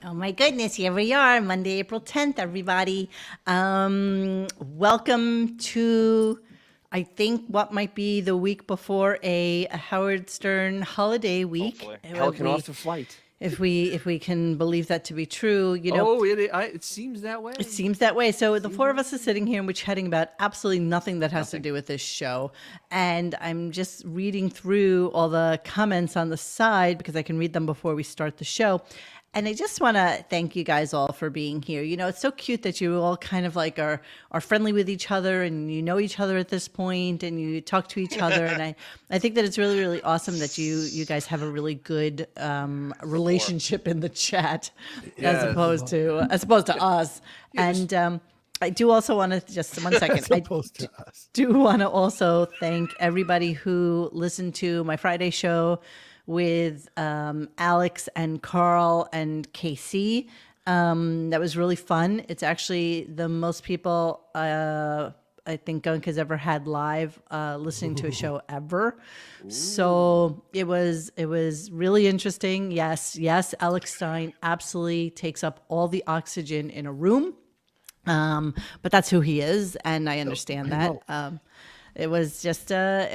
Oh my goodness, here we are, Monday, April 10th, everybody. Welcome to, I think, what might be the week before a Howard Stern holiday week. Hopefully. Pelican off the flight. If we can believe that to be true, It seems that way. it seems that way. So the four of us are sitting here and we're chatting about absolutely nothing that has to do with this show. And I'm just reading through all the comments on the side because I can read them before we start the show. And I just want to thank you guys all for being here. You know, it's so cute that you all kind of like are friendly with each other and you know each other at this point and you talk to each other. And I think that it's really, really awesome that you guys have a really good relationship in the chat as opposed to us. And I do also want to just 1 second. Do want to also thank everybody who listened to my Friday show with Alex and Carl and KC. That was really fun. It's actually the most people I think Gunk has ever had live listening to a show ever. Ooh. So it was really interesting. Yes, Alex Stein absolutely takes up all the oxygen in a room. But that's who he is, and I understand that. It was just a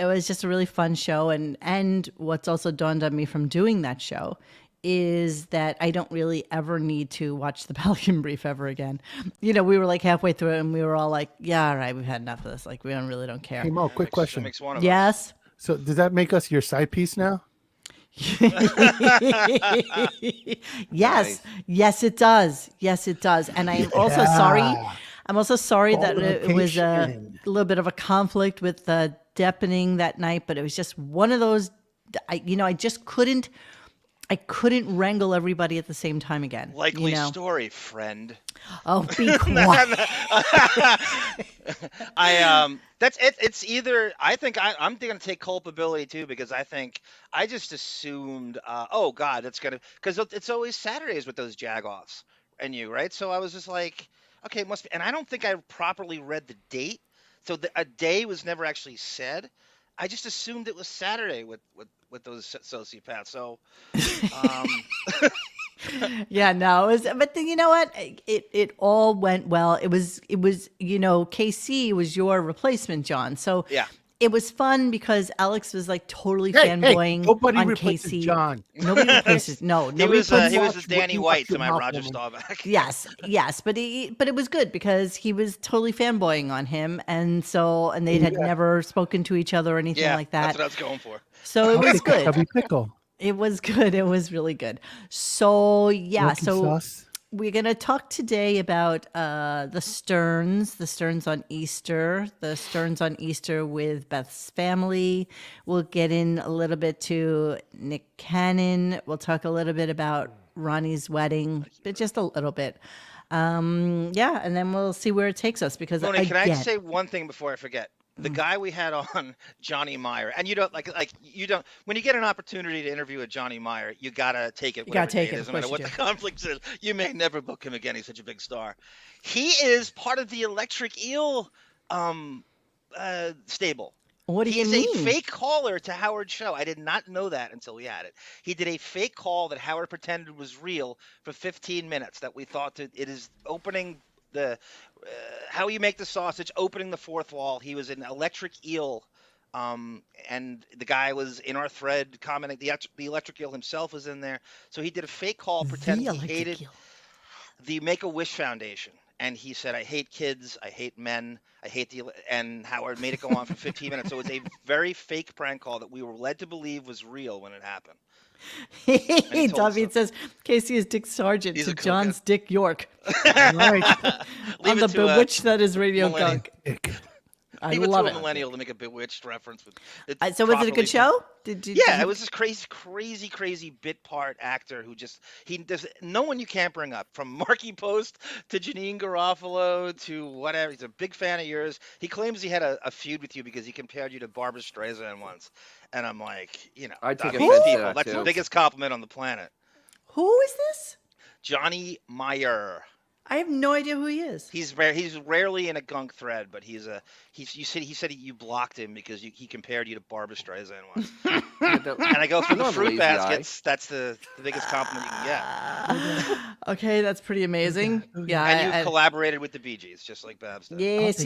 really fun show, and what's also dawned on me from doing that show is that I don't really ever need to watch the Pelican Brief ever again. You know, we were like halfway through it, and we were all like, "Yeah, all right, we've had enough of this. Like, we don't care." Hey Mo, quick question. Makes one of yes. us. So does that make us your side piece now? Yes, it does. Yes, it does. And I am also sorry. I'm also sorry that it was a little bit of a conflict with Deppening that night, but it was just one of those. I just couldn't. I couldn't wrangle everybody at the same time again. Likely story, friend. Oh, be quiet. That's it. It's either I'm going to take culpability too because I just assumed. Oh God, because it's always Saturdays with those jagoffs and you, right? So I was just like, okay, it must be. And I don't think I properly read the date, so a day was never actually said. I just assumed it was Saturday with those sociopaths. So, yeah, no, it was, but then, you know what? It all went well. It was, KC was your replacement, John. So yeah. It was fun because Alex was like totally fanboying nobody on replaces KC. John. Nobody replaces. No, he was his Danny White to my Roger Staubach. Yes, but it was good because he was totally fanboying on him, and they had never spoken to each other or anything like that. That's what I was going for. So it was good. Chubby pickle. It was good. It was really good. So yeah, Monkey sauce. We're going to talk today about the Sterns on Easter, with Beth's family. We'll get in a little bit to Nick Cannon. We'll talk a little bit about Ronnie's wedding, but just a little bit. And then we'll see where it takes us. Because Ronnie, can I say one thing before I forget? The guy we had on, Johnny Meyer, and you don't when you get an opportunity to interview a Johnny Meyer, you gotta take it. It doesn't matter what the conflict is. You may never book him again. He's such a big star. He is part of the Electric Eel stable. What do you mean? He's a fake caller to Howard's show. I did not know that until we had it. He did a fake call that Howard pretended was real for 15 minutes. That we thought it is opening the how you make the sausage, opening the fourth wall. He was an Electric Eel, and the guy was in our thread commenting. The Electric Eel himself was in there, so he did a fake call pretending he hated the Make-A-Wish Foundation, and he said, "I hate kids, I hate men, I hate and Howard made it go on for 15 minutes. So it was a very fake prank call that we were led to believe was real when it happened. David says Casey is Dick Sargent to John's Dick York. Right. On the Bewitched that is RadioGunk. I love it. A millennial to make a Bewitched reference. So was it a good show? It was this crazy bit part actor who there's no one you can't bring up, from Marky Post to Janine Garofalo to whatever. He's a big fan of yours. He claims he had a feud with you because he compared you to Barbra Streisand once. And I'm like, I take that's the biggest compliment on the planet. Who is this? Johnny Meyer. I have no idea who he is. He's rarely in a gunk thread, but he said you blocked him because he compared you to Barbra Streisand once. And I go for the fruit baskets. That's the biggest compliment you can get. Okay, that's pretty amazing. Yeah, And you collaborated with the Bee Gees, just like Babs did. Yes.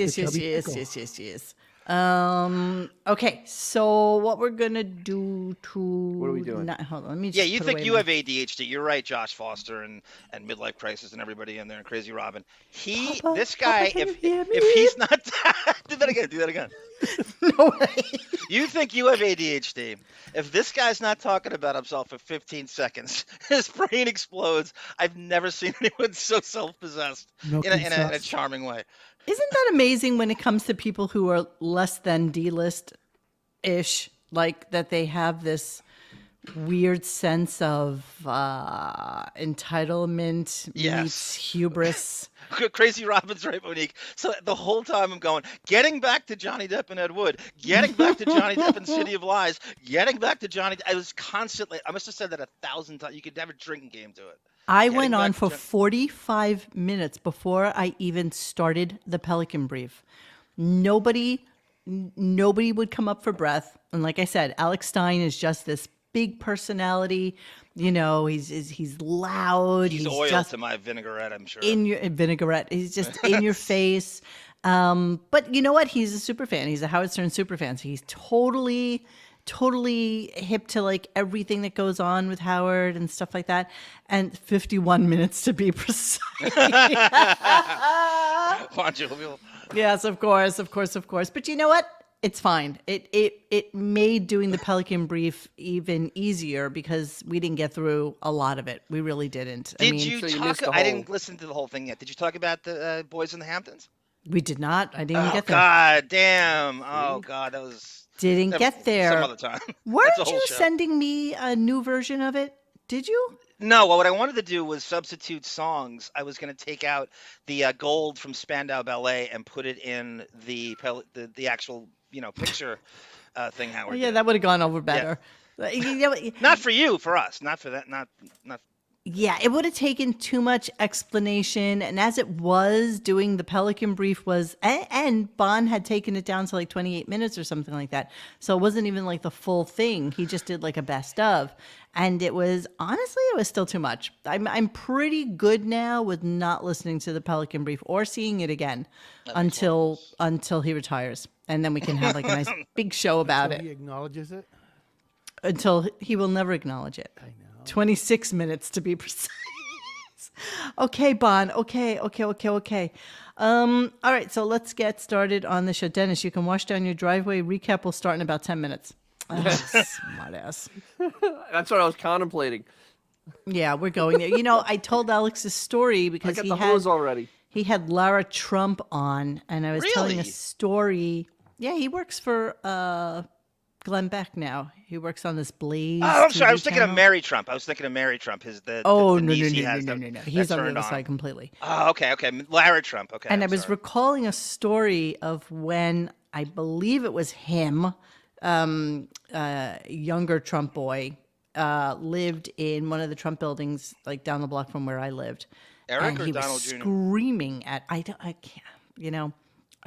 Okay, so what we're gonna do to What are we doing? Hold on, let me. Yeah, Just you put think away you my- have ADHD? You're right, Josh Foster and Midlife Crisis and everybody in there and Crazy Robin. This guy, Papa, if can you hear if he's not, do that again. No way. You think you have ADHD? If this guy's not talking about himself for 15 seconds, his brain explodes. I've never seen anyone so self-possessed in a charming way. Isn't that amazing when it comes to people who are less than D-list-ish, like that they have this weird sense of entitlement meets hubris? Crazy Robin's right, Monique. So the whole time I'm going, getting back to Johnny Depp and Ed Wood, getting back to Johnny Depp and City of Lies, getting back to Johnny. I was constantly. I must have said that 1,000 times. You could have a drinking game to it. I went on for 45 minutes before I even started the Pelican Brief. Nobody would come up for breath. And like I said, Alex Stein is just this big personality. You know, he's loud. He's oil just to my vinaigrette, I'm sure. in your vinaigrette. He's just in your face. But you know what? He's a super fan. He's a Howard Stern super fan. So he's totally hip to like everything that goes on with Howard and stuff like that. And 51 minutes to be precise. Bon Jovial. Yes, of course. But you know what? It's fine. It made doing the Pelican Brief even easier because we didn't get through a lot of it. We really didn't. Did you talk? I didn't listen to the whole thing yet. Did you talk about the Boys in the Hamptons? We did not. I didn't get there. God damn. Oh God, that was. Didn't get there. Some other time. Weren't That's a whole you show. sending me a new version of it? Did you? No, what I wanted to do was substitute songs. I was going to take out the gold from Spandau Ballet and put it in the actual picture thing. Howard. Yeah, did. that would have gone over better. You know, Not for you, for us. Not for that. Not. yeah, it would have taken too much explanation. And as it was, doing the Pelican Brief was, and Bond had taken it down to like 28 minutes or something like that. So it wasn't even like the full thing. He just did like a best of. And it was, honestly, it was still too much. I'm pretty good now with not listening to the Pelican Brief or seeing it again until he retires. And then we can have like a nice big show about Until it. he acknowledges it. Until he will never acknowledge it. I know. 26 minutes to be precise. Okay, Bon. Okay. All right, so let's get started on the show. Dennis, you can wash down your driveway. Recap will start in about 10 minutes. Smart ass. That's what I was contemplating. Yeah, we're going there. You know, I told Alex this story I because got the hose already. he had Lara Trump on, and I was telling a Really? story. Yeah, he works for Glenn Beck now. He works on this Blaze. Oh, I'm sorry. I was TV thinking of channel. Mary Trump. He's Oh, the no. niece he has No. that He's on the turned other side completely. Oh, okay. Lara Trump. Okay. And I'm I was sorry. recalling a story of when I believe it was him, younger Trump boy, lived in one of the Trump buildings, like down the block from where I lived. Eric and or he Donald was Jr.? screaming at I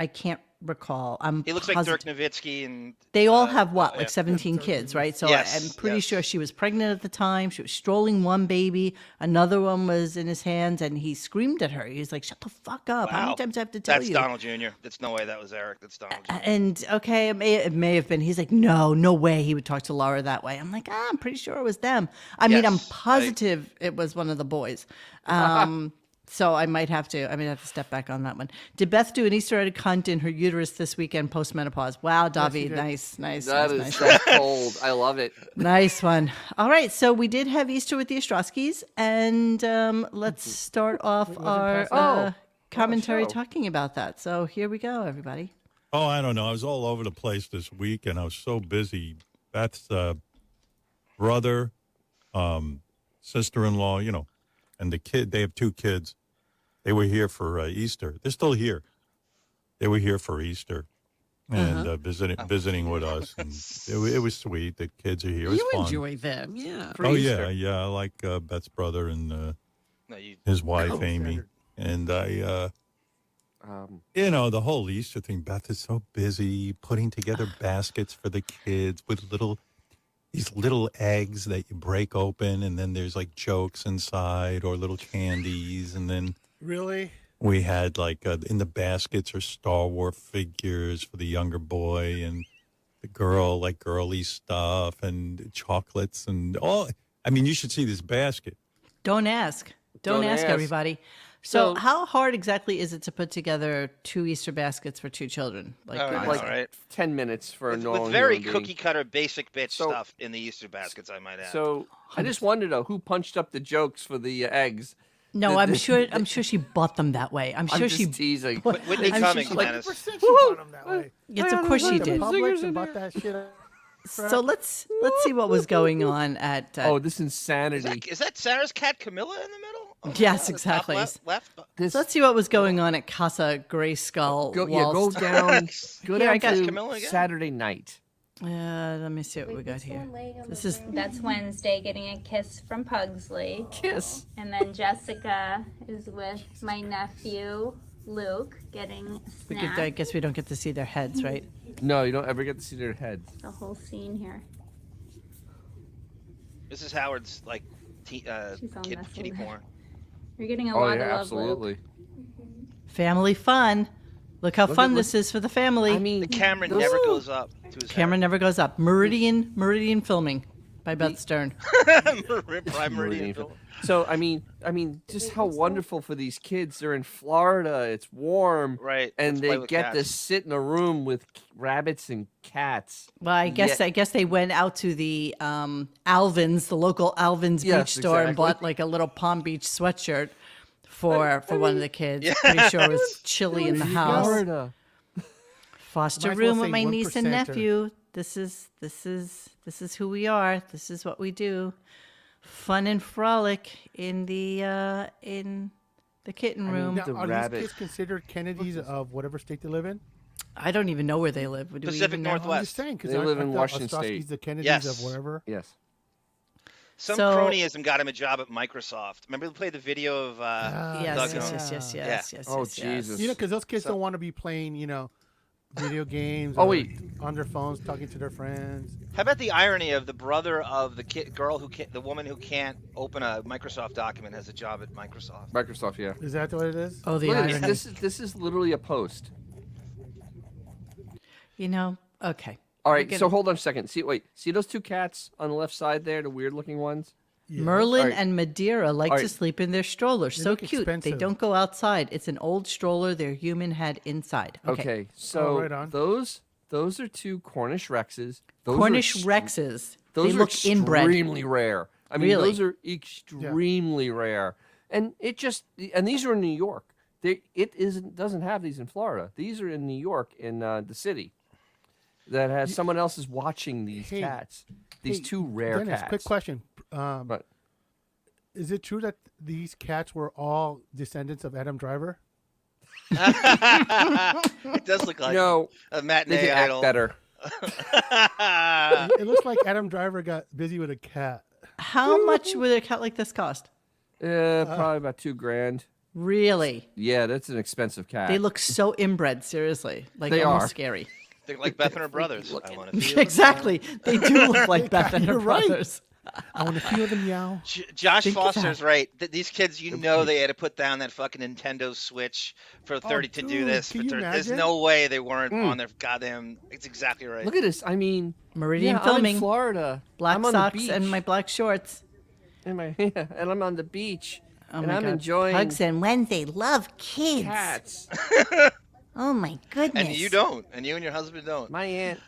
can't recall. He looks like Dirk Nowitzki and They all have what, yeah. like 17 kids, right? So Yes, I'm pretty yes. sure she was pregnant at the time. She was strolling one baby, another one was in his hands, and he screamed at her. He was like, "Shut the fuck up! How Wow. many times do I have to tell That's you?" Donald Jr. That's no way that was Eric. That's Donald Jr. And okay, it may have been. He's like, no way he would talk to Laura that way. I'm like, I'm pretty sure it was them. I mean, I'm Yes, positive it was one of the boys. So I might have to step back on that one. Did Beth do an Easter egg hunt in her uterus this weekend post-menopause? Wow, Davi, nice. That's cold. I love it. Nice one. All right, so we did have Easter with the Ostrowskis, and let's start off our commentary show. talking about that. So here we go, everybody. Oh, I don't know. I was all over the place this week, and I was so busy. Beth's brother, sister-in-law, and the kid. They have 2 kids. They were here for Easter. They're still here. They were here for Easter and visiting with us. And it was sweet. The kids are here. It was You fun. enjoy them, yeah. Oh, yeah. I like Beth's brother and No, you. his wife, Amy. And I, the whole Easter thing, Beth is so busy putting together baskets for the kids with these little eggs that you break open, and then there's like jokes inside or little candies. And then Really? we had like in the baskets are Star Wars figures for the younger boy, and the girl, like girly stuff and chocolates and all. I mean, you should see this basket. Don't ask. Don't ask, everybody. So, how hard exactly is it to put together 2 Easter baskets for 2 children? Like 10 minutes for a normal with very human being. cookie cutter basic bitch stuff in the Easter baskets, I might add. So I just wonder though, who punched up the jokes for the eggs? No, I'm sure she bought them that way. I'm sure just teasing. Whitney Cummings, Dennis. 100% she bought them that way. Yes, of course she did. Publix and bought that shit. So let's see what was going on at. This insanity. Is that Sarah's cat Camilla in the middle? Oh, yes, yeah, exactly. Left. So let's see what was going on at Casa Grayskull. Go down. Go down to Saturday night. Let me see what we got here. That's Wednesday, getting a kiss from Pugsley. Kiss. And then Jessica is with my nephew Luke, getting a snack. I guess we don't get to see their heads, right? No, you don't ever get to see their heads. The whole scene here. Mrs. Howard's like kitty porn. You're getting a lot of love, absolutely. Luke. Family fun. Look how fun this is for the family. I mean, the camera never goes up to his camera head. never goes up. Meridian filming by Beth Stern. Prime Meridian film. So I mean, just how wonderful for these kids. They're in Florida. It's warm, right? And they get to sit in a room with rabbits and cats. Well, I guess they went out to the Alvin's, the local Alvin's beach store, and bought like a little Palm Beach sweatshirt for one of the kids. Yeah. Pretty sure it was chilly in the house. Florida. Foster room with my niece and nephew. This is who we are. This is what we do. Fun and frolic in the kitten room. Now, are these kids considered Kennedys of whatever state they live in? I don't even know where they live. Pacific Northwest. I'm just saying, because they live in Washington State. The Kennedys of whatever. Yes. Some cronyism got him a job at Microsoft. Remember we played the video of yes. Oh, Jesus. Because those kids don't want to be playing, video games. On their phones, talking to their friends. How about the irony of the brother of the the woman who can't open a Microsoft document has a job at Microsoft? Microsoft, yeah. Is that what it is? Oh, the irony. This is literally a post. Okay. All right, so hold on a second. See those 2 cats on the left side there, the weird-looking ones? Yeah. Merlin and Madeira like to sleep in their stroller. So cute. Expensive. They don't go outside. It's an old stroller their human had inside. Okay, so right on. those are 2 Cornish Rexes. Rexes. Those they are look inbred. Extremely rare. I mean, Really? those are extremely rare. And these are in New York. Doesn't have these in Florida. These are in New York, in the city. That has someone else is watching these cats. These 2 rare Dennis, cats. quick question. But is it true that these cats were all descendants of Adam Driver? It does look like a matinee they can idol. act better. It looks like Adam Driver got busy with a cat. How much would a cat like this cost? Probably about $2,000. Really? Yeah, that's an expensive cat. They look so inbred, seriously. Like They almost are. scary. They're like Beth and her brothers. I want to feel Exactly. They do look like Beth and her You're right. brothers. I want to feel them meow. Josh Think of Foster's that. right. These kids, they had to put down that fucking Nintendo Switch for 30 to do dude, this. can you There's imagine? no way they weren't on their goddamn. It's exactly right. Look at this. I mean, Meridian I'm filming. in Florida. Black I'm on the socks beach. and my black shorts. and I'm on the beach. Oh and my I'm God. enjoying Hugs and Wednesday love kids. cats. Oh my goodness. And you don't. And you and your husband don't. My aunt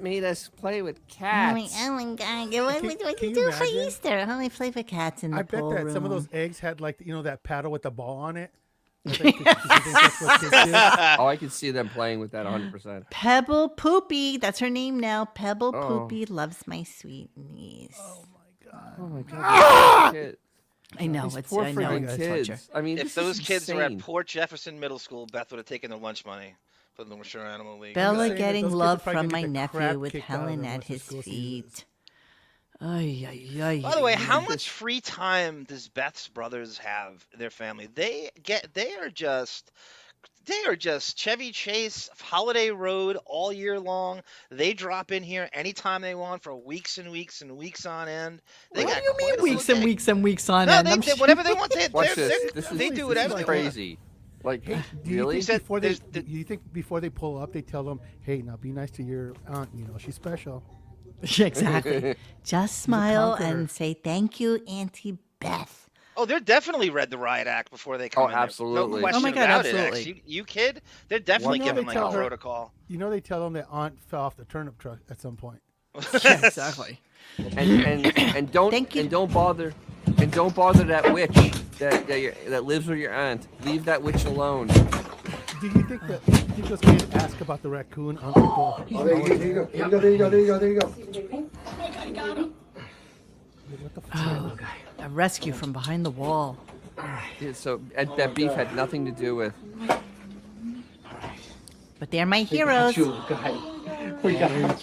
made us play with cats. Oh my God. What Can do you you do for imagine? Easter? I only play with cats in the I bet pool that room. some of those eggs had that paddle with the ball on it. I think that's what kids do. Oh, I could see them playing with that 100%. Pebble Poopy. That's her name now. Pebble Oh. Poopy loves my sweet niece. Oh my god. Kid. I know. These It's poor I know freaking it's kids. torture. I mean, If this those is kids were at insane. Port Jefferson Middle School, Beth would have taken their lunch money for the North Shore Animal League. Bella saying that getting those kids love are probably from gonna my get the nephew crap with kicked out of Helen them at once the his school season is- feet. Ay, ay, ay, By the way, how ay. much free time does Beth's brothers have? Their family. They are just Chevy Chase, Holiday Road all year long. They drop in here anytime they want for weeks and weeks and weeks on end. They What do got you quite mean a weeks and little weeks and weeks on No, end? they, I'm they sure- whatever they want. Watch this. They do whatever they want. crazy. Like, Do you really? think said before they, there's- do you think before they pull up, they tell them, "Hey, now be nice to your aunt. You know she's special." Exactly. Just smile conqueror. and say thank you, Auntie Beth. Oh, they're definitely read the riot act before they come in there. absolutely. No question Oh my God, about absolutely. it. X. You kid? They're definitely You know giving they like tell a her- protocol. You know they tell them that aunt fell off the turnip truck at some point. Yeah, exactly. And don't Thank you. and don't bother that witch that lives with your aunt. Leave that witch alone. Do you think that? Do you think those kids ask about the raccoon on Uncle? Oh, there you go. There you go. What the fuck? A rescue from behind the wall. Yeah, so that beef had nothing to do with. But they're my heroes. We got him.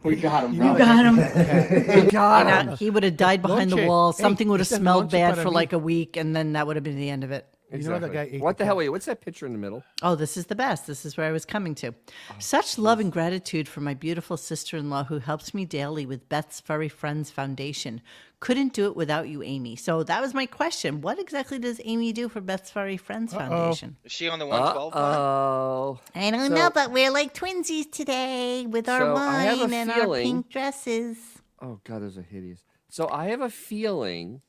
We got him. You got him. God, Now, he would have died behind the Lonche. wall. Hey, Something would have it says smelled Lonche bad para for mí. like a week, and then that would have been the end of it. You know that guy ate What the the hell? cat. Wait, what's that picture in the middle? Oh, this is the best. This is where I was coming to. Such love and gratitude for my beautiful sister-in-law who helps me daily with Beth's Furry Friends Foundation. Couldn't do it without you, Amy. So that was my question. What exactly does Amy do for Beth's Furry Friends Foundation? Is she on the 112 line? Oh, I don't know, but we're like twinsies today with our So I have wine a and our feeling- pink dresses. oh God, those are hideous. So I have a feeling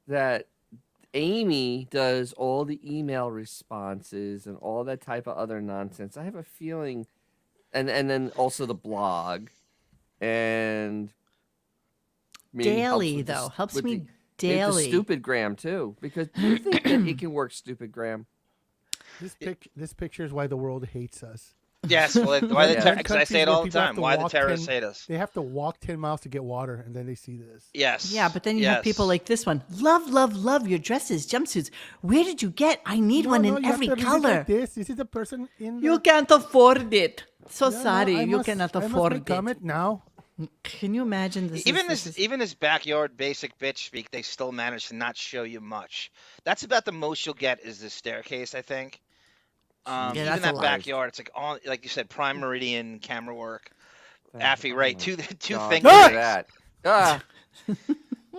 that Amy does all the email responses and all that type of other nonsense. I have a feeling, and then also the blog, and maybe Daily, with the though. s- Helps with me the- daily. The stupid gram too, because do you think that it can work stupid gram? This picture is why the world hates us. Yes, well, why the Yeah. because I say it all the time. Why the terrorists hate us? They have to walk 10 miles to get water, and then they see this. Yes. Yeah, but then you have people yes. like this one. Love, love, love your dresses, jumpsuits. Where did you get? I need one in you have every to read it color. like this is a person in. You can't afford it. So Yeah, no, sorry, I you must- cannot I must afford make it. comment now. Can you imagine this? Even this this, is- even this backyard basic bitch speak, they still manage to not show you much. That's about the most you'll get is this staircase, I think. Yeah, Even that's a that lot. backyard, it's like all like you said, prime meridian camera work. Affy, Oh right? my Two God, think look at tanks. that.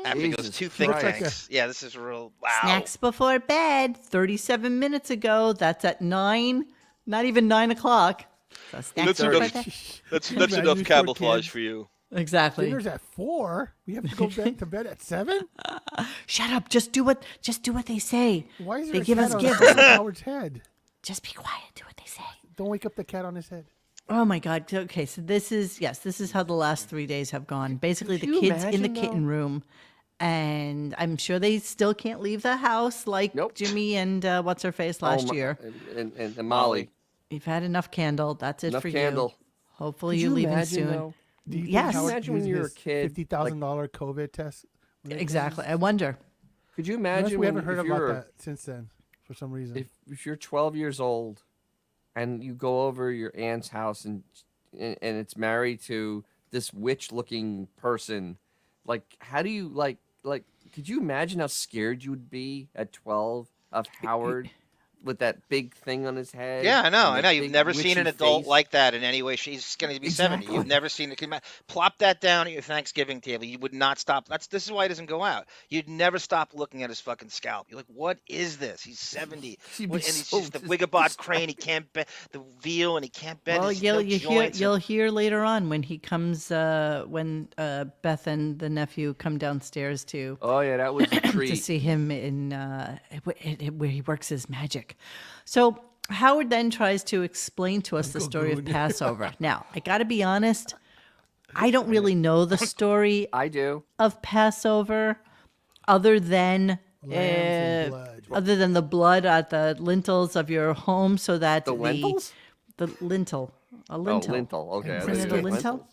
Affy goes Jesus two think Christ. tanks. Yeah, this is real. Wow. Snacks before bed. 37 minutes ago. That's at 9. Not even 9 o'clock. So snacks before bed. That's Imagine enough these poor camouflage kids. for you. Exactly. Dinner's at 4. We have to go to bed at 7. Shut up. Just do what they say. Why is there They a give cat us on gifts. Howard's head? Just be quiet. Do what they say. Don't wake up the cat on his head. Oh my God. Okay, so this is how the last 3 days have gone. Basically, the Could you kids in the imagine, kitten though? room, and I'm sure they still can't leave the house like Nope. Jimmy and what's her face last year. And Molly. You've had enough candle. That's it Enough for candle. you. Hopefully, Could you're you leaving imagine, soon. though? Do you Yes. think Howard Imagine when used you're a his kid, $50,000 COVID test? Exactly. I wonder. Could you Unless imagine we when, haven't heard if about you're that since then, for some reason. if you're 12 years old and you go over your aunt's house and it's married to this witch-looking person, like how do you like could you imagine how scared you would be at 12 of Howard with that big thing on his head? Yeah, I know. and I that know. You've big never seen an witchy adult face? like that in any way. She's going to be 70. Exactly. You've never seen it. Plop that down at your Thanksgiving table. You would not stop. This is why he doesn't go out. You'd never stop looking at his fucking scalp. You're like, what is this? He's 70. He'd be And he's so just the Wigabot crane. He can't bend the veal, and he can't bend Well, his no joints. you'll hear later on when he comes when Beth and the nephew come downstairs to Oh yeah, that was a to treat. see him in where he works his magic. So Howard then tries to explain to us the story of Passover. Now, I got to be honest, I don't really know the story I do. of Passover other than Lambs and blood. other than the blood at the lintels of your home, so that The lentils? the lintel, a Oh, lintel, lintel. Okay. I Isn't thought it you a meant lintel?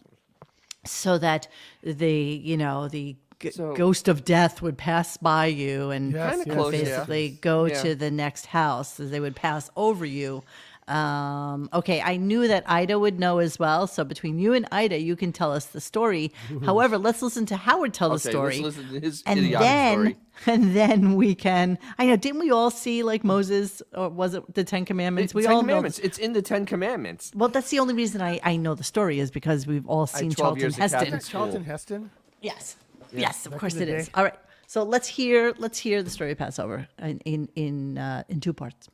So that the So- ghost of death would pass by you and Yes, Kinda yes, close, yes. yeah. basically go Yeah. to the next house, as they would pass over you Okay, I knew that Ida would know as well. So between you and Ida, you can tell us the story. However, let's listen to Howard tell the story. Let's listen to his and idiotic then, story. And then we can. I know. Didn't we all see like Moses, or was it the Ten Commandments? We Ten all Commandments. know. It's in the Ten Commandments. Well, that's the only reason I know the story is because we've all seen 12 Charlton years of Heston. Catholic school. Charlton Heston. Yes. Yes, of Back course in it the is. day. All right. So let's hear the story of Passover in two parts.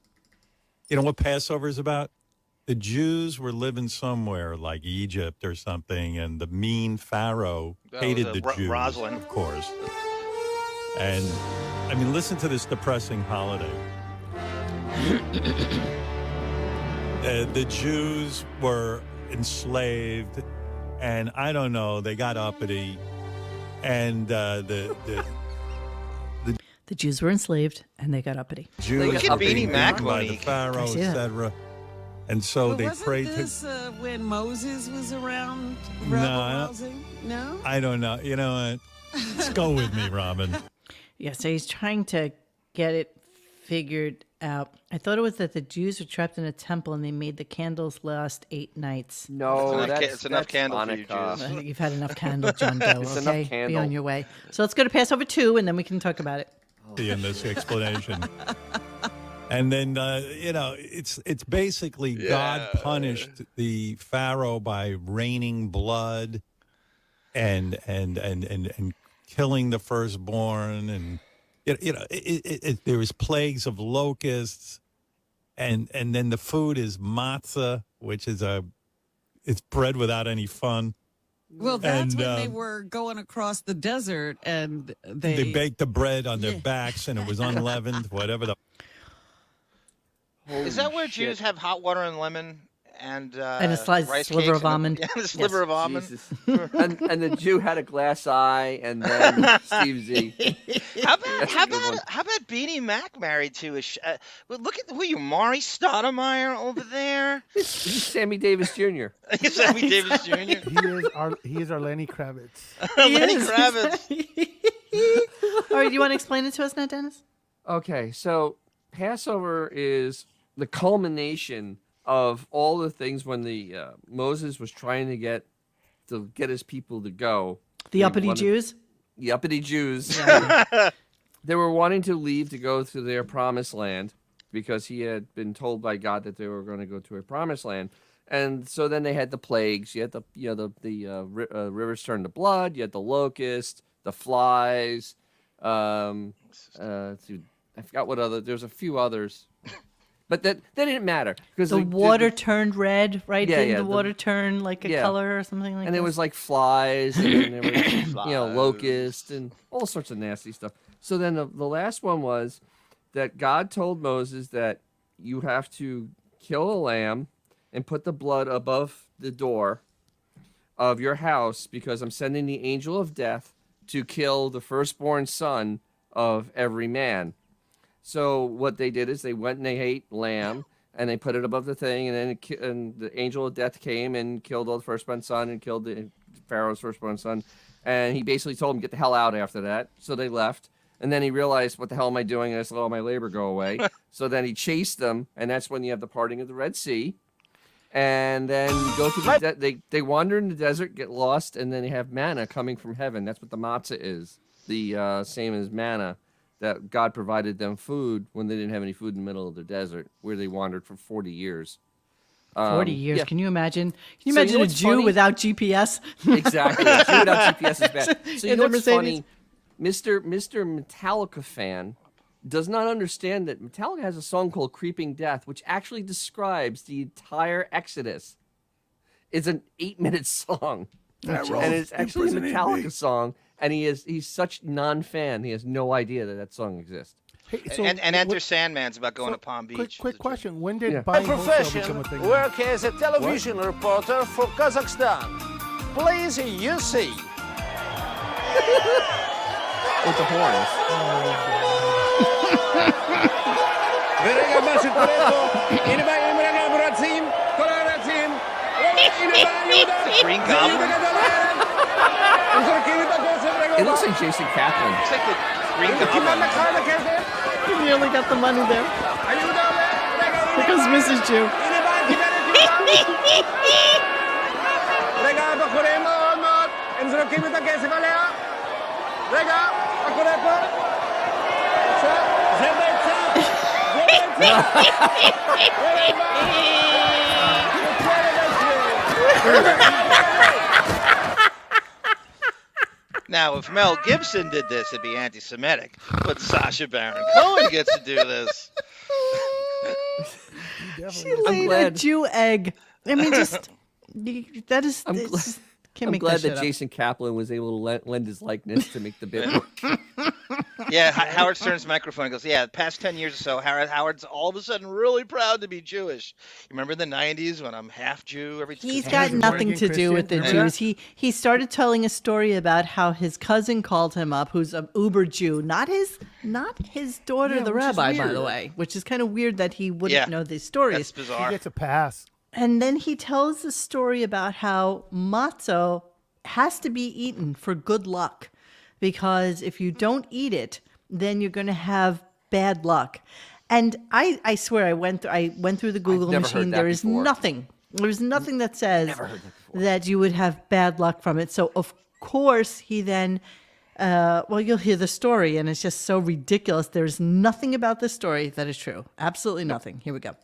You know what Passover is about? The Jews were living somewhere like Egypt or something, and the mean Pharaoh hated the Jews, Roslyn. of course. And, I mean, listen to this depressing holiday. The Jews were enslaved, and I don't know, they got uppity, and the Jews were enslaved and they got uppity. Jews Look at were being Beanie Mac, beaten by the Monique. Pharaoh, I see that. etc. And so But they wasn't prayed this to. when Moses was around No, rebel-rousing? No? I don't know. You know what? Let's go with me, Robin. Yeah, so he's trying to get it figured out. I thought it was that the Jews were trapped in a temple and they made the candles last 8 nights. No, It's enough candle for you, Hanukkah. Jews. I think you've had enough candle, John Doe. It's Okay, enough candle. be on your way. So let's go to Passover 2, and then we can talk about it. In this explanation. And then you know, it's basically God punished the Pharaoh by raining blood and killing the firstborn, and there was plagues of locusts, and then the food is matzah, which is it's bread without any fun. Well, that's And, when they were going across the desert and They baked the bread on their backs, and it was unleavened, whatever the. Is that where Jews have hot water and lemon and a slice rice sliver cakes of almond? Yeah, a sliver of almond. Jesus. and the Jew had a glass eye, and then Steve Z. How about Beanie Mac married to a? Well, look at who you, Maury Stoudemire over there. He's Sammy Davis Jr. Sammy Davis Jr. He is our Lenny Kravitz. Lenny is. Kravitz. All right, do you want to explain it to us now, Dennis? Okay, so Passover is the culmination of all the things when the Moses was trying to get his people to go. The uppity Jews? The uppity Jews. They were wanting to leave to go to their promised land because he had been told by God that they were going to go to a promised land. And so then they had the plagues. You had the rivers turned to blood. You had the locust, the flies. I forgot what other. There's a few others, but that didn't matter because The water turned red, right? Yeah, Didn't yeah, the water turn like a color or something like that? and there was like flies, and there was locusts and all sorts of nasty stuff. So then the last one was that God told Moses that you have to kill a lamb and put the blood above the door of your house because I'm sending the angel of death to kill the firstborn son of every man. So what they did is they went and they ate lamb and they put it above the thing, and then the angel of death came and killed all the firstborn son and killed the Pharaoh's firstborn son, and he basically told them get the hell out after that. So they left, and then he realized, what the hell am I doing? And I just let all my labor go away. So then he chased them, and that's when you have the parting of the Red Sea. And then you go through they wander in the desert, get lost, and then they have manna coming from heaven. That's what the matzah is, the same as manna, that God provided them food when they didn't have any food in the middle of the desert, where they wandered for 40 years. 40 years. Yeah. Can you imagine? Can you So you imagine know a what's Jew funny? without GPS? Exactly. A Jew without GPS is bad. So you In know their what's Mercedes. funny? Mr. Metallica fan does not understand that Metallica has a song called Creeping Death, which actually describes the entire Exodus. It's an 8-minute song. And it's actually a Metallica song. And he's such non-fan, he has no idea that song exists. Hey, And Enter Sandman's about going to Palm Beach. Quick question: when did Yeah. buying wholesale become a thing? Work as a television reporter for Kazakhstan. Please, you see. With the horns. Green Goblin. It looks like Jason Kaplan. Looks like the Green Goblin. You nearly got the money there. Because Mrs. Jew. Rega, pakuremo, not. En zrobimy takie sywalia. Rega, pakurepo. Now, if Mel Gibson did this, it'd be anti-Semitic. But Sacha Baron Cohen gets to do this. She laid a Jew egg. I mean, just that is. I'm glad that Jason Kaplan was able to lend his likeness to make the bit work. Yeah, Howard Stern's microphone goes, yeah, the past 10 years or so, Howard's all of a sudden really proud to be Jewish. You remember in the 90s when I'm half Jew? He's got nothing to do with the Jews. He started telling a story about how his cousin called him up, who's an uber Jew, not his daughter, the rabbi, by the way, which is kind of weird that he wouldn't know these stories. That's bizarre. He gets a pass. And then he tells a story about how matzah has to be eaten for good luck, because if you don't eat it, then you're going to have bad luck. And I swear I went through the Google machine. There is nothing. There's nothing that says that you would have bad luck from it. So of course he then, you'll hear the story, and it's just so ridiculous. There's nothing about this story that is true. Absolutely nothing. Here we go.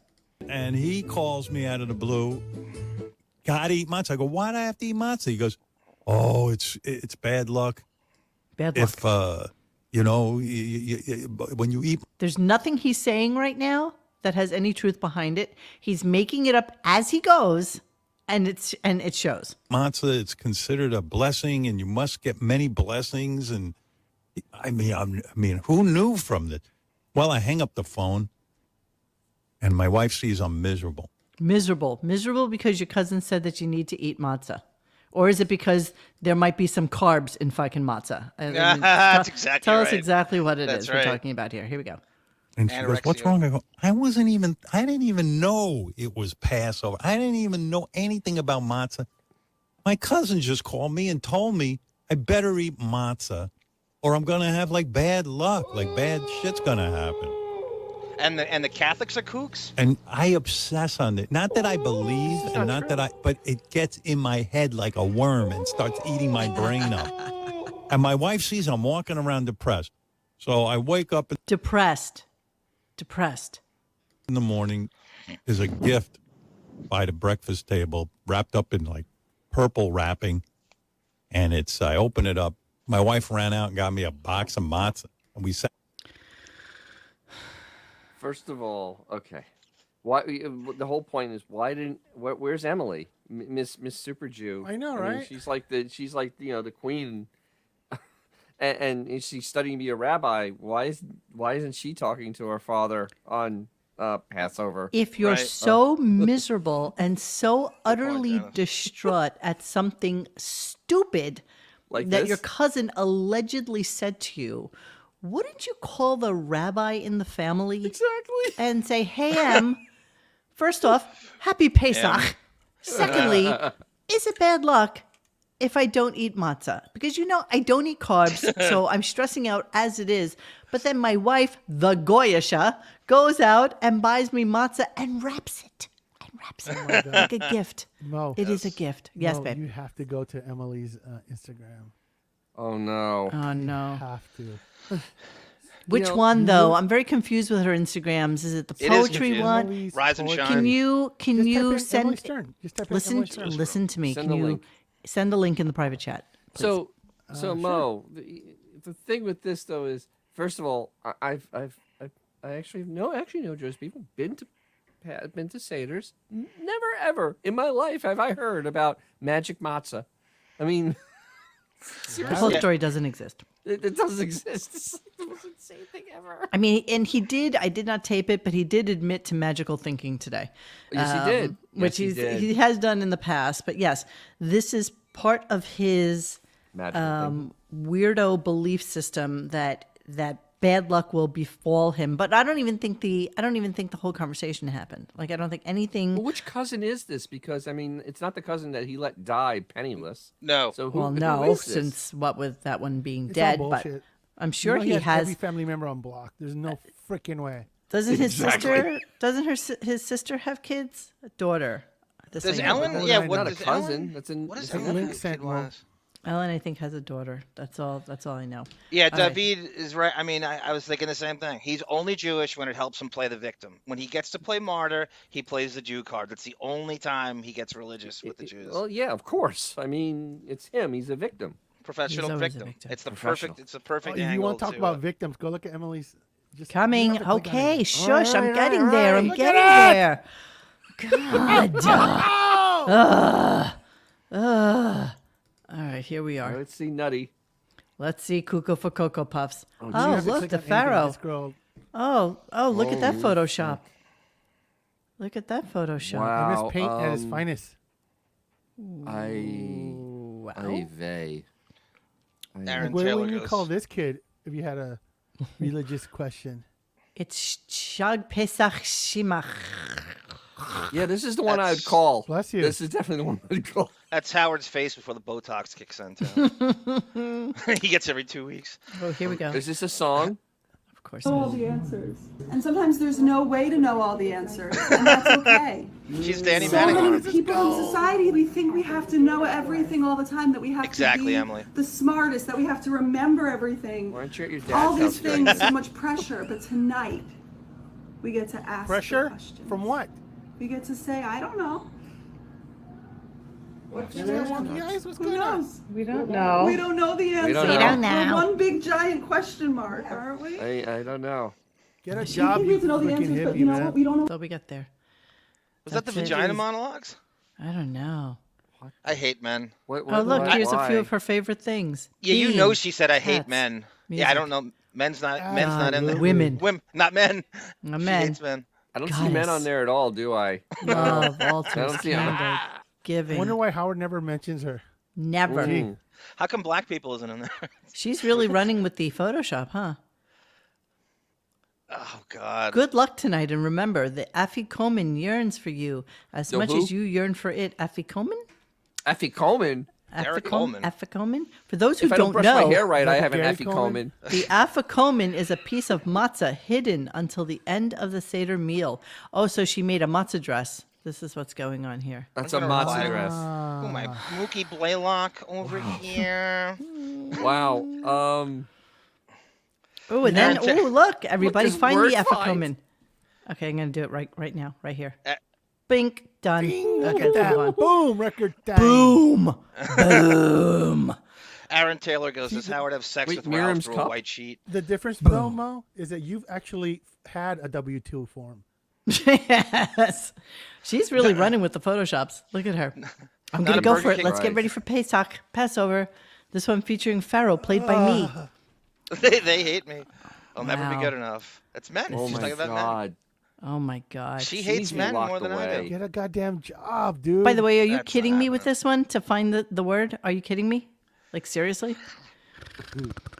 And he calls me out of the blue. Gotta eat matzah. I go, why do I have to eat matzah? He goes, oh, it's bad luck. Bad luck. If when you eat. There's nothing he's saying right now that has any truth behind it. He's making it up as he goes, and it shows. Matzah, it's considered a blessing, and you must get many blessings. And I mean, who knew from this? Well, I hang up the phone, and my wife sees I'm miserable. Miserable because your cousin said that you need to eat matzah. Or is it because there might be some carbs in fucking matzah? That's exactly tell right. us exactly what it is right. we're talking about here. Here we go. And she goes, what's wrong? I go, I didn't even know it was Passover. I didn't even know anything about matzah. My cousin just called me and told me I better eat matzah or I'm going to have like bad luck, like bad shit's going to happen. And the Catholics are kooks? And I obsess on it. Not that I believe and not that but it gets in my head like a worm and starts eating my brain up. And my wife sees I'm walking around depressed. So I wake up. Depressed. In the morning is a gift by the breakfast table wrapped up in like purple wrapping. And I open it up. My wife ran out and got me a box of matzah. And we sat. First of all, okay. Why? The whole point is where's Emily, Miss Super Jew? I know, right? Mean, she's like the queen, and she's studying to be a rabbi. Why isn't she talking to her father on Passover? If you're so miserable and so utterly distraught at something stupid like that this? your cousin allegedly said to you, wouldn't you call the rabbi in the family exactly and say, hey, Em, first off, happy Pesach. Secondly, is it bad luck if I don't eat matzah? Because, I don't eat carbs, so I'm stressing out as it is. But then my wife, the Goyisha, goes out and buys me matzah and wraps it. Like a gift. Mo. It is a gift. Yes, Mo, babe. You have to go to Emily's Instagram. Oh, no. Oh, no. You have to. Which one though? I'm very confused with her Instagrams. Is it the poetry one? Emily's Rise and poetry. shine. Can you Just type in Emily send? Stern. Just type in Emily Stern. Listen to me. Send Can a you link. send a link in the private chat? Please? So Mo, the thing with this though is, first of all, I actually know Jewish people. Been to Seder's. Never ever in my life have I heard about magic matzah. I mean, the whole story doesn't exist. It doesn't exist. It's like the most insane thing ever. I mean, and I did not tape it, but he did admit to magical thinking today. Yes, he did. Which Yes, he did. he has done in the past. But yes, this is part of his weirdo belief system that bad luck will befall him. But I don't even think the whole conversation happened. Like, I don't think anything. Well, which cousin is this? Because I mean, it's not the cousin that he let die penniless. No. So who is this? Since what with that one being It's dead, all but bullshit. I'm sure He he has has. every family member on block. There's no freaking way. Doesn't his sister? Doesn't his sister have kids? A daughter. This Does I know. Ellen? Well, Yeah, not what Not a does cousin. Ellen? That's an. What is that's an Ellen? Link nephew. sent one. Ellen, I think, has a daughter. That's all I know. Yeah, All right. David is right. I mean, I was thinking the same thing. He's only Jewish when it helps him play the victim. When he gets to play martyr, he plays the Jew card. That's the only time he gets religious with the Jews. Well, yeah, of course. I mean, it's him. He's a victim. Professional He's always a victim. victim. It's the Professional. perfect. It's a perfect If angle. you want to talk to, about victims, go look at Emily's. Just, you Coming. don't have to click on Okay, it. shush. I'm right, getting all there. right. I'm Look getting there. God. All right, here we are. Let's see, Nutty. Let's see Cuckoo for Cocoa Puffs. You Oh, don't have to look, click the on anything. Pharaoh. Just scroll. Oh, look at that Holy Photoshop. Look at that Photoshop. Wow. And this paint at its finest. Wow. Ay vey. Aaron What Taylor would you goes. call this kid if you had a religious question? It's Shag Pesach Shimach. Yeah, this is the one I would That's- call. Bless you. This is definitely the one I'd call. That's Howard's face before the Botox kicks in. Too. He gets every 2 weeks. Oh, here we go. Is this a song? Of course. All the answers. And sometimes there's no way to know all the answers, and that's okay. She's Danny So many Manning. people in society, we think we have to know everything all the time, that we have Exactly, to be Emily. the smartest, that we have to remember everything. Why aren't you at your dad's All these house today? things, so much pressure, but tonight we get to ask the Pressure? questions. From what? We get to say, I don't know. What's Who going on? knows? We don't know. We don't know the answer. don't know. We don't know. We're one big giant question mark, aren't we? I don't know. Get a We job, think we you have to know the freaking answers, but hippie, you know man. what? We don't know. So we got there. Was that the That's it. vagina monologues? I don't know. I hate men. What, Oh, look, why- here's a few why? of her favorite things. Yeah, you Beans, know she said I hate cats, men. music. Yeah, I don't know. Men's not in there. Women. Not men. A She men. hates men. I don't see men Goddess. on there at all, do I? Love, I altars, don't see him. candle, I giving. wonder why Howard never mentions her. Never. Mm. How come black people isn't in there? She's really running with the Photoshop, huh? Oh God. Good luck tonight, and remember, the Afikoman yearns for you as The much who? as you yearn for it. Afikoman? Effie Coleman. Derek Coleman. Afikoman? For those who If I don't brush know, my hair right, I Like have an Gary Effie Coleman? Coleman. the Afikoman is a piece of matzah hidden until the end of the Seder meal. Oh, so she made a matzah dress. This is what's going on here. That's a I'm gonna reply. matzo dress. Oh my Mookie Blaylock over here. Wow. Oh, and then, Aaron Ta- oh, look, everybody this find the word Afikoman. Okay, I'm going to do it right now, right here. Uh, Bink, done. Look Okay, at that. move on. Boom, record time. Boom. Boom. Aaron Taylor goes, does Howard have sex Wait, with Ralph Miriam's through a cup? white sheet? The difference, though, Mo, is that you've actually had a W-2 form. Yes. She's really running with the Photoshops. Look at her. I'm going a to go Burger for it. King Let's get prize. ready for Pesach, Passover. This one featuring Pharaoh, played by me. They hate me. I'll never be Wow. good enough. That's men. Oh She's my talking about men. God. Oh, my God. She She hates needs to be men more locked than I away. do. Get a goddamn job, dude. By the way, are you That's kidding not me with happening. this one to find the word? Are you kidding me? Like, seriously?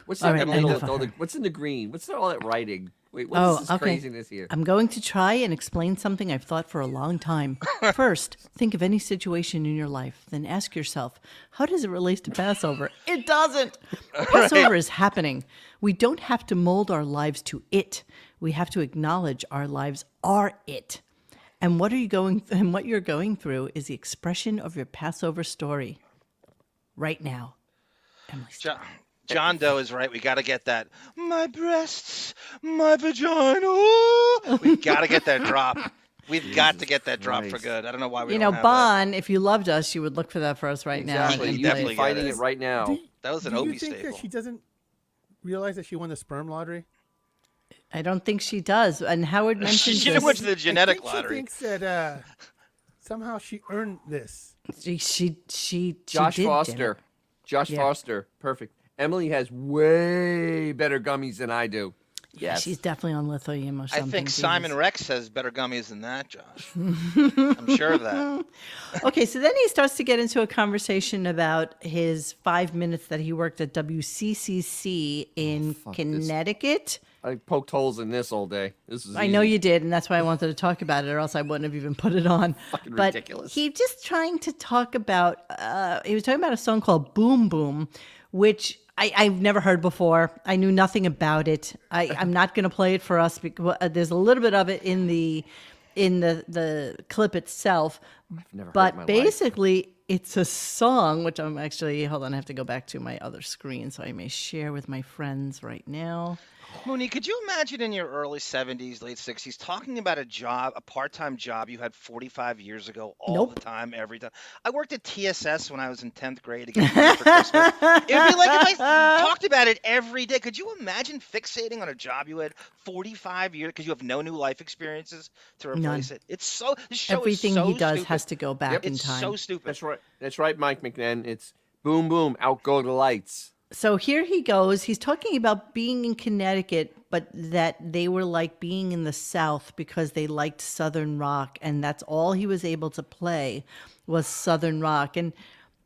What's All that right, in the middle? enough of All her. what's in the green? What's all that writing? Wait, Oh, what's this okay. craziness here? I'm going to try and explain something I've thought for a long time. First, think of any situation in your life, then ask yourself, how does it relate to Passover? It doesn't. Passover is happening. We don't have to mold our lives to it. We have to acknowledge our lives are it. And what you're going through is the expression of your Passover story right now. Emily, John Doe is right. We got to get that. My breasts, my vagina. We got to get that drop. We've got to get that drop for Christ. good. I don't know why we you don't know, have Bon, if you loved us, you would look for that for us right now. Exactly. and You'd definitely be get fighting it. it right now. that. That was an Do you Opie think staple. that she doesn't realize that she won the sperm lottery? I don't think she does. And Howard mentioned She this. went to the genetic I think lottery. She thinks that somehow she earned this. She Josh did, Foster. Jenna. Josh Yeah. Foster. Perfect. Emily has way better gummies than I do. Yeah, Yes. she's definitely on lithium or I something. think Jesus. Simon Rex has better gummies than that, Josh. I'm sure of that. Okay, so then he starts to get into a conversation about his 5 minutes that he worked at WCCC in fuck this. Connecticut. I poked holes in this all day. This is I know easy. you did, and that's why I wanted to talk about it, or else I wouldn't have even put it on. Fucking But ridiculous. he just trying to talk about. He was talking about a song called "Boom Boom," which I've never heard before. I knew nothing about it. I'm not going to play it for us because there's a little bit of it in the in the clip itself. never heard it in my But life. basically, it's a song, which I'm actually, hold on, I have to go back to my other screen so I may share with my friends right now. Mooney, could you imagine in your early 70s, late 60s, talking about a job, a part-time job you had 45 years ago, all the time, every time? I worked at TSS when I was in 10th grade to get money for Christmas. It would be like if I talked about it every day. Could you imagine fixating on a job you had 45 years because you have no new life experiences to replace it? It's so, this show Everything is so he does stupid. has to go back in It's time. so stupid. That's right. That's right, Mike McNair. It's boom, boom, out go the lights. So here he goes. He's talking about being in Connecticut, but that they were like being in the South because they liked Southern rock, and that's all he was able to play was Southern rock. And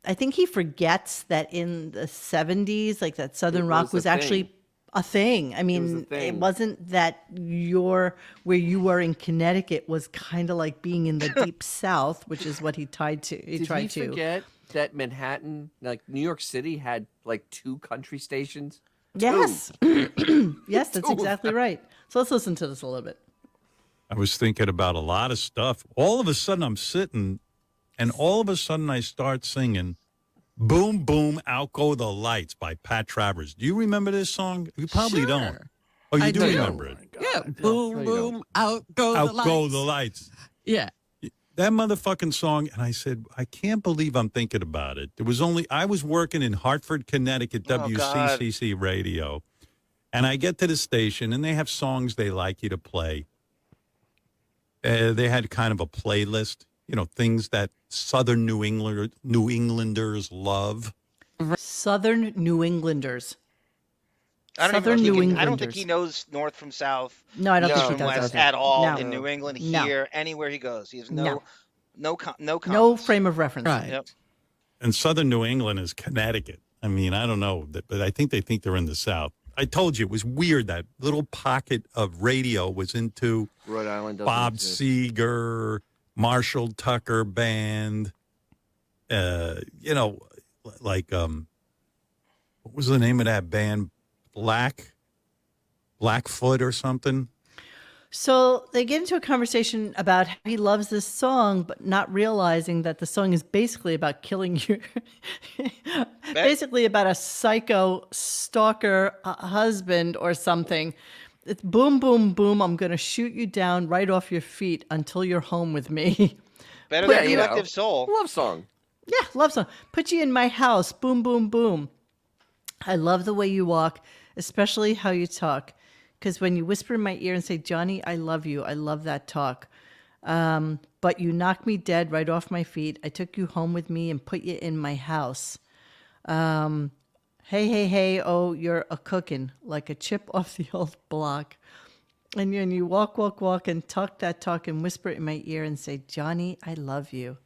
I think he forgets that in the 70s, like that Southern rock was actually a thing. I mean, it wasn't that where you were in Connecticut was kind of like being in the deep South, which is what he tried to. Did he forget that Manhattan, like New York City, had like 2 country stations? Yes. Yes, that's exactly right. So let's listen to this a little bit. I was thinking about a lot of stuff. All of a sudden, I'm sitting, and all of a sudden, I start singing Boom, Boom, Out Go the Lights by Pat Travers. Do you remember this song? You probably don't. Oh, you do remember it. Yeah, boom, boom, out go the lights. Out go the lights. Yeah. That motherfucking song, and I said, I can't believe I'm thinking about it. I was working in Hartford, Connecticut, WCCC radio, and I get to the station, and they have songs they like you to play. They had kind of a playlist, things that Southern New Englanders love. Southern New Englanders. I don't think he knows North from South. No, I don't think he from does West at all No. in New England. No. Here, anywhere he goes, he has no frame of reference. Right. Yep. And Southern New England is Connecticut. I mean, I don't know, but I think they think they're in the South. I told you it was weird that little pocket of radio was into Rhode Island. Bob Seger, Marshall Tucker Band. What was the name of that band? Blackfoot or something. So they get into a conversation about how he loves this song, but not realizing that the song is basically about killing your, basically about a psycho stalker husband or something. It's boom, boom, boom. I'm going to shoot you down right off your feet until you're home with me. Better than Collective Soul. Love song. Yeah, love song. Put you in my house. Boom, boom, boom. I love the way you walk, especially how you talk. Because when you whisper in my ear and say, Johnny, I love you. I love that talk. But you knocked me dead right off my feet. I took you home with me and put you in my house. Hey, hey, hey, oh, you're a cookin' like a chip off the old block. And you walk, walk, walk and talk that talk and whisper it in my ear and say, Johnny, I love you.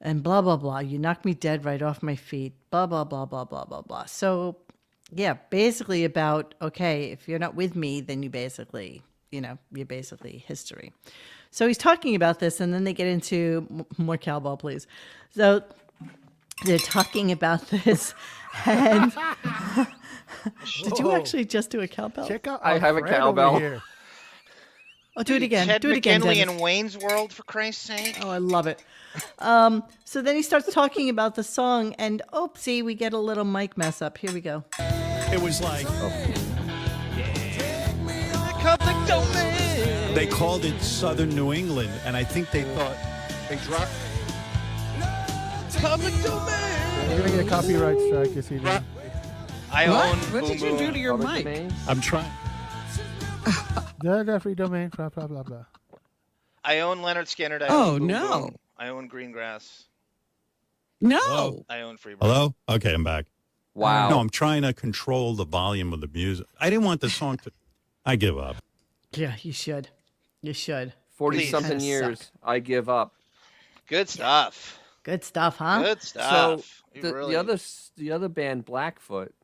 And blah, blah, blah. You knocked me dead right off my feet. Blah, blah, blah, blah, blah, blah, blah. So, yeah, basically about, okay, if you're not with me, then you're basically history. So he's talking about this, and then they get into more cowbell, please. So they're talking about this, and did you actually just do a cowbell? Check out I have a Fred cowbell. over here. Oh, do it again. Ted Do it again, McKinley Dennis. in Wayne's World, for Christ's sake. Oh, I love it. So then he starts talking about the song, and see, we get a little mic mess up. Here we go. It was like they called it Southern New England, and I think they thought They dropped. Public domain. You're gonna get a copyright strike this evening. I What? own. What did you do to your Public mic? domain. I'm trying. The free domain. Blah blah blah blah. I own Leonard Skinner. I Oh, own Boom no. Boom. I own Greengrass. No. Hello? I own Freebird. Hello? Okay, I'm back. Wow. No, I'm trying to control the volume of the music. I didn't want the song to. I give up. Yeah, you should. You should. 40-something Kinda years. suck. I give up. Good stuff. Good stuff, huh? Good stuff. You The really- the other band Blackfoot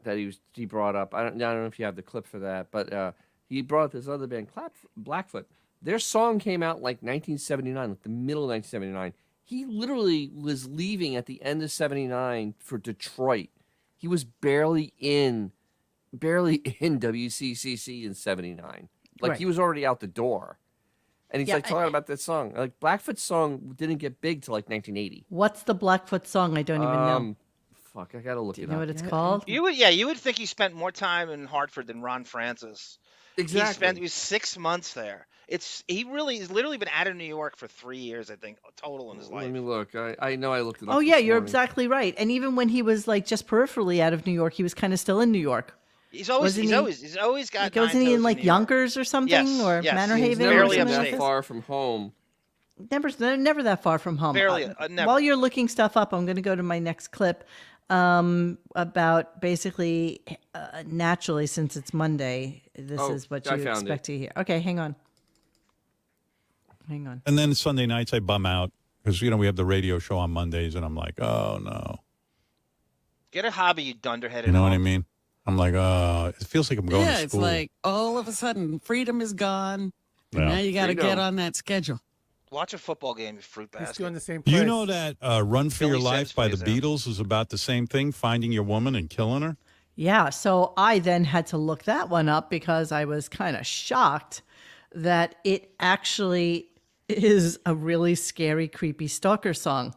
that he brought up. I don't know if you have the clip for that, but he brought up this other band Blackfoot. Their song came out like 1979, like the middle of 1979. He literally was leaving at the end of 79 for Detroit. He was barely in WCCC in 79. Like Right. he was already out the door. And he's Yeah, like talking about that song. Like Blackfoot's song didn't get big till like 1980. What's the Blackfoot song? I don't even know. Fuck, I gotta look Do you it know up. what it's called? You would think he spent more time in Hartford than Ron Francis. Exactly. He was 6 months there. He's literally been out of New York for 3 years, I think, total in his life. Let me look. I know I looked it up. Oh yeah, this you're morning. exactly right. And even when he was like just peripherally out of New York, he was kind of still in New York. He's always got. Like, wasn't he in like Yonkers or something, or Manor He's Haven, never or barely been something that like far from home. this? Never that far from home. Barely, never. While you're looking stuff up, I'm going to go to my next clip about basically naturally, since it's Monday. This is what I you found expect it. to hear. Okay, hang on. And then Sunday nights I bum out because we have the radio show on Mondays, and I'm like, oh no. Get a hobby, you dunderheaded. You know what I mean? I'm like, it feels like I'm going to It's school. like all of a sudden freedom is gone. And Yeah. now you got to Freedom. get on that schedule. Watch a football game, you fruit He's basket. doing the same place. You know that Run for Your Billy Life Sims by the plays there. Beatles is about the same thing, finding your woman and killing her? Yeah, so I then had to look that one up because I was kind of shocked that it actually is a really scary, creepy stalker song.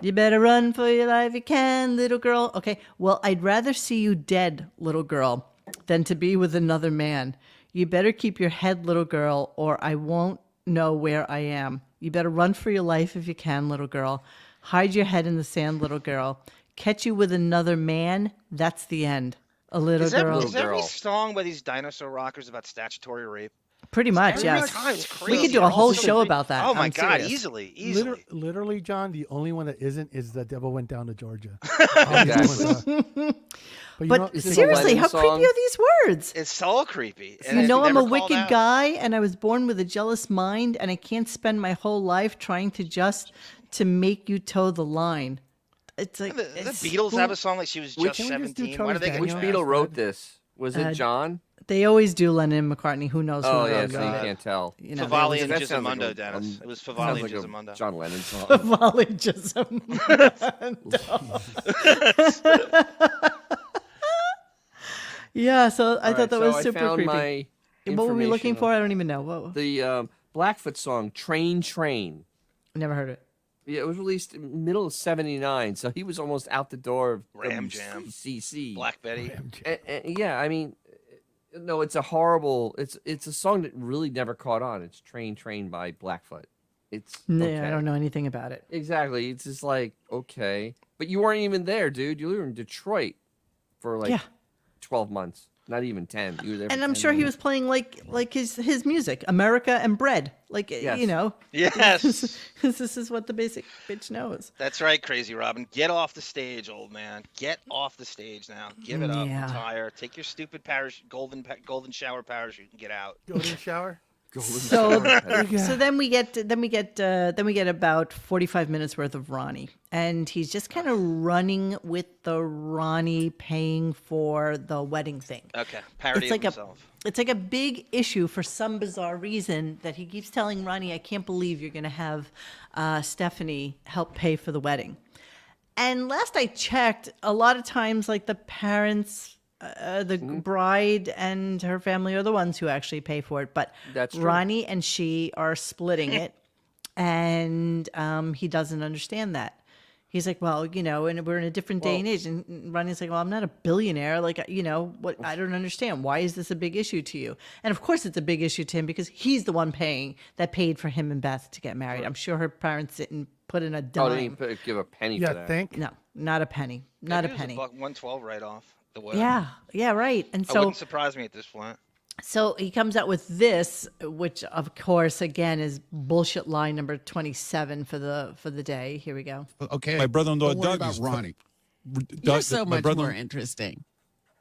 You better run for your life, you can, little girl. Okay, well, I'd rather see you dead, little girl, than to be with another man. You better keep your head, little girl, or I won't know where I am. You better run for your life if you can, little girl. Hide your head in the sand, little girl. Catch you with another man, that's the end. A little girl. Is every song by these dinosaur rockers about statutory rape? Pretty much, Every yes. time, it's We could crazy. do a whole Also, show about that. Oh my I'm God, serious. easily. Literally, John, the only one that isn't is The Devil Went Down to Georgia. Exactly. But Is it a seriously, Lennon how song? creepy are these words? It's all creepy. And You it's know I'm a never called wicked out. guy, and I was born with a jealous mind, and I can't spend my whole life trying to make you toe the line. It's like The Beatles have a song like she was just Can we just do 17. Why do they get Which Daniel? Beatle wrote this? Was it John? They always do Lennon and McCartney. Who knows? Oh who yeah, wrote so you it? can't tell. You know, Favali and That sounds like Gismondo, a- Dennis. It was Sounds Favali and like a Gismondo. John Lennon song. Volleyism. Yeah, so I thought that was super I found creepy. my What were we looking information for? I don't even know. What? The Blackfoot song "Train Train." Never heard it. Yeah, it was released in the middle of '79, so he was almost out the door of Ram Jam. WCC. Black Betty. Yeah, I mean, no, it's a horrible. It's a song that really never caught on. It's "Train Train" by Blackfoot. It's No, okay. I don't know anything about it. Exactly. It's just like okay, but you weren't even there, dude. You were in Detroit for like 12 months, not even 10. You were there, And for I'm 10 sure he months. was playing like his music, America and Bread. Like you know. Yes. This is what the basic bitch knows. That's right, Crazy Robin. Get off the stage, old man. Get off the stage now. Give it up. Yeah. Retire. Take your stupid golden shower parachute and get out. Golden shower. So then we get about 45 minutes worth of Ronnie, and he's just kind of running with the Ronnie paying for the wedding thing. Okay. Parody of himself. It's like a big issue for some bizarre reason that he keeps telling Ronnie, I can't believe you're going to have Stephanie help pay for the wedding. And last I checked, a lot of times, like the parents, the bride and her family are the ones who actually pay for it. But That's true. Ronnie and she are splitting it, and he doesn't understand that. He's like, well, you know, and we're in a different day and age. And Ronnie's like, well, I'm not a billionaire. Like, you know, what? I don't understand. Why is this a big issue to you? And of course, it's a big issue to him because he's the one that paid for him and Beth to get married. I'm sure her parents didn't put in a dime. Oh, they didn't give a penny for that. No, not a penny. Not a Maybe penny. It was a $112 right off the wedding. Yeah, right. And It so wouldn't surprise me at this point. So he comes out with this, which of course again is bullshit line number 27 for the day. Here we go. Okay. My brother-in-law Don't worry Doug about is Ronnie. You're so my much brother- more interesting.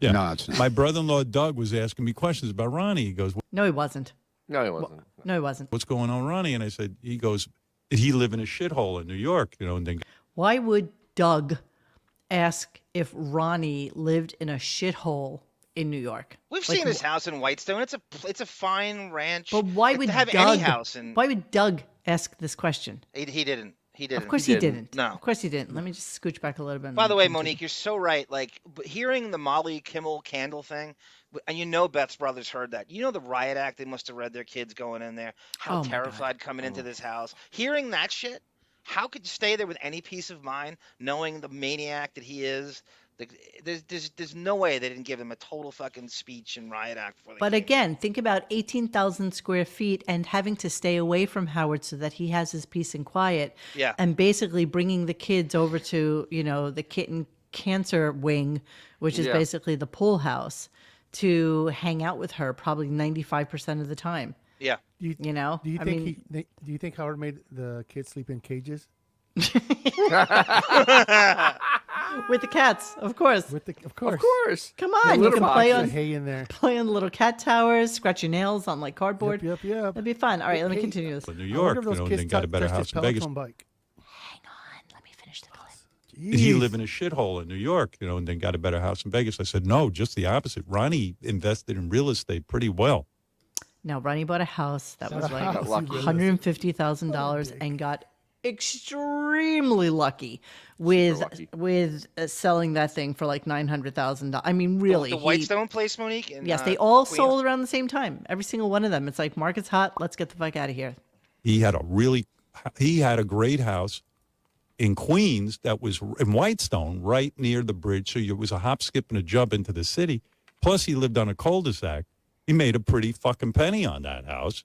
Yeah. No, it's not. My brother-in-law Doug was asking me questions about Ronnie. He goes, No, he wasn't. No, he wasn't. No, he wasn't. "What's going on, Ronnie?" And I said, "He goes, did he live in a shithole in New York?" You know, and then Why would Doug ask if Ronnie lived in a shithole in New York? We've Like, seen his house in Whitestone. It's a fine ranch. But why would to have Doug? any house in? Why would Doug ask this question? He didn't. He didn't. Of course he didn't. No. Of course he didn't. Let me just scooch back a little bit. By the way, Monique, you're so right. Like hearing the Molly Kimmel candle thing, And you know Beth's brothers heard that. You know the riot act they must have read their kids going in there. How Oh, my God. terrified coming into this house. Hearing that shit, how could you stay there with any peace of mind knowing the maniac that he is? There's no way they didn't give him a total fucking speech and riot act before they But came. again, think about 18,000 square feet and having to stay away from Howard so that he has his peace and quiet. Yeah. And basically bringing the kids over to, the kitten cancer wing, which is Yeah. basically the pool house, to hang out with her probably 95% of the time. Yeah. Do you, You know? Do you I think mean- do you think Howard made the kids sleep in cages With the cats, of course. Of course. Of course. Come on, you litter can play boxes. on The hay in there. play on little cat towers, scratch your nails on like cardboard. Yep. That'd be fun. All right, let me Hey, continue this. But New I York, wonder if those and kids then got a better touched his house in Vegas. Peloton bike. Hang on, let me finish the clip. He Jeez. lived in a shithole in New York, and then got a better house in Vegas. I said, no, just the opposite. Ronnie invested in real estate pretty well. Now, Ronnie bought a house that was like House, lucky. you realize. $150,000 and got extremely lucky with lucky. selling that thing for like $900,000. I mean, really. The he- Whitestone place, Monique? And, Yes, they all Queen- sold around the same time. Every single one of them. It's like market's hot. Let's get the fuck out of here. He had a great house in Queens that was in Whitestone, right near the bridge. So it was a hop, skip, and a jump into the city. Plus, he lived on a cul-de-sac. He made a pretty fucking penny on that house.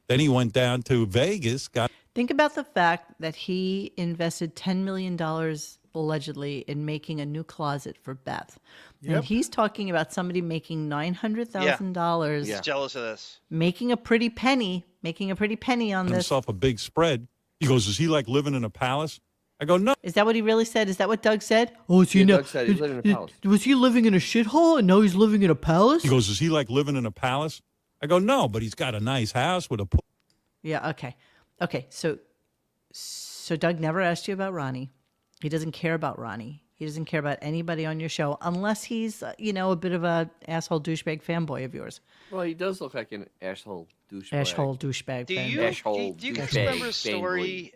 Then he went down to Vegas, got Think about the fact that he invested $10 million allegedly in making a new closet for Beth. And Yep. he's talking about somebody making $900,000, He's jealous of this. making a pretty penny on this. himself a big spread. He goes, is he like living in a palace? I go, no. Is that what he really said? Is that what Doug said? Oh, is he Yeah, now- Doug said he's living in a palace. Was he living in a shithole and now he's living in a palace? He goes, is he like living in a palace? I go, no, but he's got a nice house with a pool. Yeah, okay. Okay, so Doug never asked you about Ronnie. He doesn't care about Ronnie. He doesn't care about anybody on your show unless he's, a bit of a asshole douchebag fanboy of yours. Well, he does look like an asshole douchebag. Asshole douchebag Do fanboy. you, Asshole do you guys douchebag remember a story?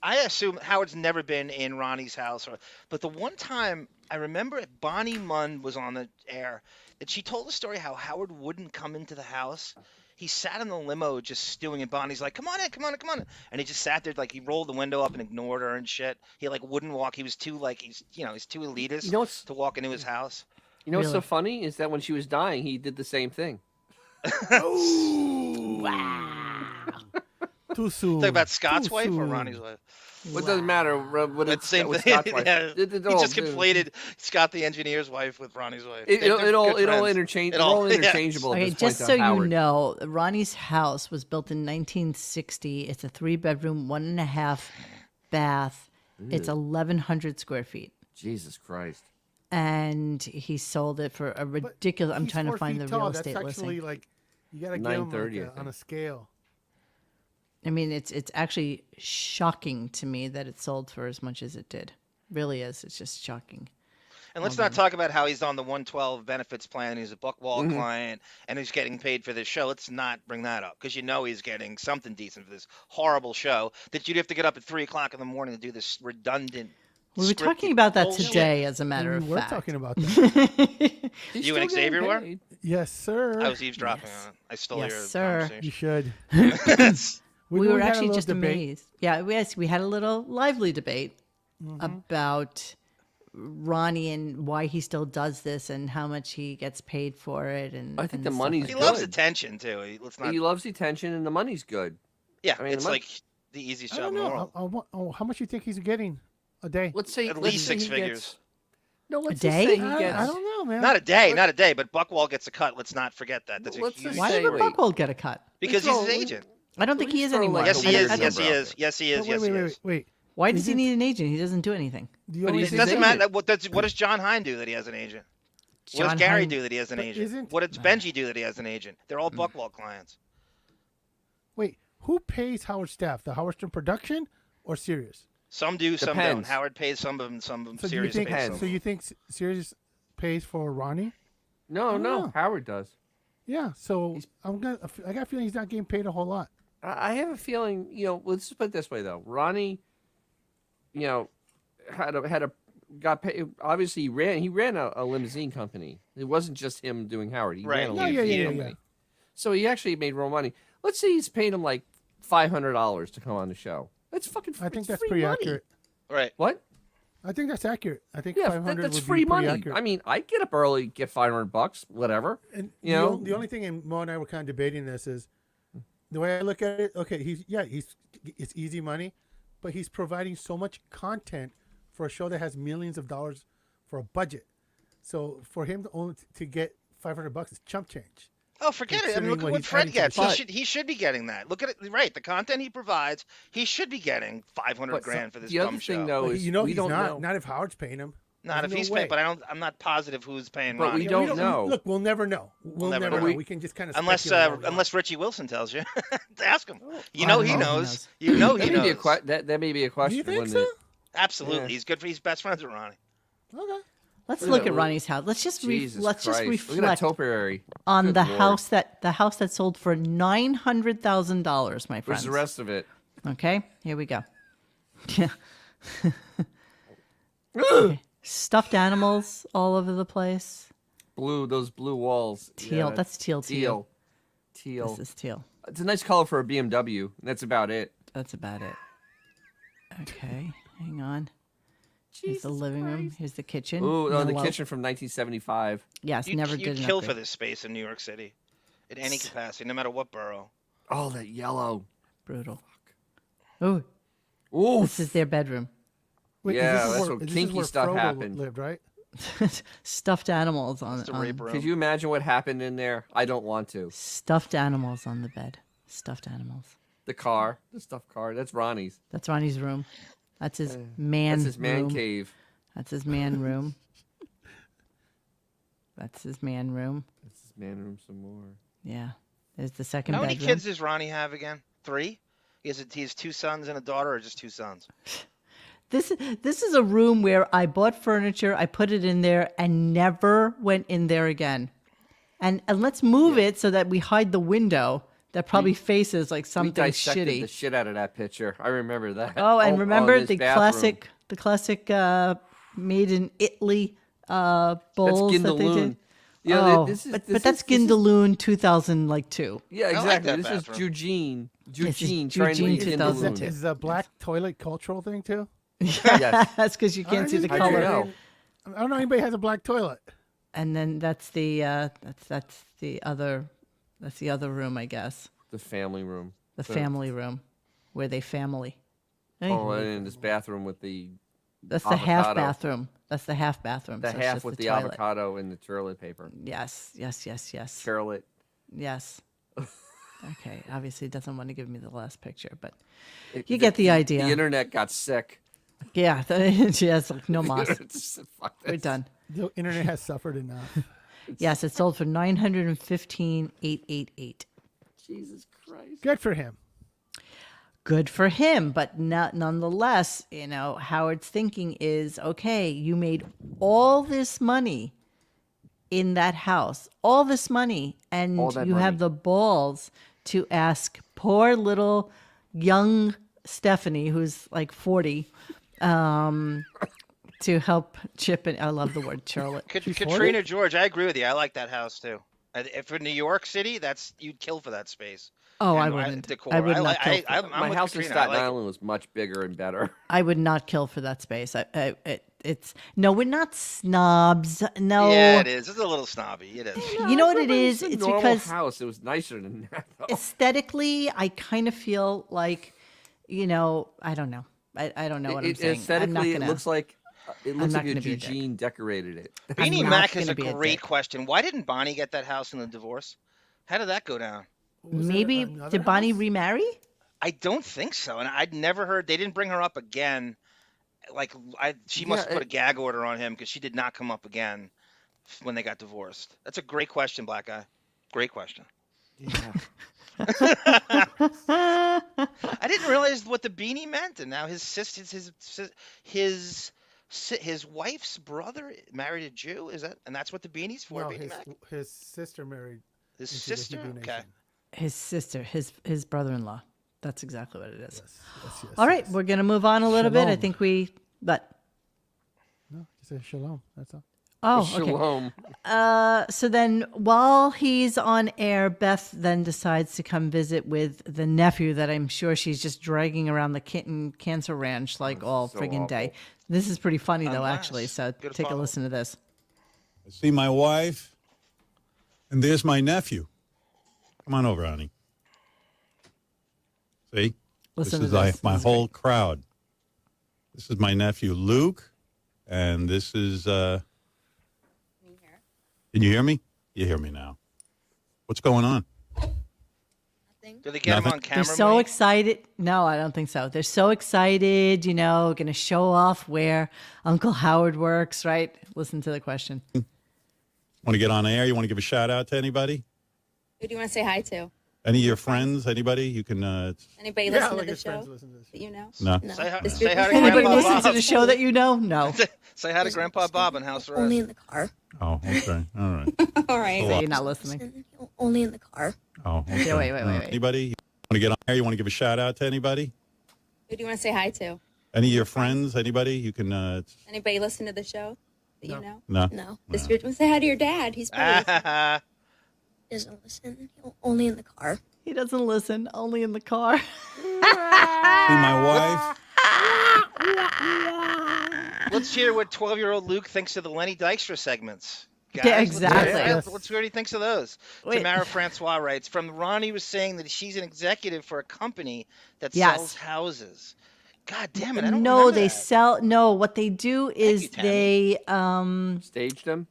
I assume Howard's never been in Ronnie's house, but the one time I remember Bonnie Munn was on the air, that she told a story how Howard wouldn't come into the house. He sat in the limo just stewing, and Bonnie's like, come on in, come on in, come on in. And he just sat there, like, he rolled the window up and ignored her and shit. He, like, wouldn't walk. He was too, like, he's too elitist You know what's- to walk into his house. You know what's so Really? funny is that when she was dying, he did the same thing. Too soon. Talk about Scott's Too wife or soon. Ronnie's wife? Well, it doesn't matter. What It's the same what thing. Scott's wife. Yeah. It He all- just conflated Scott the engineer's wife with Ronnie's wife. It, They're all good friends. interchange. It They're all yeah. interchangeable. At Okay, this just point so to you Howard. know, Ronnie's house was built in 1960. It's a 3-bedroom, 1.5 bath. It's 1,100 square feet. Jesus Christ. And he sold it for a But ridiculous. I'm he's trying to 4 find feet the tall. real That's estate actually listing. like you gotta get him 930, I like on think. a scale. I mean, it's actually shocking to me that it sold for as much as it did. Really is. It's just shocking. And let's not talk about how he's on the 112 benefits plan. He's a Buckwall client, and he's getting paid for this show. Let's not bring that up, because he's getting something decent for this horrible show that you'd have to get up at 3 o'clock in the morning to do this redundant. We were talking scripted about that bullshit. today, as a matter We of were fact. talking about that. He's You and still getting Xavier were? paid. Yes, sir. I was eavesdropping Yes. on it. I stole Yes, your sir. You conversation. should. We were had a actually little just debate. amazed. Yeah, we had a little lively debate about Ronnie and why he still does this and how much he gets paid for it. And I think and the stuff money's like He that. good. loves attention too. Let's not. He loves attention, and the money's good. Yeah, I mean, it's the mon- like the easiest I job don't in the know. world. How much you think he's getting a day? Let's say At let's least say 6 he figures. Gets, no, let's A just day? say he I gets. don't know, man. Not a day, but Buckwall gets a cut. Let's not forget that. That's a Let's huge just Why say- did wait. Buckwald get a cut? because Let's he's his roll- agent. I don't think he is throw, anymore. like, Yes, a he weird is. Yes, he number out is. there. Yes, he is. But Yes, he is. wait. Why does he Isn't- need an agent? He doesn't do anything. The But only he's It thing- doesn't agent. matter. What does John Hine do that he has an agent? What John does Gary Hine- do that he has an But agent? isn't- What does Benji do that he has an agent? They're all Buckwall clients. Wait, who pays Howard staff? The Howard Stern production or Sirius? Some do, some don't. Depends. Howard pays some of them, some of them So do you Sirius think? pays some. Depends. So you think Sirius pays for Ronnie? No, no, know. Howard does. Yeah. So I got a feeling he's not getting paid a whole lot. I have a feeling, let's just put it this way though. Ronnie, had a got paid. Obviously, he ran a limousine company. It wasn't just him doing Howard. He ran a limousine company. So he actually made real money. Let's say he's paid him like $500 to come on the show. That's fucking. I think that's free pretty money. accurate. Right. What? I think that's accurate. I think Yeah, 500 that's would free be pretty money. accurate. I mean, I get up early, get $500, whatever. And you know, the only thing, and Mo and I were kind of debating this, is the way I look at it. Okay, it's easy money, but he's providing so much content for a show that has millions of dollars for a budget. So for him to get $500 is chump change. Oh, forget it. I mean, look at what Fred gets. He should be getting that. Look at it. Right. The content he provides, he should be getting $500,000 for this dumb show. The other thing, though, is we don't know. Not if Howard's paying him. Not if he's paying, but I'm not positive who's paying But Ronnie. we don't know. Look, we'll never know. We'll never know. We can just kind of unless Richie Wilson tells you. Ask him. You know he knows. You know he knows. That may be a question. Do you think so? Absolutely. Yeah. He's good for. He's best friends with Ronnie. Okay. Let's look at Ronnie's house. Let's just reflect Look at that topiary. on Good the Lord. house that sold for $900,000, my friends. Where's the rest of it? Okay, here we go. Okay. Stuffed animals all over the place. Those blue walls. Teal. Yeah, That's teal. Teal. This is teal. It's a nice color for a BMW. And that's about it. That's about it. Okay, hang on. Here's the living room. Here's the kitchen. Ooh, the Mellow. kitchen from 1975. Yes, never did You'd an kill upgrade. for this space in New York City, in any capacity, no matter what borough. Oh, that yellow. Brutal. Oh, Ooh. this is their bedroom. Wait, Yeah, this is that's where, what this kinky is where stuff Frodo happened. lived, right? Stuffed animals on It's the rape room. Could you imagine what happened in there? I don't want to. stuffed animals on the bed. Stuffed animals. The stuffed car. That's Ronnie's. That's Ronnie's room. That's his man. That's his man room. cave. That's his man room. That's his man room. That's his man room some more. Yeah. There's the second How many bedroom. kids does Ronnie have again? 3? He has 2 sons and a daughter, or just 2 sons? This is a room where I bought furniture, I put it in there, and never went in there again. And let's move it so that we hide the window that probably faces like We something dissected shitty. the shit out of that picture. I remember that. Oh, and remember this the bathroom. classic made in Italy bowls That's that they Gindaloon. did. Yeah, Oh, but that's Gindaloon 2002. Yeah, I like exactly. that This is bathroom. Eugene. This is Eugene trying to Eugene make 2002. Gindaloon. Is the black toilet cultural thing too? Yes. That's because you can't see the How'd you color. know? I don't know anybody has a black toilet. And then that's the other room, I guess. The family room. The family room, where they family. Oh, and in this bathroom with the That's the half avocado. bathroom. That's the half bathroom. The so it's half just with the toilet. avocado and the toilet paper. Yes. Charlotte. Yes. Okay. Obviously, it doesn't want to give me the last picture, but you get the idea. The internet got sick. Yeah. She has like no moss. Fuck We're this. done. The internet has suffered enough. Yes, it sold for $915,888. Jesus Christ. Good for him. Good for him, but nonetheless, Howard's thinking is, okay, you made all this money in that house, all this money, and All that you have money. the balls to ask poor little young Stephanie, who's like 40, to help chip in. I love the word Charlotte. Katrina George, I agree with you. I like that house too. If for New York City, you'd kill for that space. Oh, I And wouldn't. Decor. I would not kill for I'm My with house in Katrina. I Staten like it. Island was much bigger and better. I would not kill for that space. No, we're not snobs. No. Yeah, it is. It's a little snobby. It is. You know what it is? It's a It's normal because house. It was nicer than that. Though. aesthetically, I kind of feel like, I don't know. I don't know what I'm saying. Aesthetically, it looks like not if gonna be a dick. Eugene decorated it. Beanie not Mac is gonna a be a great dick. question. Why didn't Bonnie get that house in the divorce? How did that go down? Was it Maybe another did Bonnie house? remarry? I don't think so, and I'd never heard they didn't bring her up again. She must have put a gag order on him because she did not come up again when they got divorced. That's a great question, Black Guy. Great question. Yeah. I didn't realize what the beanie meant, and now his sister, his wife's brother married a Jew. And that's what the beanie's for? No, Beanie Mac? his sister married His into the sister. Hebrew Okay. nation. His sister, his brother-in-law. That's exactly what it is. Yes, All right, we're gonna move on a little bit. I Shalom. think but No, just say shalom. That's all. Oh, okay. Shalom. So then while he's on air, Beth then decides to come visit with the nephew that I'm sure she's just dragging around the kitten cancer ranch like all so friggin' day. awful. This is pretty funny, though, Unless- actually. So good take a follow. listen to this. I see my wife, and there's my nephew. Come on over, honey. See? Listen this to is this. my This is whole crowd. This is my nephew, Luke, and this is... Can you hear me? You hear me now. What's going on? Do they get him Nothing. on camera? They're so Monique? excited. No, I don't think so. They're so excited, going to show off where Uncle Howard works, right? Listen to the question. Want to get on air? You want to give a shout out to anybody? Who do you want to say hi to? Any of your friends? Anybody? You can... Anybody Yeah, listen to like the his friends show listen to this. that you know? No. Say hi, This say group- hi to Anybody Grandpa listen to Bob. the show that you know? No. Say hi to Grandpa Bob in house arrest. Only in the car. Oh, okay. All right. All right. So you're not listening. Only in the car. Oh, okay. Yeah, wait. Anybody? Want to get on air? You want to give a shout out to anybody? Who do you want to say hi to? Any of your friends? Anybody? You can... Anybody listen to the show that you know? No. No. This group, say hi to your dad. He's probably doesn't listen. Only in the car. He doesn't listen, only in the car. See my wife? Let's hear what 12-year-old Luke thinks of the Lenny Dykstra segments. Guys, Yeah, exactly. Let's hear what he thinks of those. Wait. Tamara Francois writes, from Ronnie was saying that she's an executive for a company that Yes. sells houses. God damn it, I don't No, remember they that. sell. No, what they do is you, Tammy. they. Stage them.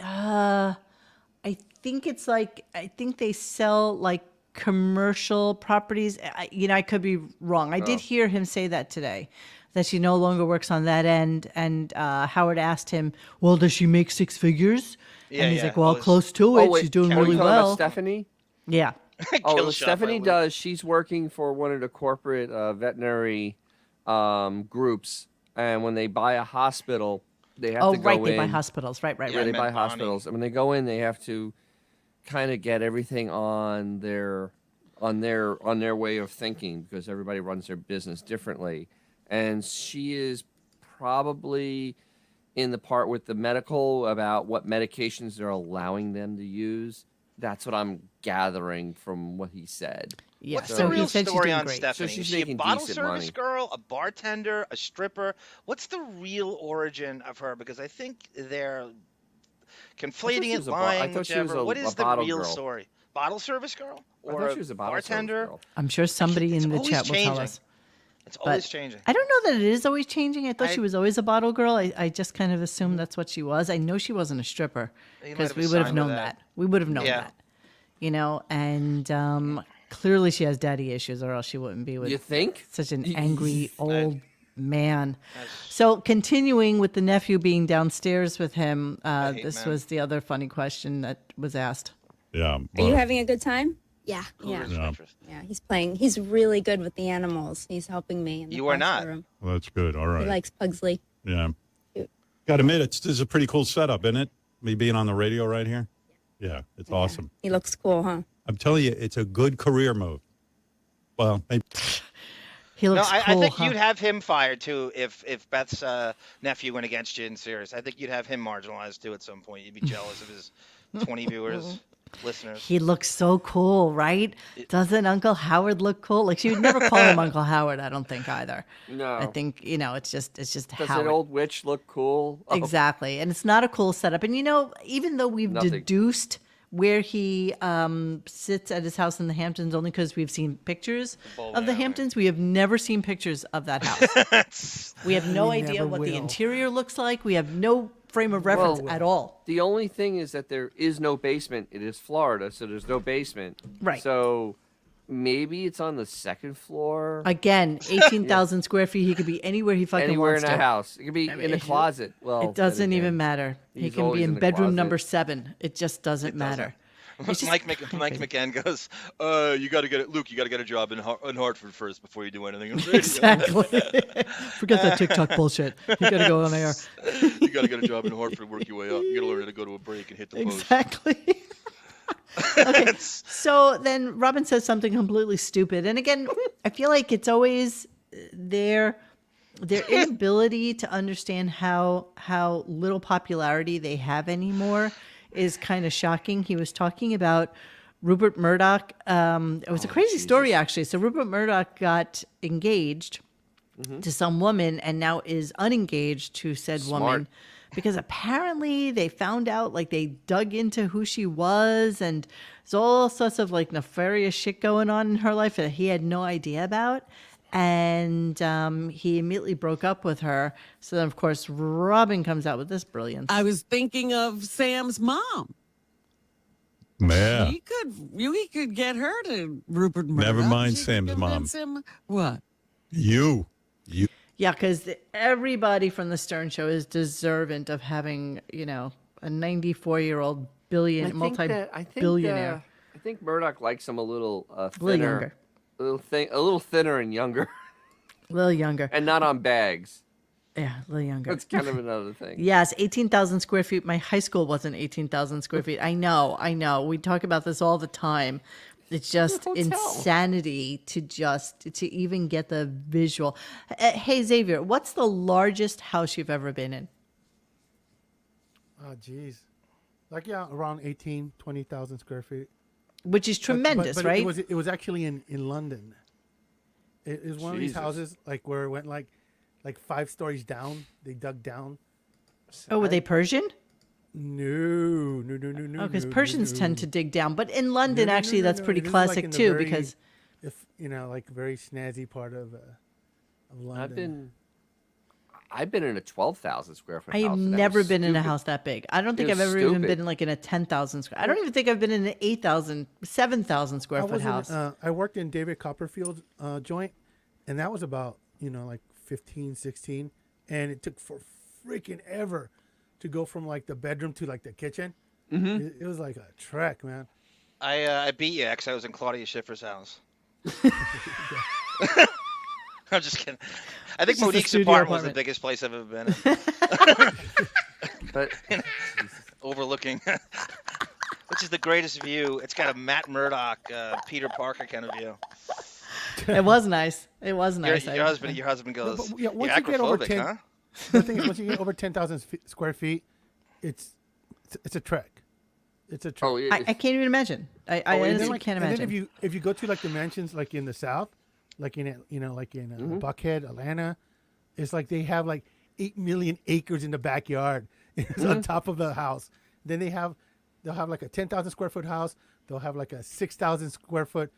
I think it's like they sell like commercial properties. I could be wrong. I did hear him say that today, that she no longer works on that end. And Howard asked him, "Well, does she make six figures?" Yeah, and he's yeah. like, "Well, Oh, close to it. She's doing are you really talking about well." Stephanie? Yeah. Oh, Kill what shot by Stephanie Luke. does, she's working for one of the corporate veterinary groups, and when they buy a hospital, they have Oh, to go right. in. They buy hospitals. Right. Yeah, I they meant buy Bonnie. hospitals, and when they go in, they have to kind of get everything on their way of thinking, because everybody runs their business differently. And she is probably in the part with the medical about what medications they're allowing them to use. That's what I'm gathering from what he said. Yeah. What's So the he real said she's story doing on great. Stephanie? So she's Is she a making bottle decent service money. girl, a bartender, a stripper? What's the real origin of her? Because I think they're conflating she it, was a lying, I thought she was whichever. a- What a is the bottle real girl. story? Bottle service girl I or thought a she was a bottle service bartender? girl. I'm sure somebody It's in the always chat will tell changing. us. It's But always changing. I don't know that it is always changing. I thought I- she was always a bottle girl. I just kind of assumed that's what she was. I know she wasn't a stripper You might because have we would have assigned known her that. that. We would have known Yeah. that. And clearly she has daddy issues, or else she wouldn't be with You think? such an angry old man. So continuing with the nephew being downstairs with him, hate this men. was the other funny question that was asked. Yeah. Are you well, having a good time? Yeah. Yeah. Yeah. Yeah. He's playing. He's really good with the animals. He's helping me in the You are not. foster room. well, that's good. All right. He likes Pugsley. Yeah. Cute. Got to admit, this is a pretty cool setup, isn't it? Me being on the radio right here. Yeah, it's awesome. He looks cool, huh? I'm telling you, it's a good career move. Well, maybe, He No, looks I cool. think huh? you'd have him fired too if Beth's nephew went against you in serious. I think you'd have him marginalized too at some point. You'd be jealous of his 20 viewers, listeners. He looks so cool, right? Doesn't Uncle Howard look cool? Like she would never call him Uncle Howard, I don't think either. No. I think, it's just Does Howard. that old witch look cool? Oh, Exactly. And it's not a cool setup. And even though we've Nothing. deduced where he sits at his house in the Hamptons only because we've seen pictures of the Hamptons, we have never seen pictures of that house. We have no idea never what the will. interior looks like. We have no frame of reference Well, at all. The only thing is that there is no basement. It is Florida, so there's no basement. Right. So maybe it's on the second floor. Again, 18,000 square feet. He could be anywhere he fucking Anywhere wants in to. a house. It could be in a closet. Well, It doesn't then even again, matter. He he's can always be in in the bedroom closet. number 7. It just doesn't matter. It's just Mike McCann goes, you got to get it, Luke. You got to get a job in Hartford first before you do anything. On radio. exactly. Forget that TikTok bullshit. You gotta go on air. You got to get a job in Hartford, work your way up. You got to learn how to go to a break and hit the post. Exactly. Okay. So then Robin says something completely stupid, and again, I feel like it's always there. their inability to understand how little popularity they have anymore is kind of shocking. He was talking about Rupert Murdoch. It was a crazy story, actually. So Rupert Murdoch got engaged to some woman and now is unengaged to said woman because apparently they found out, like, they dug into who she was, and there's all sorts of like nefarious shit going on in her life that he had no idea about. And he immediately broke up with her. So then, of course, Robin comes out with this brilliance. I was thinking of Sam's mom. Yeah. We could get her to Rupert Murdoch. Never mind She could Sam's mom. convince him. What? You. Yeah, because everybody from the Stern Show is deserving of having, a 94-year-old multi-billionaire. I think Murdoch likes him a little thinner, little younger. a little thinner and younger, A little younger. and not on bags. Yeah, a little younger. That's kind of another thing. Yes, 18,000 square feet. My high school wasn't 18,000 square feet. I know. We talk about this all the time. It's just insanity to even get the visual. Hey, Xavier, what's the largest house you've ever been in? Oh, geez. Like, around 20,000 square feet. Which is tremendous, but right? It was actually in London. It was one of these houses, like, where it went like 5 stories down. They dug down. Oh, were they Persian? No. Oh, because Persians tend to dig down. But in London, that's pretty classic too, because if like very snazzy part of London. I've been in a 12,000 square foot I house. have and that never was been in a stupid. house that big. I don't think It I've was ever even stupid. been like in a 10,000 square. I don't even think I've been in an 8,000, 7,000 square foot house. I worked in David Copperfield's joint, and that was about like 15, 16, and it took for freaking ever to go from like the bedroom to like the kitchen. It was like a trek, man. I beat you, X. I was in Claudia Schiffer's house. I'm just kidding. I think It's just a Monique's studio apartment was the apartment. biggest place I've ever been in. But Overlooking, which is the greatest view. It's got a Matt Murdock, Peter Parker kind of view. It was nice. It was nice. Your husband goes, But, yeah, once you're you get over acrophobic, 10, huh? the thing is, once you get over 10,000 square feet, it's a trek. It's a trek. I can't even imagine. I And then, honestly can't imagine. And then if you go to like the mansions like in the South, like in Buckhead, Atlanta, it's like they have like 8 million acres in the backyard. It's on top of the house. Then they'll have like a 10,000 square foot house. They'll have like a 6,000 square foot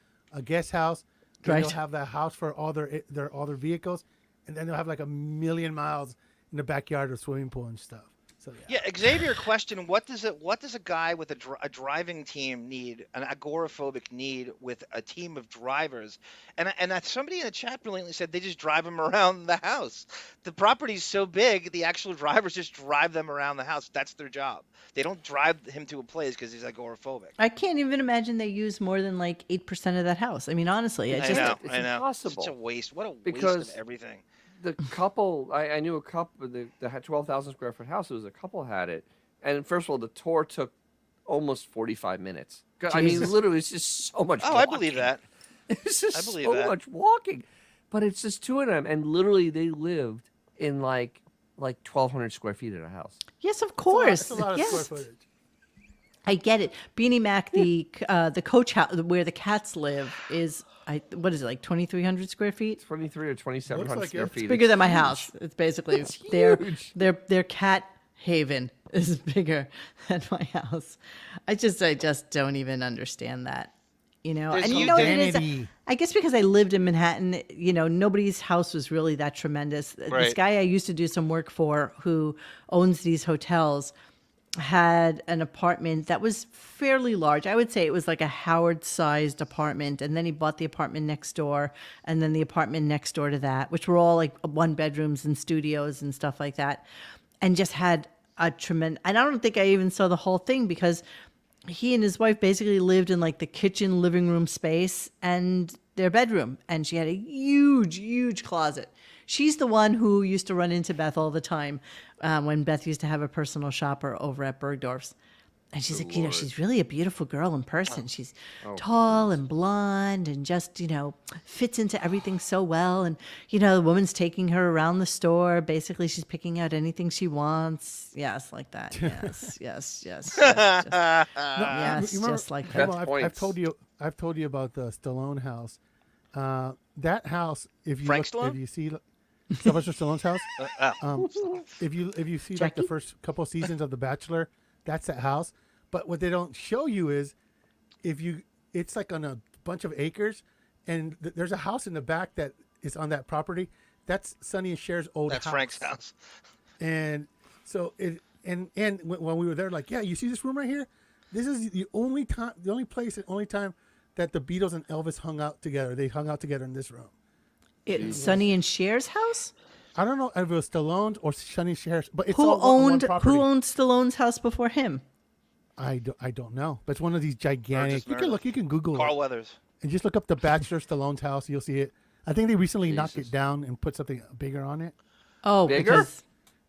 guest house. Then Right. They'll have that house for all their vehicles, and then they'll have like 1,000,000 miles in the backyard of swimming pool and stuff. So Yeah, Xavier, question: What does a guy with a driving team need, an agoraphobic need, with a team of drivers? And somebody in the chat brilliantly said they just drive him around the house. The property's so big, the actual drivers just drive them around the house. That's their job. They don't drive him to a place because he's agoraphobic. I can't even imagine they use more than like 8% of that house. I mean, honestly, It's I know. impossible. It's such a waste. What a Because waste of everything. The couple, I knew a couple that had 12,000 square foot house. It was a couple had it, and first of all, the tour took almost 45 minutes. I mean, literally, it's just so much. Oh, walking. I believe that. It's just I believe so that. much walking, but it's just two of them, and literally they lived in like 1,200 square feet in a house. Yes, of course. That's a lot of yes. square footage. I get it. Beanie Mac, the coach house where the cats live is, what is it, like 2,300 square feet? 23 or 2,700 like square it. feet. It's bigger than my huge. house. It's basically It's their huge. their cat haven is bigger than my house. I just don't even understand that. There's And you huge know what it is? vanity. I guess because I lived in Manhattan, nobody's house was really that tremendous. This Right. guy I used to do some work for who owns these hotels had an apartment that was fairly large. I would say it was like a Howard-sized apartment, and then he bought the apartment next door, and then the apartment next door to that, which were all like one bedrooms and studios and stuff like that, and just had a tremendous. And I don't think I even saw the whole thing because he and his wife basically lived in like the kitchen, living room space and their bedroom, and she had a huge closet. She's the one who used to run into Beth all the time when Beth used to have a personal shopper over at Bergdorf's. And she's Good like, you know, Lord. she's really a beautiful girl in person. She's Oh, tall and blonde and just, you know, fits into everything so well. And, you know, the woman's taking her around the store. Basically, she's picking out anything she wants. Yes, like that. Yes, yes, yes. Yes, just, yes, you remember- just like Beth that. I've points. told you about the Stallone house. That house, if you Frank look, Stallone? if you see Sylvester Stallone's house, Oh. if you see like the Jackie? first couple seasons of The Bachelor, that's that house. But what they don't show you is it's like on a bunch of acres, and there's a house in the back that is on that property. That's Sonny and Cher's old That's house. Frank's house. And so when we were there, like, yeah, you see this room right here? This is the only time that the Beatles and Elvis hung out together. They hung out together in this room. It's Sonny and Cher's house? I don't know if it was Stallone's or Sonny Cher's, but it's Who all on one owned property. Stallone's house before him? I don't know, but it's one of these gigantic. You can Meredith. look, you can Google Carl it Weathers. and just look up the Bachelor Stallone's house. You'll see it. I think they recently knocked Jesus. it down and put something bigger on it. Oh, Bigger?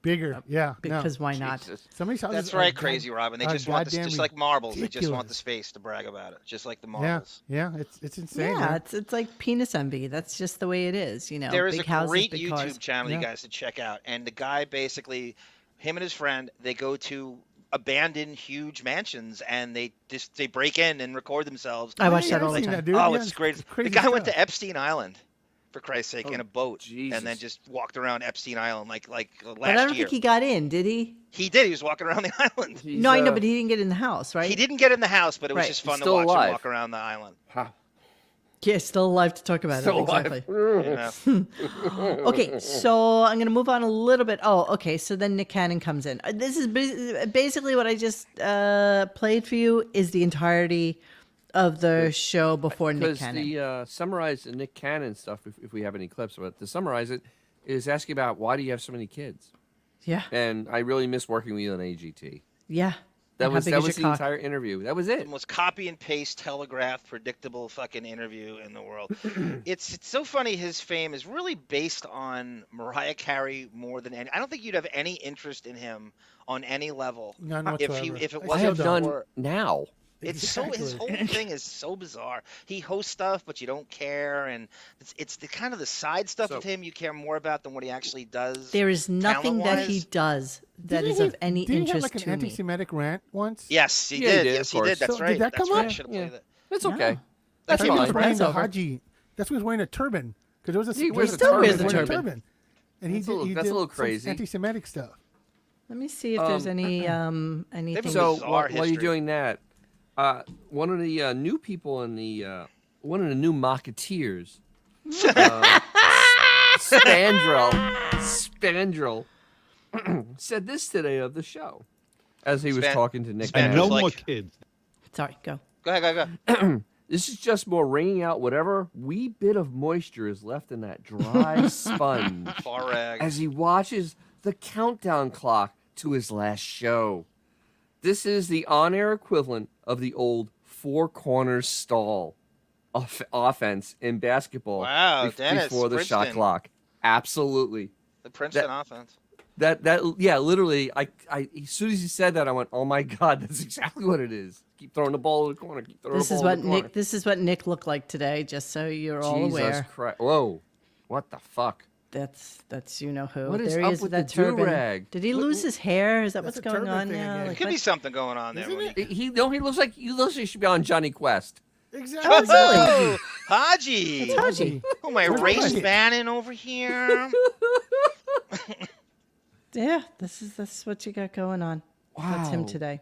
Bigger, yeah. because why not? Jesus. Somebody's houses That's are right, god- Crazy Robin. They are just want this, just goddamn like marbles. They just want the ridiculous. space to brag about it, just like the Yeah, marbles. yeah, it's insane. Yeah, man. it's like penis envy. That's just the way it is, you know. There is big a houses, great big YouTube cars. channel you Yeah. guys should check out. And the guy basically, him and his friend, they go to abandoned huge mansions and they break in and record themselves. I watch Yeah, that all I've the seen time. that, dude. Oh, Yeah, it's great. The crazy guy went stuff. to Epstein Island, for Christ's sake, Oh, in a boat, Jesus. and then just walked around Epstein Island like last But I don't year. think he got in, did he? He did. He was walking around the island. He's, No, I know, but he didn't get in the house, right? He didn't get in the house, but it was Right. just He's fun to still watch alive. him walk around the island. Yeah, still alive to talk about Still it. alive. Exactly. You know? Okay, so I'm going to move on a little bit. Oh, okay. So then Nick Cannon comes in. This is basically what I just played for you is the entirety of the show before Nick Because Cannon. the summarize the Nick Cannon stuff, if we have any clips, but to summarize it, is asking about why do you have so many kids? Yeah, And I really miss working with you on AGT. yeah. That And how was big that is was your the cock? entire interview. That was it. The most copy and paste, telegraphed, predictable fucking interview in the world. It's so funny. His fame is really based on Mariah Carey more than any. I don't think you'd have any interest in him on any level None if whatsoever. it I wasn't I have still none for. now. It's so his Exactly. whole thing is so bizarre. He hosts stuff, but you don't care, and it's the kind of the side stuff So- with him you care more about than what he actually does. There is nothing that he talent-wise. does that Didn't is he- of any didn't he have interest like an to me. anti-Semitic rant once? Yes, he Yeah, he did. did, Yes, of he did. course. That's So did right. that That's come right. I up? should have Yeah. played it. That's No. okay. That's He fine. was fine. wearing That's the over. Haji. That's when he was wearing a turban because there was a He wears there a was still wears turban. the wearing a turban. and he That's did. a little- he that's a did little some crazy. anti-Semitic stuff. Let me see if there's any anything. So- So bizarre while you're history. doing that, one of the new people in the one of the new Mocketeers, Spandrel, said this today of the show as he was Span- talking to Nick. Span- And Cannon. no like- more kids. Sorry, go. Go ahead. Go. This is just more wringing out whatever wee bit of moisture is left in that dry sponge Far rag. as he watches the countdown clock to his last show. This is the on-air equivalent of the old four corners stall offense in basketball. Wow, Dennis, before the shot Princeton. clock. Absolutely. The Princeton offense. Yeah, literally. I as soon as he said that, I went, "Oh my God, that's exactly what it is." Keep throwing the ball in the corner. Keep throwing This the is ball what in the corner. Nick. This is what Nick looked like today. Just so you're all Jesus aware. Christ! Whoa, what the fuck? That's you know who. What is there he up is with that the turban. do-rag? Did he lose his hair? Is that That's what's a going turban on thing now? again. Like, Could be what- something going on there. Isn't When it? He looks like he should be on Johnny Quest. Exactly. Oh, Haji. It's Haji. Oh, my Where's race Haji? banning over here. Yeah, that's what you got going on. That's him Wow. today.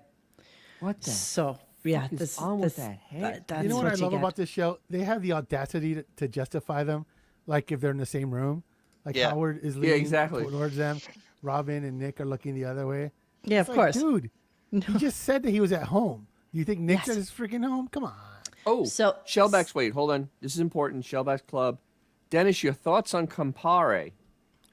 What the? So yeah, fuck is this on with this- that head? that's You know what I love get. about this show? They have the audacity to justify them, like if they're in the same room. Like Yeah. Howard is leaning exactly. towards them. Robin and Nick are looking the other way. Yeah, It's of like, course. dude, he just said that he was at home. Do you think Nick's Yes. at his freaking home? Come on. Oh, So- Shellback's. Wait, hold on. This is important. Shellback's Club. Dennis, your thoughts on Campari?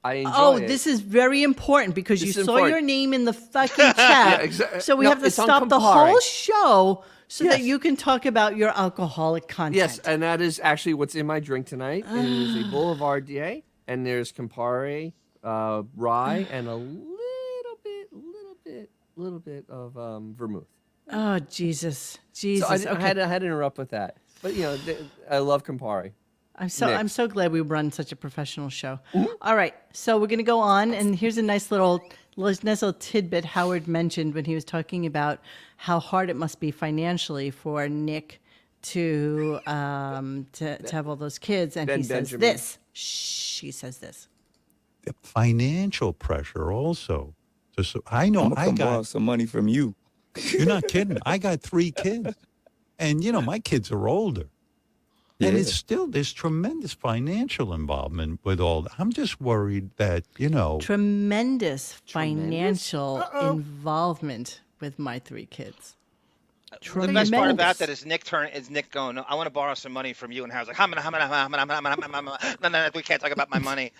I enjoy Oh, it. this is very important because This you is saw important. your name in the fucking chat. exactly. So we No, have to it's on stop the Campari. whole show so that Yes. you can talk about your alcoholic content. Yes, and that is actually what's in my drink tonight. It is a Boulevardier, and there's Campari, rye, and a little bit of vermouth. Oh, Jesus. So I Okay. had to interrupt with that. But, I love Campari. I'm Nick. so glad we run such a professional show. All right, so we're going to go on, and here's a nice little tidbit Howard mentioned when he was talking about how hard it must be financially for Nick to have all those kids, and Ben he says Benjamin. this. Shh, he says this. The financial pressure also. So I know I got some money from you. You're not kidding. I got 3 kids, and my kids are older. And it's still, there's tremendous financial involvement with all that. I'm just worried that, Tremendous financial involvement with my 3 kids. The best part about that is Nick going, no, I want to borrow some money from you. And Howard's like, we can't talk about my money.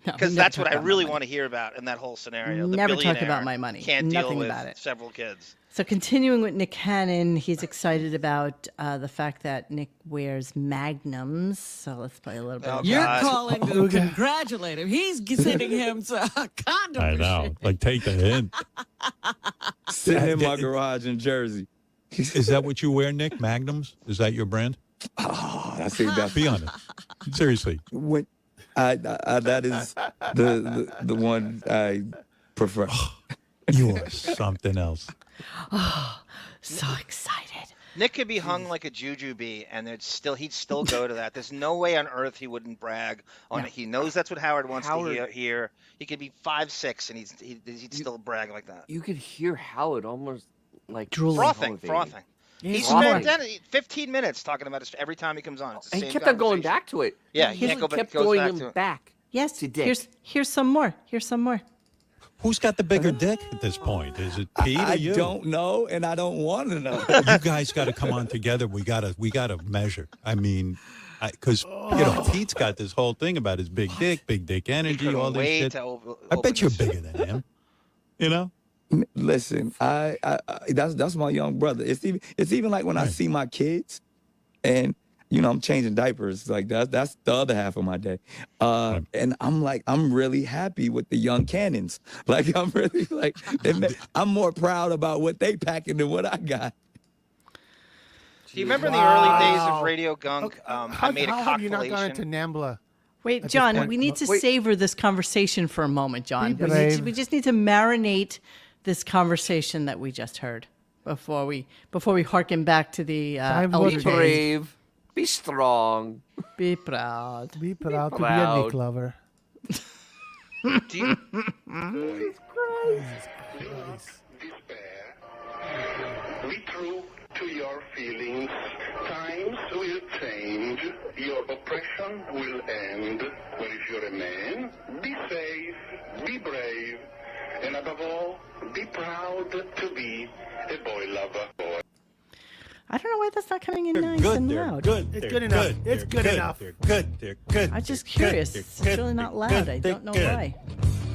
No, Because we that's never what talk I about really my want to hear about in that whole scenario. The Never talk about billionaire my money. Can't Nothing deal with about it. several kids. So continuing with Nick Cannon, he's excited about the fact that Nick wears magnums. So let's play a little bit. of You're God. calling to congratulate him. He's sending him to a condom. I know. Like, take the hint. Sitting in my garage in Jersey. Is that what you wear, Nick? Magnums? Is that your brand? Oh, I see that. Be honest. Seriously. When that is the one I prefer. You are something else. So excited. Nick could be hung like a jujube, and he'd still go to that. There's no way on earth he wouldn't brag on it. He knows that's what Howard wants to hear. He could be 5'6", and he'd still brag like that. You could hear Howard almost like Frothing. He Frothing. spent 15 minutes talking about it every time he comes on. It's the And he same kept on going conversation. back to it. Yeah, he kept goes going back to it. back. Yes, To Dick. here's some more. Here's some more. Who's got the bigger dick at this point? Is it Pete or I you? don't know, and I don't want to know. You guys got to come on together. We gotta measure. I mean, because Pete's got this whole thing about his big dick energy, all this shit. I bet you're bigger than him. Listen, I that's my young brother. It's even like when I see my kids, and I'm changing diapers. Like that's the other half of my day, and I'm really happy with the young cannons. Like I'm really I'm more proud about what they packing than what I got. Do you remember in the early days of RadioGunk, I made a How have you not gone compilation? into NAMBLA? Wait, At this John, point, we need to savor this conversation for a moment, John. Be brave. We just need to marinate this conversation that we just heard before we harken back to the Time elder will days. change. Brave. Be strong. Be proud. Be proud to be a proud. Nick lover. Do you, Be true to your feelings. Times will change. Your oppression will end. But if you're a man, be safe, be brave, and above all, be proud to be a boy lover. I don't know why that's not coming in nice and loud. It's good enough. It's good enough. They're good. They're good. I'm just curious. It's really not loud. I don't know why.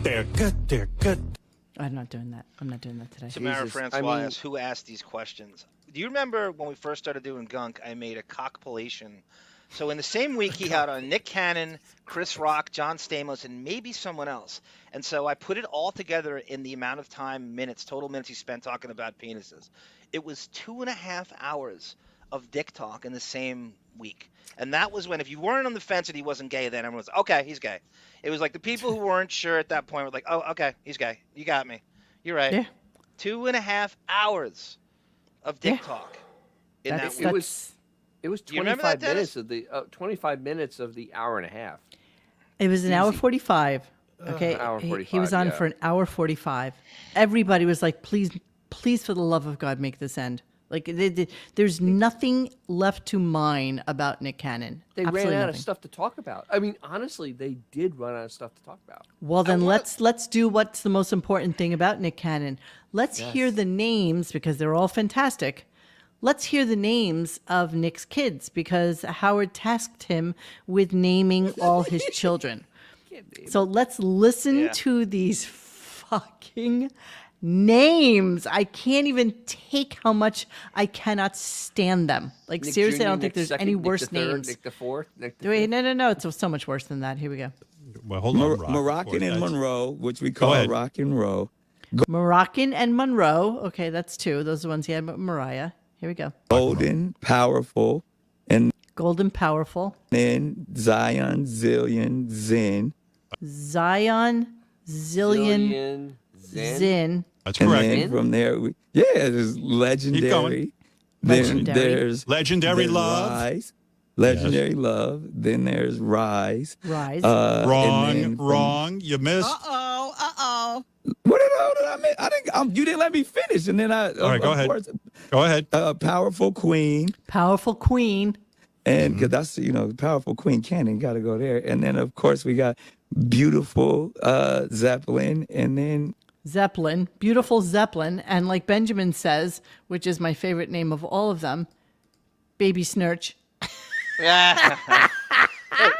They're good. They're good. I'm not doing that. I'm not doing that today. Samara Jesus, Francois asked who asked these questions. Do you remember when we first started doing Gunk, I made a cockpolation. So in the same week, he had on Nick Cannon, Chris Rock, John Stamos, and maybe someone else. And so I put it all together in the amount of time, total minutes he spent talking about penises. It was 2.5 hours of dick talk in the same week. And that was when, if you weren't on the fence that he wasn't gay, then everyone was, okay, he's gay. It was like the people who weren't sure at that point were like, oh, okay, he's gay. You got me. You're right. Yeah. 2.5 hours of dick talk in that week. It was Do you remember that, 25 minutes of the 25 minutes of the hour and a half. It was an hour 45. Okay. An hour He 45, was on yeah. for an hour 45. Everybody was like, please, for the love of God, make this end. Like, there's nothing left to mine about Nick Cannon. They Absolutely ran out nothing. of stuff to talk about. I mean, honestly, they did run out of stuff to talk about. Well, then let's do what's the most important thing about Nick Cannon. Let's hear the names, because they're all fantastic. Let's hear the names of Nick's kids, because Howard tasked him with naming all his children. So let's listen to these fucking names. I can't even take how much I cannot stand them. Like, Nick seriously, Jr., I don't think Nick there's second, any Nick worse the third, names. Nick the fourth, Nick the Wait, fifth. no. It's so much worse than that. Here we go. Well, hold on. Moroccan and That's- Monroe, which we Go call ahead. Rock and Roll. Moroccan and Monroe. Okay, that's 2. Those are the ones he had with Mariah. Here we go. Golden, powerful, and Golden, powerful. then Zion, Zillion, Zen. Zion, Zillion, Zin. That's And correct. then from there, there's legendary. going. Then Legendary. there's Legendary Love. Rise. Legendary Love. Then there's Rise. Rise. Wrong. You missed. What did I mean? You didn't let me finish, and then I. All right, go ahead. Course, Go ahead. Powerful Queen. Powerful Queen. And because that's, Powerful Queen Cannon, got to go there. And then, of course, we got Beautiful Zeppelin. And then Zeppelin. Beautiful Zeppelin. And like Benjamin says, which is my favorite name of all of them, Baby Snurch. Yeah. Hey,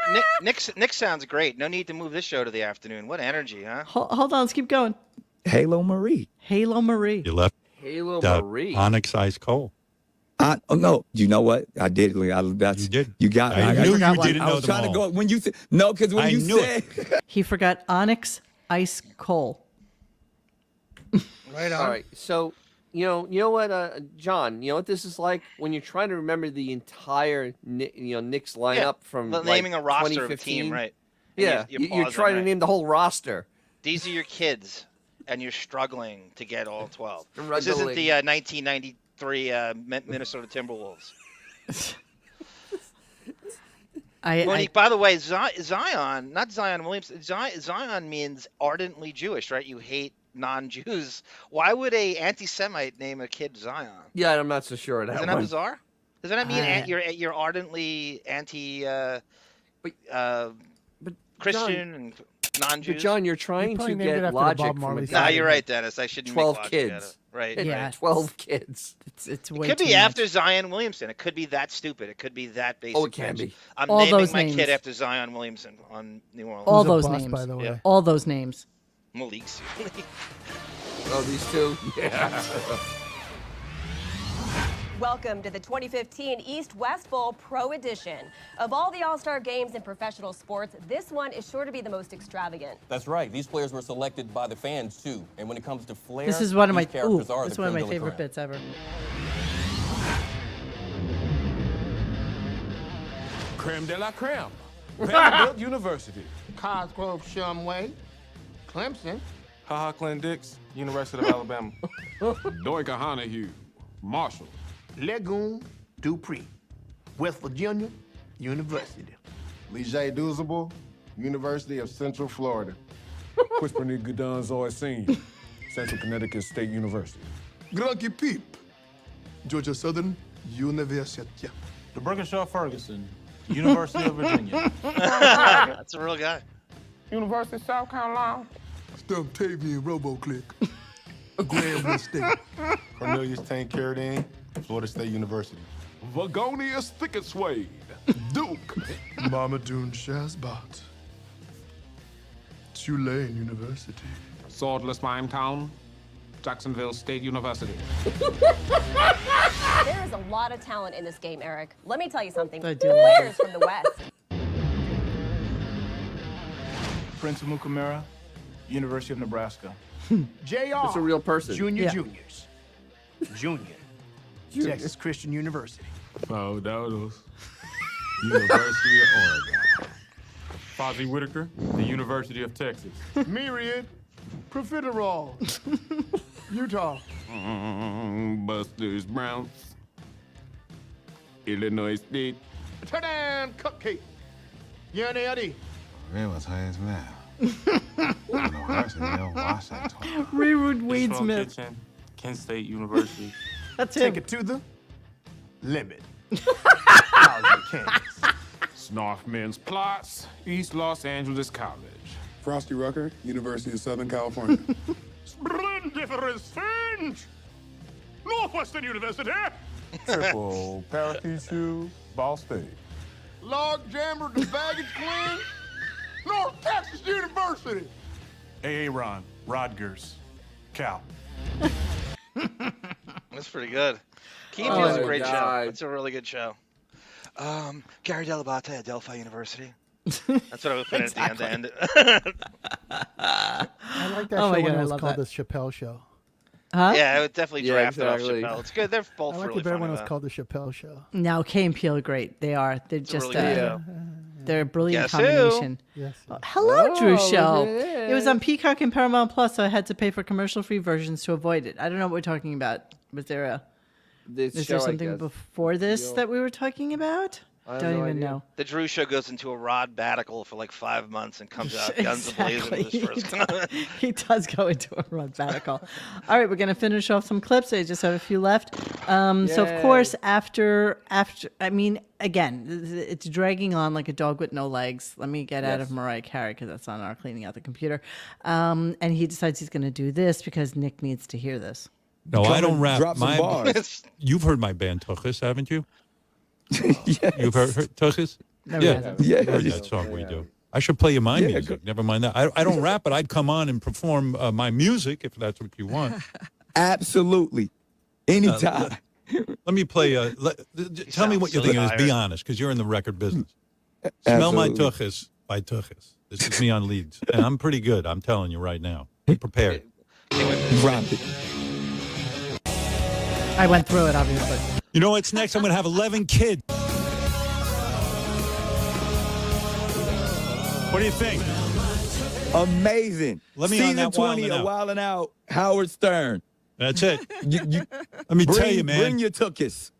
Nick sounds great. No need to move this show to the afternoon. What energy, huh? Hold on. Let's keep going. Halo Marie. Halo Marie. You left Halo out Marie. Onyx Ice Cold. Oh no! You know what? I did. That's You did. You got. I knew you forgot didn't I know was them trying to all. go when you said no, because when I you knew said He forgot Onyx Ice Coal. Right on. All right. So, you know what, John? You know what this is like when you're trying to remember the entire, Knicks lineup from naming a roster of a 2015. team, right? And Yeah, you're pausing, trying to right? name the whole roster. These are your kids, and you're struggling to get all 12. Struggling. This isn't the 1993 Minnesota Timberwolves. Monique, by the way, Zion, not Zion Williamson. Zion means ardently Jewish, right? You hate non-Jews. Why would a anti-Semite name a kid Zion? Yeah, I'm not so sure of that Isn't one. that bizarre? Doesn't that mean you're ardently anti Christian and non-Jews? But John, you're trying probably to named it get after the logic Bob from Marley a song. Nah, guy you're that right, had Dennis. I shouldn't 12 make logic out of kids. it. Right. Yeah. Right. 12 kids. It's It way could too be much. after Zion Williamson. It could be that stupid. It could be that basic. Oh, it can bitch. be. I'm All naming those my names. kid after Zion Williamson on New Orleans. All Who's a those boss, names. by the way. Yeah. All those names. Malik's. Oh, these two? Yeah. Welcome to the 2015 East-West Bowl Pro Edition. Of all the All-Star games in professional sports, this one is sure to be the most extravagant. That's right. These players were selected by the fans, too. And when it comes to flair, This is one of my these characters are this is the one of my creme de la favorite creme. bits ever. Creme de la creme. Vanderbilt University. Cosgrove Shumway, Clemson. Haha Clem Dix, University of Alabama. Doinkahonahue, Marshall. Legume Dupree, West Virginia University. Leger Douzable, University of Central Florida. Quisperney Gudonzoy Sr., Central Connecticut State University. Grunky Peep, Georgia Southern University. The Berkshire Ferguson, University of Virginia. That's a real guy. University of South Carolina. Stumptavian Roboclick, Grambling State. Cornelius Tank Carradine, Florida State University. Vagonius Thicket Suede, Duke. Mamadou Shazbot, Tulane University. Swordless Mime Town, Jacksonville State University. There is a lot of talent in this game, Eric. Let me tell you something. I The do love players from the West. Prince of Mukamara, University of Nebraska. J.R. It's a real person. Junior Yeah. Juniors. Junior. Texas Christian University. Oh, Dodos. University of Oregon. Fozzie Whitaker, the University of Texas. Myriad. Profiterole. Utah. Buster's Browns. Illinois State. Turn Cupcake. UNLV. Reroute Wade Smith. Kitchen, Kent State University. That's Take him. it to the limit. College, Kansas. Snarf Men's Plots, East Los Angeles College. Frosty Rucker, University of Southern California. Splendiferous Finch, Northwestern University. Triple Parakeet, Ball State. Log Jammer the Baggage Clean. North Texas University. A.A. Ron, Rodgers, Cal. That's pretty good. Key Oh is a my great show. God. It's a really good show. Gary Delabate at Delphi University. That's what I was putting at the end. I like that Oh show my when God, it I was love called that. The Chappelle Show. Huh? Yeah, it would definitely Yeah, draft exactly. it off Chappelle. It's good. They're both I liked really it better funny. when it was though. called The Chappelle Show. Now, Kay and Peele are great. They are. They're It's a just really good show. they're a brilliant Guess who? combination. Yes. Hello, Drew Oh, Show. look at It was on this. Peacock and Paramount Plus, so I had to pay for commercial-free versions to avoid it. I don't know what we're talking about. Was there a? This Is show, there I something guess. before this Peele. that we were talking about? I have Don't no even idea. know. The Drew Show goes into a Rod Batical for like 5 months and comes out guns a-blazing with his first comment. He does go into a run batical. All right, we're going to finish off some clips. I just have a few left. So, of course, after, I mean, again, it's dragging on like a dog with no legs. Let me get out of Mariah Carey because that's on our cleaning out the computer. And he decides he's going to do this because Nick needs to hear this. No, I don't rap. Drop some bars. You've heard my band Tuchus, haven't you? Yes. You've heard Tuchus? Never Yeah, hasn't. Yeah. heard that song we do. I should play you my music. Never mind that. I don't rap, but I'd come on and perform my music if that's what you want. Absolutely. Anytime. Let me play. Tell me what you think it is. Be honest, because you're in the record business. Smell My Absolutely. Tuchus by Tuchus. This is me on leads, and I'm pretty good. I'm telling you right now. Be prepared. Drop it. I went through it, obviously. You know what's next? I'm going to have 11 kids. What do you think? Amazing. Let me on Season that 20 Wildin' of Out. Wildin' Out, Howard Stern. That's it. You, Let me tell you, man. Bring your Tuchus.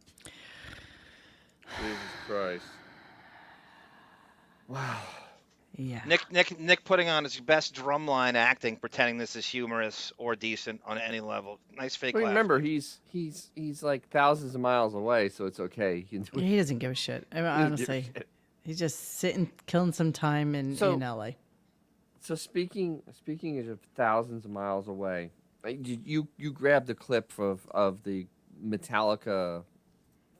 Jesus Christ. Wow. Yeah. Nick putting on his best drumline acting, pretending this is humorous or decent on any level. Nice fake But laugh. remember, he's like thousands of miles away, so it's okay. He can do it. He doesn't give a shit. I mean, doesn't give a honestly, shit. he's just sitting, killing some time in LA. So speaking of thousands of miles away, you grabbed the clip of the Metallica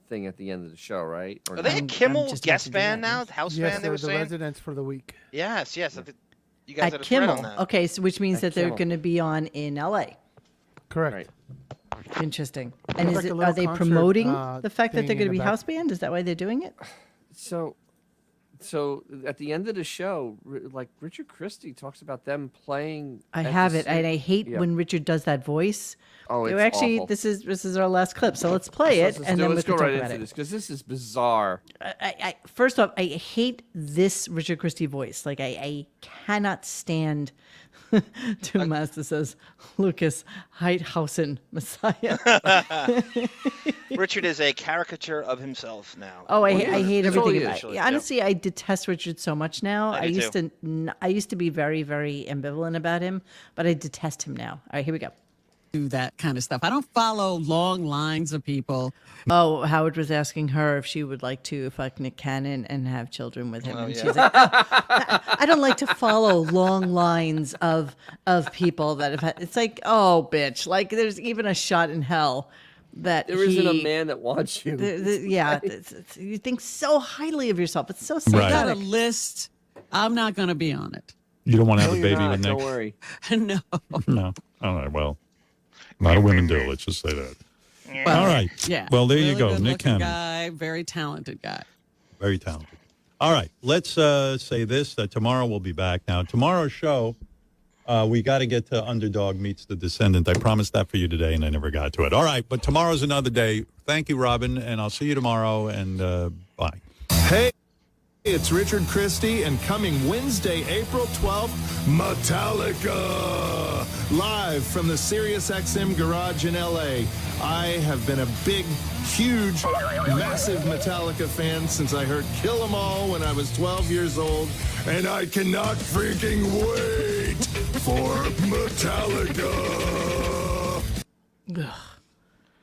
thing at the end of the show, right? Or Are they a I'm Kimmel just guest about to do band that, now? yes. House Yes, band, they they're were the saying? residents for the week. Yes. You guys had At a thread on Kimmel. that. Okay, so which means At that they're Kimmel. going to be on in LA. Correct. Right. Interesting. And It's is like a it, little are they concert, promoting the fact that thing they're going in to be the house back. band? Is that why they're doing it? So at the end of the show, like Richard Christie talks about them playing. I at the have it, same- and I hate Yeah. when Richard does that voice. Oh, They it's were actually, awful. this is our last clip, so let's play it, and then we let's can go talk right about into it. this because this is bizarre. First off, I hate this Richard Christie voice. Like, I cannot stand Master says, Lucas Heidhausen, Messiah. Richard is a caricature of himself now. Oh, I hate That's all everything he about is. it. Yeah, honestly, I detest Richard so much now. I do too. I used to be very, very ambivalent about him, but I detest him now. All right, here we go. Do that kind of stuff. I don't follow long lines of people. Oh, Howard was asking her if she would like to fuck Nick Cannon and have children with him. Oh, and yeah. she's like, I don't like to follow long lines of people that have had. It's like, oh, bitch. Like, there's even a shot in hell that There isn't a man that wants you. Yeah, you think so highly of yourself. It's so I sadistic. got a list. I'm not going to be on it. You don't want to have No, a you're baby not. with Nick? Don't worry. No. No. All right, well, a lot of women do. Let's just say that. All right. Yeah. Well, there really you go. good Nick looking Cannon. guy, very talented guy. Very talented. All right. Let's say this, that tomorrow we'll be back. Now, tomorrow's show, we got to get to Underdog Meets the Descendant. I promised that for you today, and I never got to it. All right. But tomorrow's another day. Thank you, Robin, and I'll see you tomorrow, and bye. Hey, it's Richard Christie, and coming Wednesday, April 12th, Metallica! Live from the SiriusXM garage in LA. I have been a big, huge, massive Metallica fan since I heard Kill 'Em All when I was 12 years old, and I cannot freaking wait for Metallica!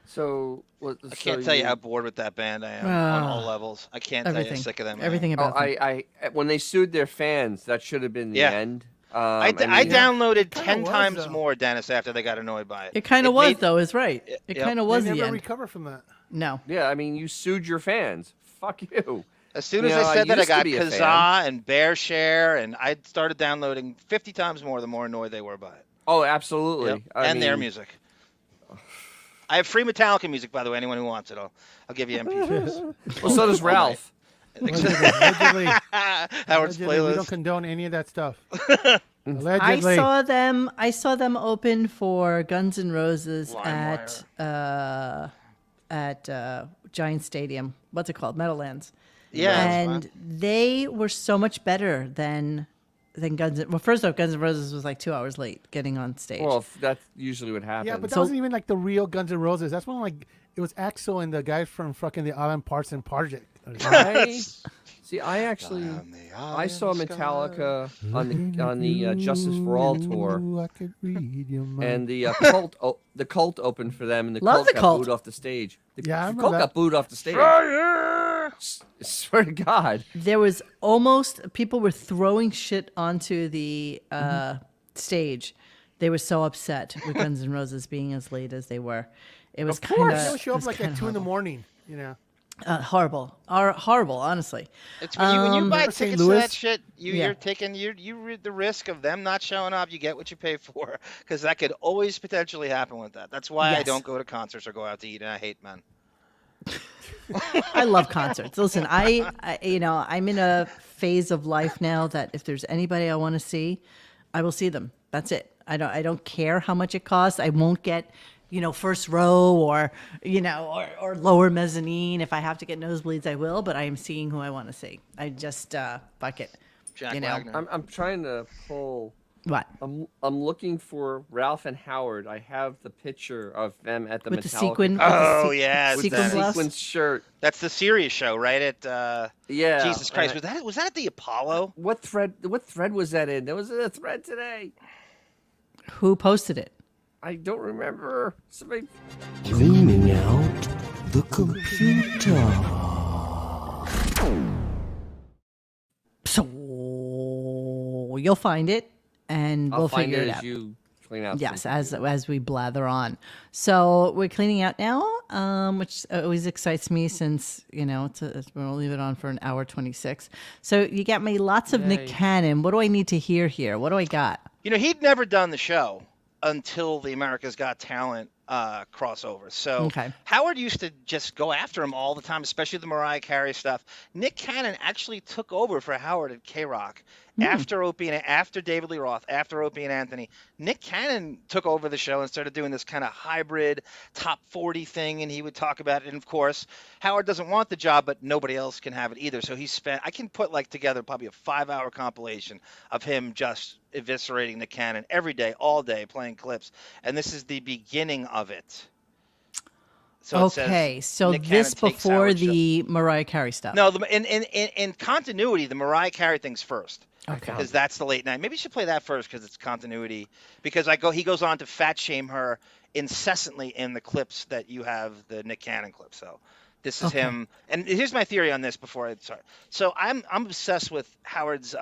So I can't tell you how bored with that band I am on all levels. I can't tell you how Everything. sick of them. Everything I am. about them. I when they sued their fans, that should have been the Yeah. end. I and downloaded Kinda 10 was, times though. more, Dennis, after they got annoyed by it. It kind of was, made- though, is right. It Yep. kind of was They the never end. recover from that. No. Yeah, I mean, you sued your fans. Fuck you. As soon You as know, I said that, I used to got be a fan. Kazaa and BearShare, and I started downloading 50 times more the more annoyed they were by it. Oh, absolutely. Yep. I And their mean, music. I have free Metallica music, by the way. Anyone who wants it, I'll give you MP3s. Well, so does Ralph. Allegedly, Howard's allegedly, we don't playlist. condone any of that stuff. Allegedly. I saw them open for Guns N' Roses at Giant Stadium. What's it called? Meadowlands. Yeah, and they were so much better than Guns N'. Well, first off, Guns N' Roses was like 2 hours late getting on stage. Well, that's usually what happens. Yeah, but that wasn't even like the real Guns N' Roses. That's when like it was Axl and the guys from fucking the Alan Parsons Project. I actually I saw Metallica on the Justice for All tour, I could read your mind. and the Cult opened for them, and the Love Cult the got Cult. booed off the stage. The remember Cult that. got booed off the stage. Swear to God. There was almost people were throwing shit onto the stage. They were so upset with Guns N' Roses being as late as they were. It was kind of. They would show up like at 2 a.m, you know. Horrible, horrible. Honestly, It's when you buy St. tickets to Louis? that shit, you're taking you read the risk of them not showing up. You get what you pay for, because that could always potentially happen with that. That's why I Yes. don't go to concerts or go out to eat, and I hate men. I love concerts. Listen, I'm in a phase of life now that if there's anybody I want to see, I will see them. That's it. I don't care how much it costs. I won't get, first row or lower mezzanine. If I have to get nosebleeds, I will. But I am seeing who I want to see. I just fuck it. Jack You know? Wagner. I'm trying to pull. What? I'm looking for Ralph and Howard. I have the picture of them at the With the Metallica sequin- concert. Oh yeah, with sequin the blouse? sequin shirt. that's the Sirius show, right? At Yeah. Jesus Christ, and was that at the Apollo? What thread was that in? There was a thread today. Who posted it? I don't remember. Somebody. Cleaning out the computer. So you'll find it, and I'll we'll find figure it it as out. you clean out. Yes, the as we blather on. So we're cleaning out now, which always excites me since, we'll leave it on for an hour 26. So you got me lots of Nick Yay. Cannon. What do I need to hear here? What do I got? He'd never done the show until the America's Got Talent crossover. So Okay. Howard used to just go after him all the time, especially the Mariah Carey stuff. Nick Cannon actually took over for Howard at K-Rock after Opie and after David Lee Roth, after Opie and Anthony. Nick Cannon took over the show and started doing this kind of hybrid top 40 thing, and he would talk about it. And of course, Howard doesn't want the job, but nobody else can have it either. So I can put together probably a 5-hour compilation of him just eviscerating Nick Cannon every day, all day, playing clips. And this is the beginning of it. So it says, Okay, so Nick this Cannon takes before Howard's show. the Mariah Carey stuff. No, in continuity, the Mariah Carey thing's first. Okay. Because that's the late night. Maybe you should play that first because it's continuity. Because he goes on to fat shame her incessantly in the clips that you have, the Nick Cannon clips. So this is him. And here's my theory on this before I start. So I'm obsessed with Howard's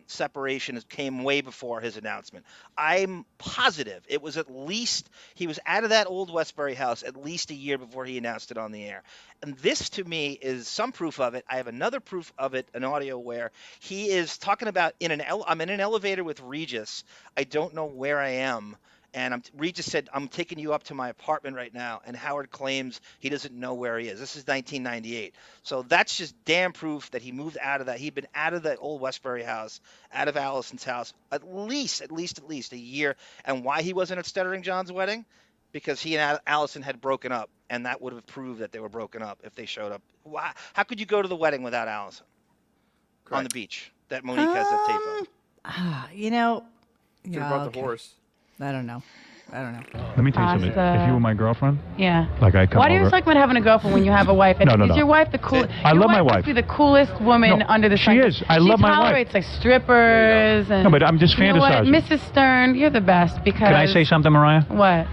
separation. It came way before his announcement. I'm positive it was at least he was out of that old Westbury house at least a year before he announced it on the air. And this to me is some proof of it. I have another proof of it, an audio where he is talking about I'm in an elevator with Regis. I don't know where I am. And Regis said, I'm taking you up to my apartment right now. And Howard claims he doesn't know where he is. This is 1998. So that's just damn proof that he moved out of that. He'd been out of the old Westbury house, out of Allison's house, at least a year. And why he wasn't at Stuttering John's wedding? Because he and Allison had broken up. And that would have proved that they were broken up if they showed up. Why? How could you go to the wedding without Allison on the beach that Monique has that tape of? Could have brought the horse. I don't know. Let me tell you something. Pasta. If you were my girlfriend, Yeah. like I come Why do you over. like when having a girlfriend when you have a wife? And No. Is your wife the coolest? I love my wife. Must be the coolest woman No, under the sun. she is. I love my wife. She tolerates like strippers and. No, but I'm just You know what? fantasizing. Mrs. Stern, you're the best because. Can I say something, Mariah? What?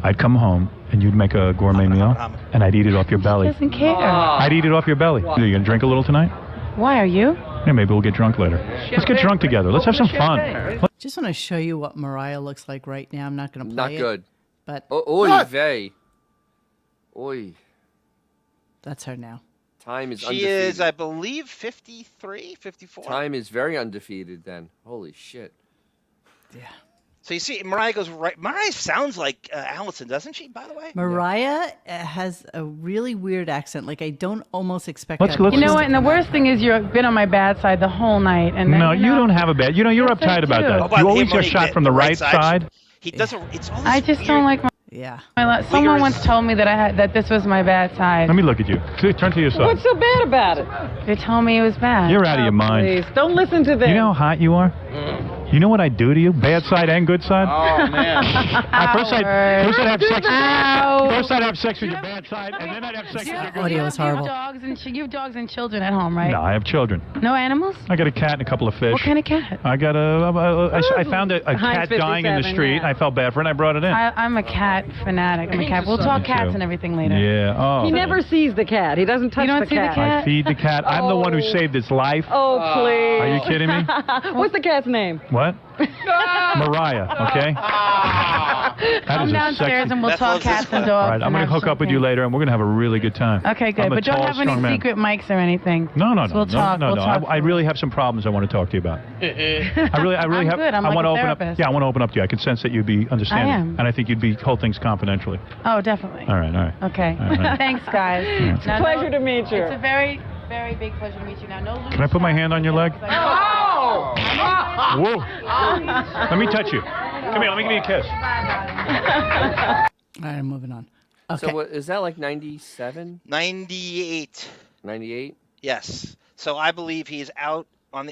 I'd come home and you'd make a gourmet meal, and I'd eat it off your belly. Doesn't care. I'd eat it off your belly. Are you gonna drink a little tonight? Why are you? Yeah, maybe we'll get drunk later. Let's get drunk together. Let's have some fun. Just want to show you what Mariah looks like right now. I'm not going to play Not it. good. But Oy vey. Oy. That's her now. Time is She undefeated. is, I believe, 53, 54. Time is very undefeated then. Holy shit. Yeah. So you see, Mariah goes right. Mariah sounds like Allison, doesn't she? By the way, Mariah has a really weird accent. Like I don't almost expect. Let's You know what? And the worst thing is you've been on my bad side the whole night. And then, No, you don't have a bad. You're Yes, I uptight about do. that. How about You always him when get he shot did from the right side. He doesn't. It's all I just don't like my. Yeah. Someone once told me that this was my bad side. Let me look at you. Turn to your side. What's so bad about it? They told me it was bad. You're out of your mind. Please, don't listen to them. You know how hot you are? You know what I do to you? Bad side and good side? Oh, man. First I'd have sex. Ow. First I'd have sex with your bad side, and then I'd have sex with your good side. Audio is horrible. You have dogs and children at home, right? No, I have children. No animals? I got a cat and a couple of fish. What kind of cat? I got I found a cat dying in the 57, street. yeah. I felt bad for it, and I brought it in. I'm a cat fanatic. I'm a cat. We'll talk cats and everything later. Yeah. Oh. He never sees the cat. He doesn't touch You don't the see the cat. cat? I feed the cat. I'm the one who saved its life. Oh, please. Are you kidding me? What's the cat's name? What? Mariah, okay? That Come is a downstairs sexy... and we'll talk cats and dogs. All right, I'm and going to have hook up with you champagne. later, and we're going to have a really good time. Okay, good. I'm a But don't tall, have any strong man. secret mics or anything. No, no, So no, we'll no, talk. no, We'll no. talk. I really have some problems I want to talk to you about. I really I'm have. good. I'm I like want a to open up. therapist. Yeah, I want to open up to you. I can sense that you'd be understanding, I am. and I think you'd be hold things confidentially. Oh, definitely. All right. Okay. All right. Thanks, guys. Yeah. Now, Pleasure to meet you. It's a very, very big pleasure to meet you. Now, no loose Can I put my hand on your leg? Oh! Whoa! Let me touch you. Come here. Let me give you a kiss. All right, I'm moving on. Okay. So what, is that like 97? 98. 98? Yes. So I believe he's out of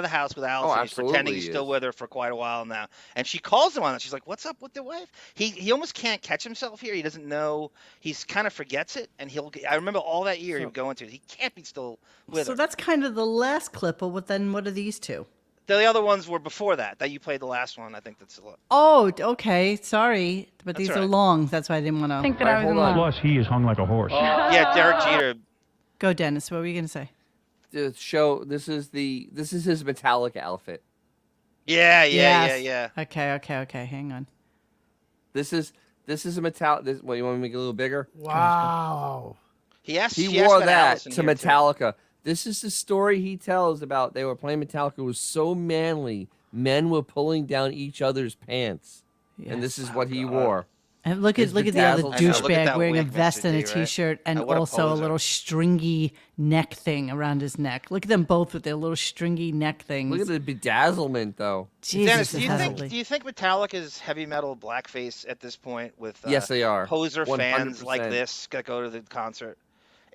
the house with Allison. He's absolutely pretending he's he still is. with her for quite a while now. And she calls him on it. She's like, "What's up with the wife?" He almost can't catch himself here. He doesn't know. He's kind of forgets it. And I remember all that year he would go into it. He can't be still with So her. that's kind of the last clip. But then what are these two? The other ones were before that you played the last one. I think that's a lot. Oh, okay. Sorry, but That's these all are right. long. That's why I didn't want to. I think that I was in love. Plus, he is hung like a horse. Yeah, Derek Jeter. Go, Dennis. What were you gonna say? The show. This is his Metallica outfit. Yeah. Okay. Hang on. This is a Metallica. What, you want me to make it a little bigger? Wow. He He wore that to Metallica. This is the story he tells about they were playing Metallica. It was so manly. Men were pulling down each other's pants. And this is what he wore. And look at His the other bedazzled shirt. Look at douchebag that wearing a wig, vest Mr. and a D, right? t-shirt and What a also a poser. little stringy neck thing around his neck. Look at them both with their little stringy neck things. Look at the bedazzlement, though. Jesus, Dennis, do it's you ugly. think Metallica is heavy metal blackface at this point with Yes, they are. poser fans 100%. like this that go to the concert?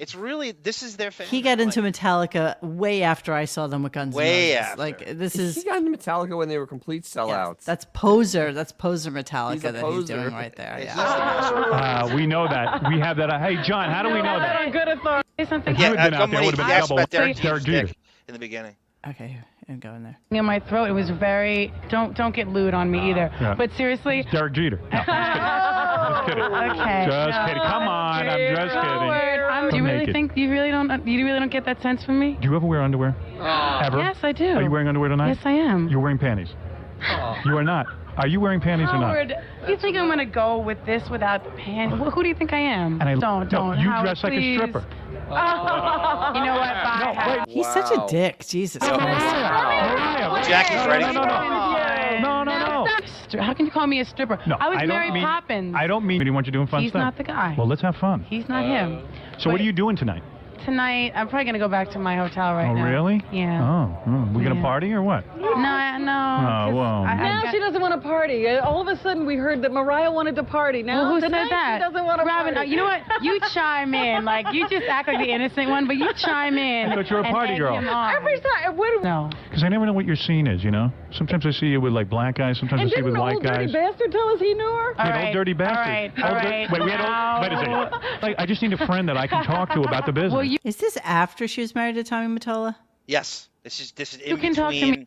It's really this is their fan. He got into Metallica way after I saw them with Guns N' Way Roses. after. Like this He is got into Metallica when they were complete sellouts. that's poser. That's poser Metallica He's a that he's poser. doing right there. He's Yeah. We know that. We have that. Hey, John, how do we know that? Good authority. Say something. If you had been out there, it he would have been asked double about Derek Derek Jeter's Jeter. dick in the beginning. Okay, and go in there. In my throat, it was very. Don't get lewd on me either. Yeah. But seriously. Derek Jeter. No, just kidding. Okay. Just kidding. Come on, I'm just kidding. Do you I'm really naked. think you really don't get that sense from me? Do you ever wear underwear? Ever? Yes, I do. Are you wearing underwear tonight? Yes, I am. You're wearing panties. You are not. Are you wearing panties or not? Howard, you think I'm gonna go with this without the pants? Who do you think I am? And I, don't. No, you Howard, dress like please. a stripper. You know what? Bye. Howard. He's such a dick. Jesus Christ. Jackie's ready. No. How can you call me a stripper? No, I was don't Mary mean, Poppins. I don't mean. Do you want you doing fun He's stuff? not the guy. Well, let's have fun. He's not him. So what are you doing tonight? Tonight, I'm probably gonna go back to my hotel right Oh, now. really? Yeah. Oh, we gonna Yeah. party or what? No. Oh, well. Now she doesn't want to party. All of a sudden, we heard that Mariah wanted to party. Now Well, who tonight said that? she doesn't want to Robin, party. you know what? You chime in. Like, you just act like the innocent one, but you chime in. I thought you were a and party egg girl. him on. Every time. No. Because I never know what your scene is, you know? Sometimes I see you with, like, black guys. Sometimes And I see you didn't with the white old dirty guys. bastard tell us he knew her? Yeah, old dirty bastard. All right. Wait, we had wait a second. Like, I just need a friend that I can talk to about the business. Is this after she was married to Tommy Mottola? Yes, this is in You can talk to between.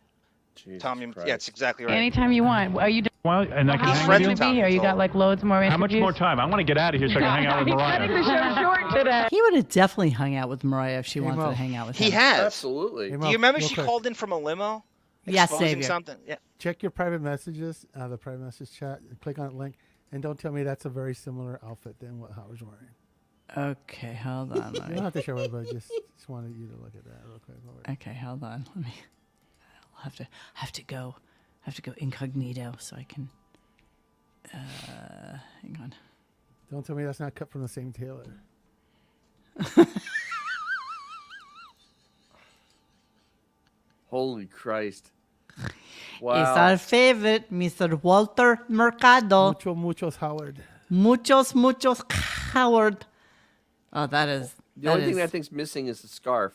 me Tommy, yeah, it's exactly right. anytime you want. Are you? Well, and I can How hang long with are you? you gonna be here? You got like loads more How interviews? much more time? I want to get out of here so I can hang out with He's cutting the Mariah. show short today. He would have definitely hung out with Mariah if she wanted to hang out with him. He has. Absolutely. Do you remember she called in from a limo? Yes, exposing Xavier. something? Yeah. Check your private messages, the private message chat, and click on the link, and don't tell me that's a very similar outfit than what Howard's wearing. Okay, hold on. You don't have to show it, but just wanted you to look at that real quick. Okay, hold on. Let me. I'll have to go have to go incognito so I can. Hang on. Don't tell me that's not cut from the same tailor. Holy Christ. Wow. It's our favorite, Mr. Walter Mercado. Muchos Howard. Muchos Howard. Oh, that is. The only thing that thing's missing is the scarf.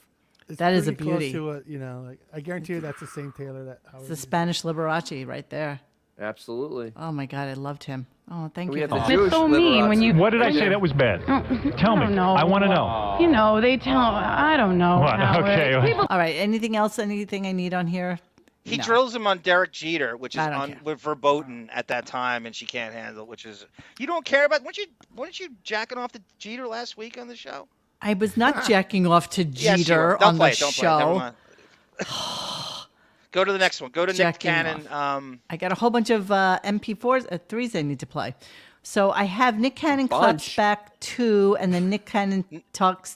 It's that is a pretty close beauty. to what, like, I guarantee you that's the same tailor that Howard It's the used. Spanish Liberace right there. Absolutely. Oh my God, I loved him. Oh, thank We you. have the for that. Jewish It's so mean when you. What did I say that was bad? Tell me. I want to know. You know, they tell. I don't know. What? Howard. Okay. People All right. Anything else? Anything I need on here? He No. drills him on Derek Jeter, which is I don't on care. with verboten at that time, and she can't handle. Which is you don't care about. Weren't you jacking off to Jeter last week on the show? I was not jacking off to Yes, you Jeter were. Don't on play the it, don't play it. Never show. mind. Go to the next one. Go to Nick Jacking Cannon. I got a whole bunch of MP4s, 3s I need to play. So I have Nick Cannon claps back 2, and then Nick Cannon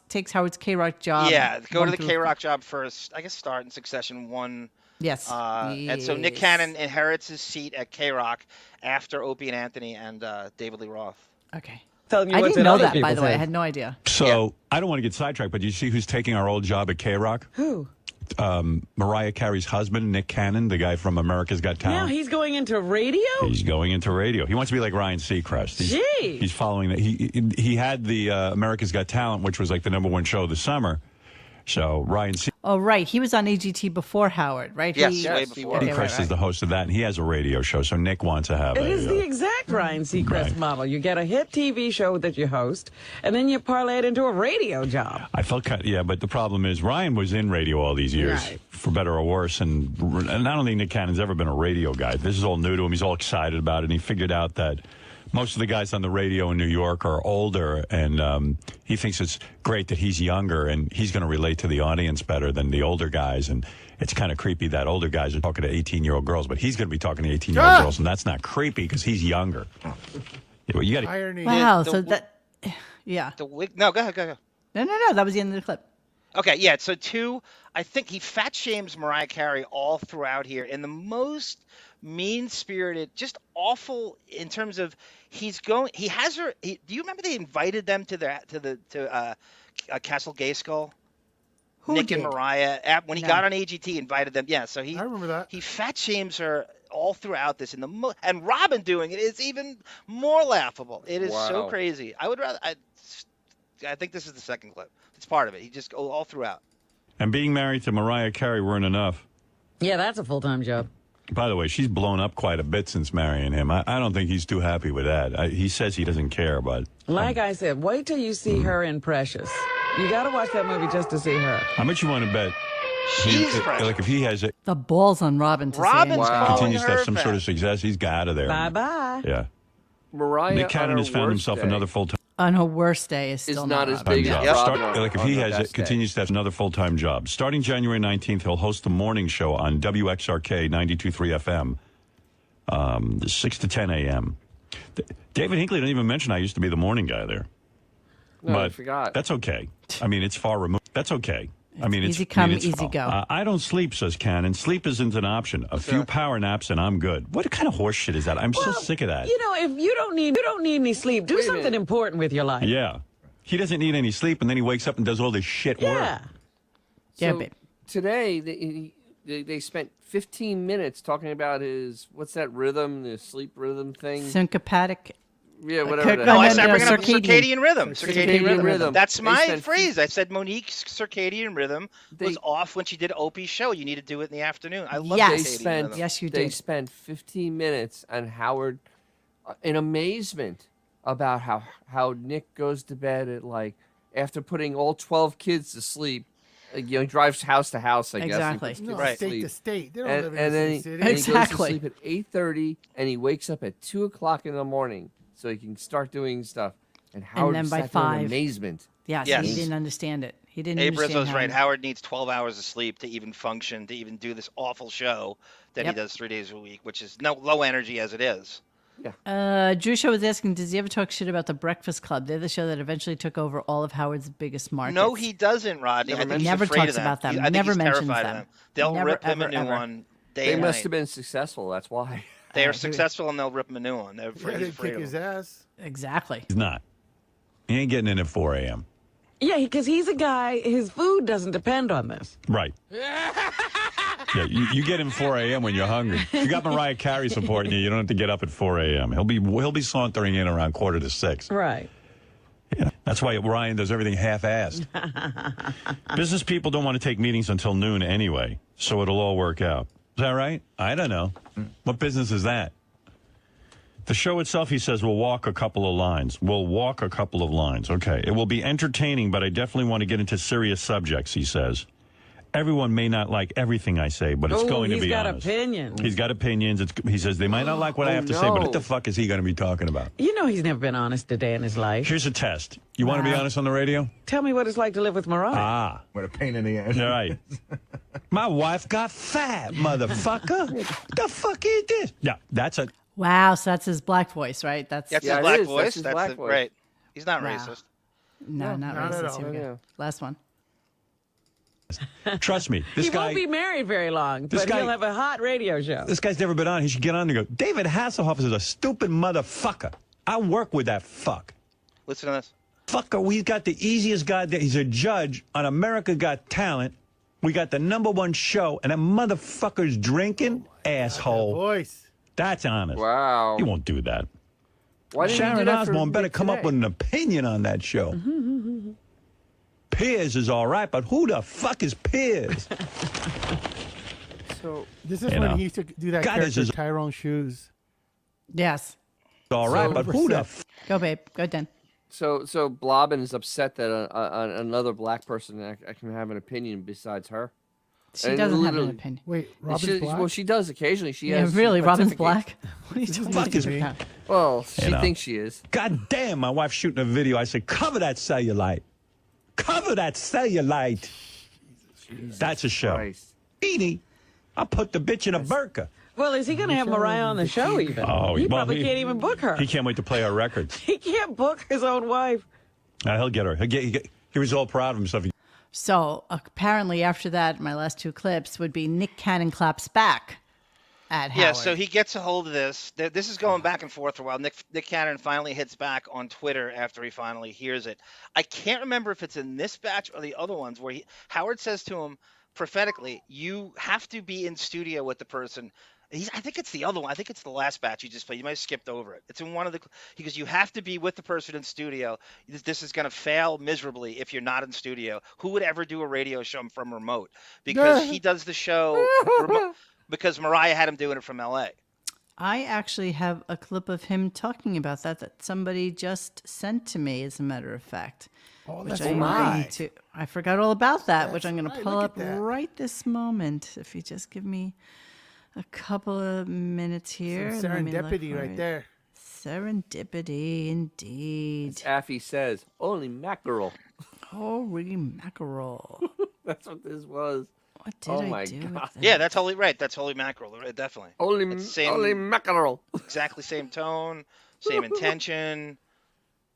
takes Howard's K-Rock job. Yeah, go 1 to the through- K-Rock job first. I guess start in succession 1. Yes. And so Nick Yes. Cannon inherits his seat at K-Rock after Opie and Anthony and David Lee Roth. Okay. Telling you I what didn't did know other that, by people the way. I say. had no idea. So I don't want to get sidetracked, but you see who's taking our old job at K-Rock? Who? Mariah Carey's husband, Nick Cannon, the guy from America's Got Now Talent. he's going into radio? He's going into radio. He wants to be like Ryan Seacrest. Gee. He's following that. He had the America's Got Talent, which was like the #1 show of the summer. So Ryan Oh, right. He was on AGT before Howard, right? Yes, He- way before. Okay, Seacrest right, is the host of that, and he has a radio show. So Nick wants to have It is the exact Ryan Seacrest model. You get a hit TV show that you host, and then you parlay it into a radio job. I felt but the problem is Ryan was in radio all these years, Right. for better or worse, and I don't think Nick Cannon's ever been a radio guy. This is all new to him. He's all excited about it, and he figured out that most of the guys on the radio in New York are older, and he thinks it's great that he's younger, and he's going to relate to the audience better than the older guys, and it's kind of creepy that older guys are talking to 18-year-old girls, but he's going to be talking to 18-year-old girls, and that's not creepy because he's younger. You got Irony. Wow. So that, yeah. The wig. No, go ahead. No. That was the end of the clip. Okay, yeah. So 2, I think he fat shames Mariah Carey all throughout here in the most mean-spirited, just awful in terms of he has her. Do you remember they invited them to Castle Gayskull? Who Nick did? and Mariah when he No. got on AGT, he invited them. Yeah, so I remember that. he fat shames her all throughout this, and Robin doing it is even more laughable. It is so Wow. crazy. I would rather. I think this is the second clip. It's part of it. He just goes all throughout. And being married to Mariah Carey weren't enough. Yeah, that's a full-time job. By the way, she's blown up quite a bit since marrying him. I don't think he's too happy with that. He says he doesn't care, but Like I said, wait till you see her in Precious. You got to watch that movie just to see her. how much you want to bet? She's precious. Like if he has it, The balls on Robin to Robin's say. calling continues to have her some sort of back. success, he's got out of there. Bye-bye. Yeah. Mariah Nick Cannon on has her found worst himself day another full-time On her worst day is still not as Robin. big as job. Yep. Robin Like if on he her has best it, continues to have another full-time job. Starting January 19th, he'll host the morning show on WXRK 92.3 FM, 6 to 10 a.m. David Hinckley didn't even mention I used to be the morning guy there. No, I But forgot. that's okay. I mean, it's far removed. That's okay. I mean, Easy it's come, it's easy go. I don't sleep, says Cannon. Sleep isn't an option. A few power naps and I'm good. What kind of horse shit is that? I'm so sick of that. You know, if you don't need any sleep, do something important with your life. Yeah. He doesn't need any sleep, and then he wakes up and does all this shit work. Yeah. Yeah, So babe. today they spent 15 minutes talking about his what's that rhythm, the sleep rhythm thing. Syncopatic. Yeah, whatever. No, that I is. started bringing up circadian. circadian rhythm. Circadian rhythm. That's They my spent phrase. I said Monique's circadian rhythm was off when she did Opie's show. You need to do it in the afternoon. I love Yes. They circadian spent rhythm. Yes, you they did. spent 15 minutes on Howard in amazement about how Nick goes to bed at like after putting all 12 kids to sleep. He drives house to house, I guess. Exactly. He puts No, kids to state sleep. to state. They don't And, live in and the then same he, city. and he goes to Exactly. sleep at 8:30, and he wakes up at 2 o'clock in the morning so he can start doing stuff. And Howard then by sat there in 5. amazement. Yes, Yes. he didn't understand it. He didn't Abe understand Rizzo's how- right. Howard needs 12 hours of sleep to even function, to even do this awful show that Yep. he does 3 days a week, which is low energy as it is. Drew Show was asking, does he ever talk shit about the Breakfast Club? They're the show that eventually took over all of Howard's biggest markets. No, he doesn't, Rodney. I think he's Never afraid talks of them. about them. I think Never he's mentions terrified them. of them. They'll Never, rip him a ever, new ever. one Day They and must night. have been successful. That's why. They are successful and they'll rip him a new one. They're Yeah, afraid, they afraid kick of his him. ass. Exactly. He's not. He ain't getting in at 4 a.m. Yeah, because he's a guy, his food doesn't depend on this. Right. Yeah, you get in 4 a.m. when you're hungry. If you got Mariah Carey supporting you, you don't have to get up at 4 a.m. He'll be sauntering in around 5:45. Right. Yeah, that's why Ryan does everything half-assed. Business people don't want to take meetings until noon anyway, so it'll all work out. Is that right? I don't know. What business is that? The show itself, he says, will walk a couple of lines. We'll walk a couple of lines. Okay. It will be entertaining, but I definitely want to get into serious subjects, he says. Everyone may not like everything I say, but it's going to be honest. He's got opinions. He's got opinions. He says they might not like what I have to say, but what the fuck is he going to be talking about? You know he's never been honest a day in his life. Here's a test. You want to be honest on the radio? Tell me what it's like to live with Mariah. Ah. What a pain in the ass. All right. My wife got fat, motherfucker. The fuck is this? Yeah, that's a... Wow, so that's his black voice, right? That's That's Yeah, his it black is. voice. That's his black voice. Right. He's not Wow. racist. No, not not at racist. all. Here we go. Last one. Trust me. This he guy... won't be married very long, this but guy- he'll have a hot radio show. This guy's never been on. He should get on and go, David Hasselhoff is a stupid motherfucker. I work with that fuck. Listen to this. Fucker, he's got the easiest guy there. He's a judge on America Got Talent. We got the #1 show, and that motherfucker's drinking, asshole. Voice. That's honest. Wow. He won't do that. Why didn't he do Sharon that for Osbourne better Nick come up today? with an opinion on that show. Piers is all right, but who the fuck is Piers? So This is You when know. he used to do that God, this character, is- Tyrone Shoes. Yes. All right, but who the f... Go, babe. Go, Den. So Blobbin is upset that another black person I can have an opinion besides her. She And doesn't have an literally- opinion. Wait, Robin's She- black? Well, she does occasionally. She Yeah, has. really? Robin's pontificates. black? What are you talking fuck is about? Well, You she know. thinks she is. God damn, my wife's shooting a video. I said, cover that cellulite. Cover that cellulite. That's a show. Christ. Beanie, I put the bitch in a burqa. Well, is he going to have Mariah on the show even? Oh, he well, probably can't even book her. He can't wait to play our records. He can't book his own wife. He'll get her. He was all proud of himself. So apparently after that, my last two clips would be Nick Cannon claps back at Howard. Yeah, so he gets a hold of this. This is going back and forth for a while. Nick Cannon finally hits back on Twitter after he finally hears it. I can't remember if it's in this batch or the other ones where Howard says to him prophetically, you have to be in studio with the person. I think it's the other one. I think it's the last batch you just played. You might have skipped over it. It's in one of the. He goes, you have to be with the person in studio. This is going to fail miserably if you're not in studio. Who would ever do a radio show from remote? Because he does the show because Mariah had him doing it from LA. I actually have a clip of him talking about that somebody just sent to me, as a matter of fact. Oh, which that's I right. need to. I forgot all about that, which That's I'm going to right. pull Look up at that. right this moment. If you just give me a couple of minutes here. Some Let me look serendipity for right it. there. Serendipity, indeed. As Affy says, only mackerel. Holy mackerel. That's what this was. What did Oh I my do God. with that? Yeah, that's holy right. That's holy mackerel. Definitely. Only mackerel. Exactly same tone, same intention.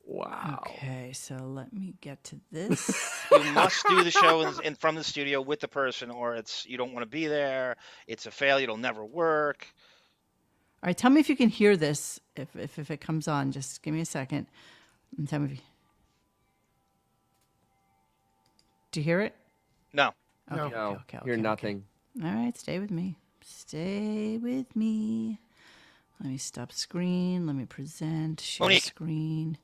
Wow. Okay, so let me get to this. You must do the show from the studio with the person, or you don't want to be there. It's a failure. It'll never work. All right, tell me if you can hear this. If it comes on, just give me a second. And tell me if you... Do you hear it? No. Okay, No, okay. hear nothing. All right, stay with me. Stay with me. Let me stop screen. Let me present. Share Monique. screen.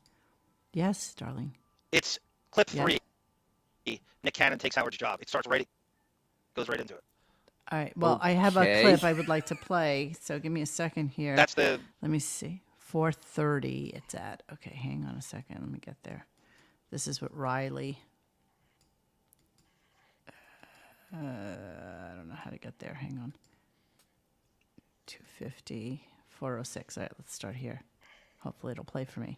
Yes, darling. It's clip Yeah. 3. Nick Cannon takes Howard's job. It starts right, goes right into it. All right. Well, I have a Okay. clip I would like to play. So give me a second here. That's the. Let me see. 4:30 it's at. Okay, hang on a second. Let me get there. This is what Riley. I don't know how to get there. Hang on. 250, 406. All right, let's start here. Hopefully it'll play for me.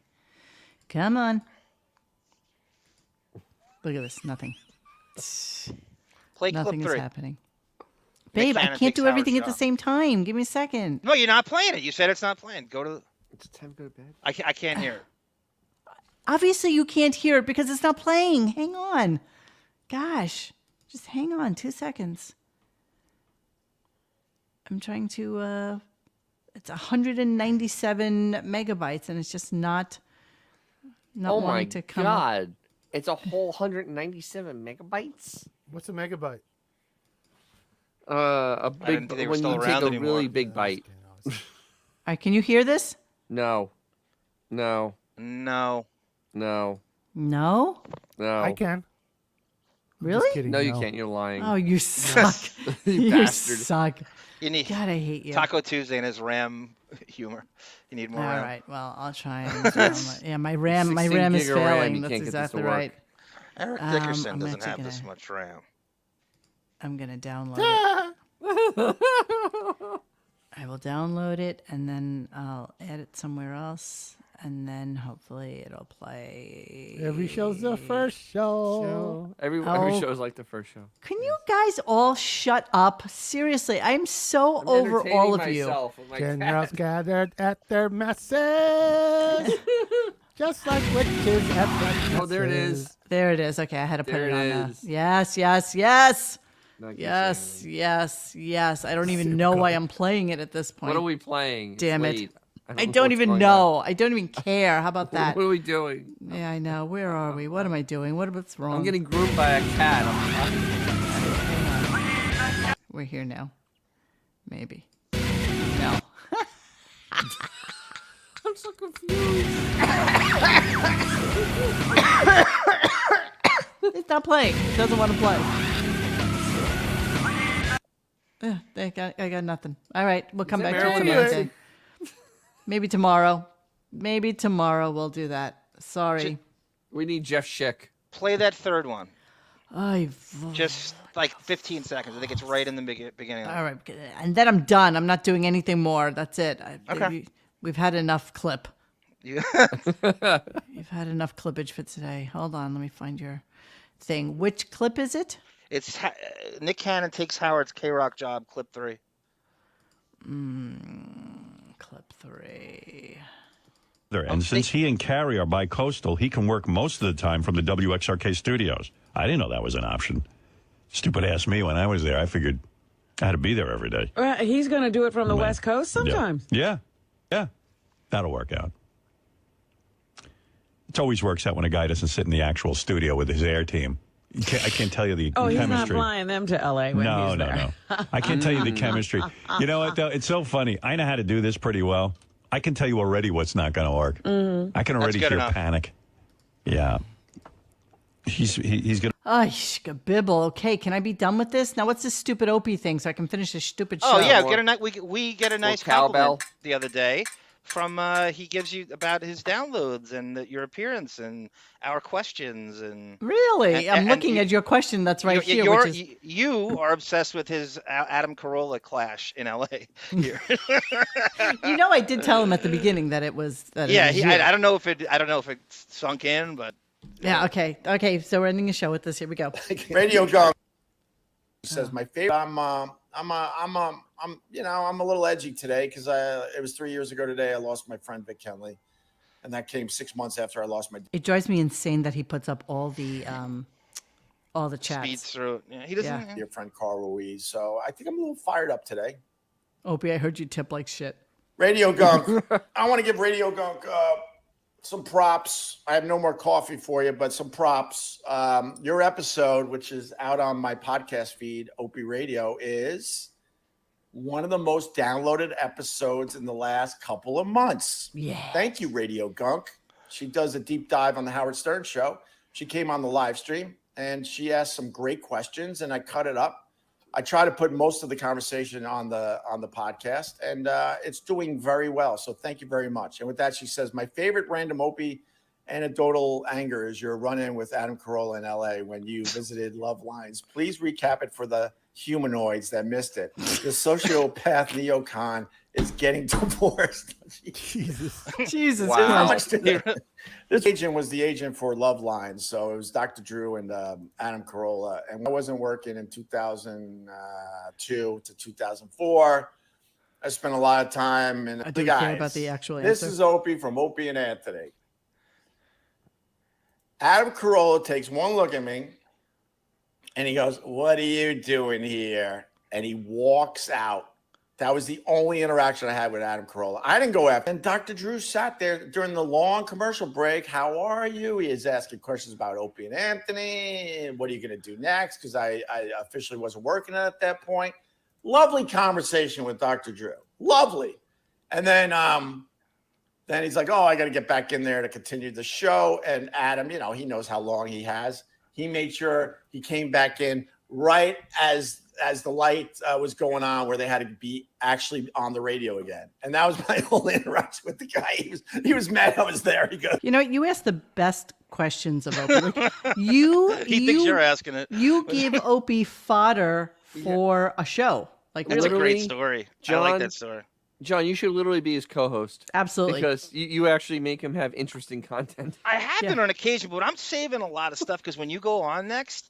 Come on. Look at this. Nothing. Play Nothing clip is 3. happening. Nick Babe, I Cannon can't takes do everything Howard's at the job. same time. Give me a second. No, you're not playing it. You said it's not playing. Go to. It's time to go to bed. I can't hear it. Obviously, you can't hear it because it's not playing. Hang on. Gosh. Just hang on 2 seconds. I'm trying to. It's 197 megabytes, and it's just not Oh my wanting to come up. God. It's a whole 197 megabytes? What's a megabyte? A didn't big, think they were when still you take around a anymore. really big bite. All right, can you hear this? No. No. No. No. No. I can. Really? kidding, No, you no. can't. You're lying. Oh, you suck. You you bastard. suck. You need God, I hate you. Taco Tuesday and his RAM humor. You need more All RAM. right. Well, I'll try and yeah, my RAM 16 is gig of RAM, failing. you That's can't get this to exactly work. right. Eric I'm Dickerson doesn't actually have gonna- this much RAM. I'm gonna download it. I will download it and then I'll add it somewhere else, and then hopefully it'll play. Every show's the first show. Every Oh. show is like the first show. Can you guys all shut up? Seriously, I'm so I'm over entertaining all of myself with my Generals cat. gathered at their messes, just like witches at their Oh, there it is. you. There it is. Okay, I had to put There it on. it is. Yes. Not Yes. I don't even know why I'm playing it at this point. What are we playing? Damn It's it. late. I know don't what's even going know. I don't even care. How about that? What are we doing? Yeah, I know. Where are we? What am I doing? What's wrong? I'm getting groomed by a cat. We're here now. Maybe. No. I'm so confused. It's not playing. It doesn't want to play. I got nothing. All right, we'll come Is it back to it Marilyn another Manson? day. Maybe tomorrow. Maybe tomorrow we'll do that. Sorry. We need Jeff Schick. Play that third one. I've... Just like 15 seconds. I think it's right in the beginning. All right, and then I'm done. I'm not doing anything more. That's it. Okay. We've had enough clip. Yeah. You've had enough clippage for today. Hold on, let me find your thing. Which clip is it? It's Nick Cannon takes Howard's K-Rock job, clip 3. Clip 3. And since he and Carrie are bi-coastal, he can work most of the time from the WXRK studios. I didn't know that was an option. Stupid ass me, when I was there, I figured I had to be there every day. He's going to do it from the West Coast sometimes. Yeah. That'll work out. It always works out when a guy doesn't sit in the actual studio with his air team. I can't tell you the He's not chemistry. flying them to L.A. when he's there. No. I can't tell you the chemistry. You know what, though? It's so funny. I know how to do this pretty well. I can tell you already what's not going to work. I can already good hear enough. panic. Yeah. He's going to... Oh, bibble. Okay, can I be done with this? Now, what's this stupid Opie thing so I can finish this stupid show? Oh yeah, we get a nice cowbell. compliment the other day from he gives you about his downloads and your appearance and our questions and Really? I'm and looking at your question that's right here. Which is... You are obsessed with his Adam Carolla clash in L.A. here. You know, I did tell him at the beginning that it was. That Yeah, it was you. I don't know if it sunk in, but Yeah. Okay. So we're ending the show with this. Here we go. RadioGunk says my favorite. I'm a little edgy today because it was 3 years ago today I lost my friend Vic Henley, and that came 6 months after I lost my. It drives me insane that he puts up all the chats. speeds through it. Yeah, he doesn't. Dear friend Carl Ruiz. So I think I'm a little fired up today. Opie, I heard you tip like shit. RadioGunk. I want to give RadioGunk some props. I have no more coffee for you, but some props. Your episode, which is out on my podcast feed, Opie Radio, is one of the most downloaded episodes in the last couple of months. Yeah. Thank you, RadioGunk. She does a deep dive on the Howard Stern show. She came on the live stream and she asked some great questions, and I cut it up. I try to put most of the conversation on the podcast, and it's doing very well. So thank you very much. And with that, she says, my favorite random Opie anecdotal anger is your run-in with Adam Carolla in L.A. when you visited Love Lines. Please recap it for the humanoids that missed it. The sociopath neocon is getting divorced. Jesus. Wow. How much did this agent was the agent for Love Lines, so it was Dr. Drew and Adam Carolla, and I wasn't working in 2002 to 2004. I spent a lot of time in Do we care about the actual This answer? is Opie from Opie and Anthony. Adam Carolla takes one look at me and he goes, "What are you doing here?" And he walks out. That was the only interaction I had with Adam Carolla. I didn't go after. And Dr. Drew sat there during the long commercial break. How are you? He is asking questions about Opie and Anthony. And what are you going to do next? Because I officially wasn't working at that point. Lovely conversation with Dr. Drew. Lovely. And then he's like, oh, I got to get back in there to continue the show. And Adam, you know, he knows how long he has. He made sure he came back in right as the light was going on, where they had to be actually on the radio again. And that was my only interaction with the guy. He was mad I was there. He goes, You know, you asked the best questions of Opie. Like, he thinks you're asking it. You give Opie fodder for a show. Like, That's really. a great story. I like that story. John, you should literally be his co-host. Absolutely. Because you actually make him have interesting content. I have been on occasion, but I'm saving a lot of stuff because when you go on next,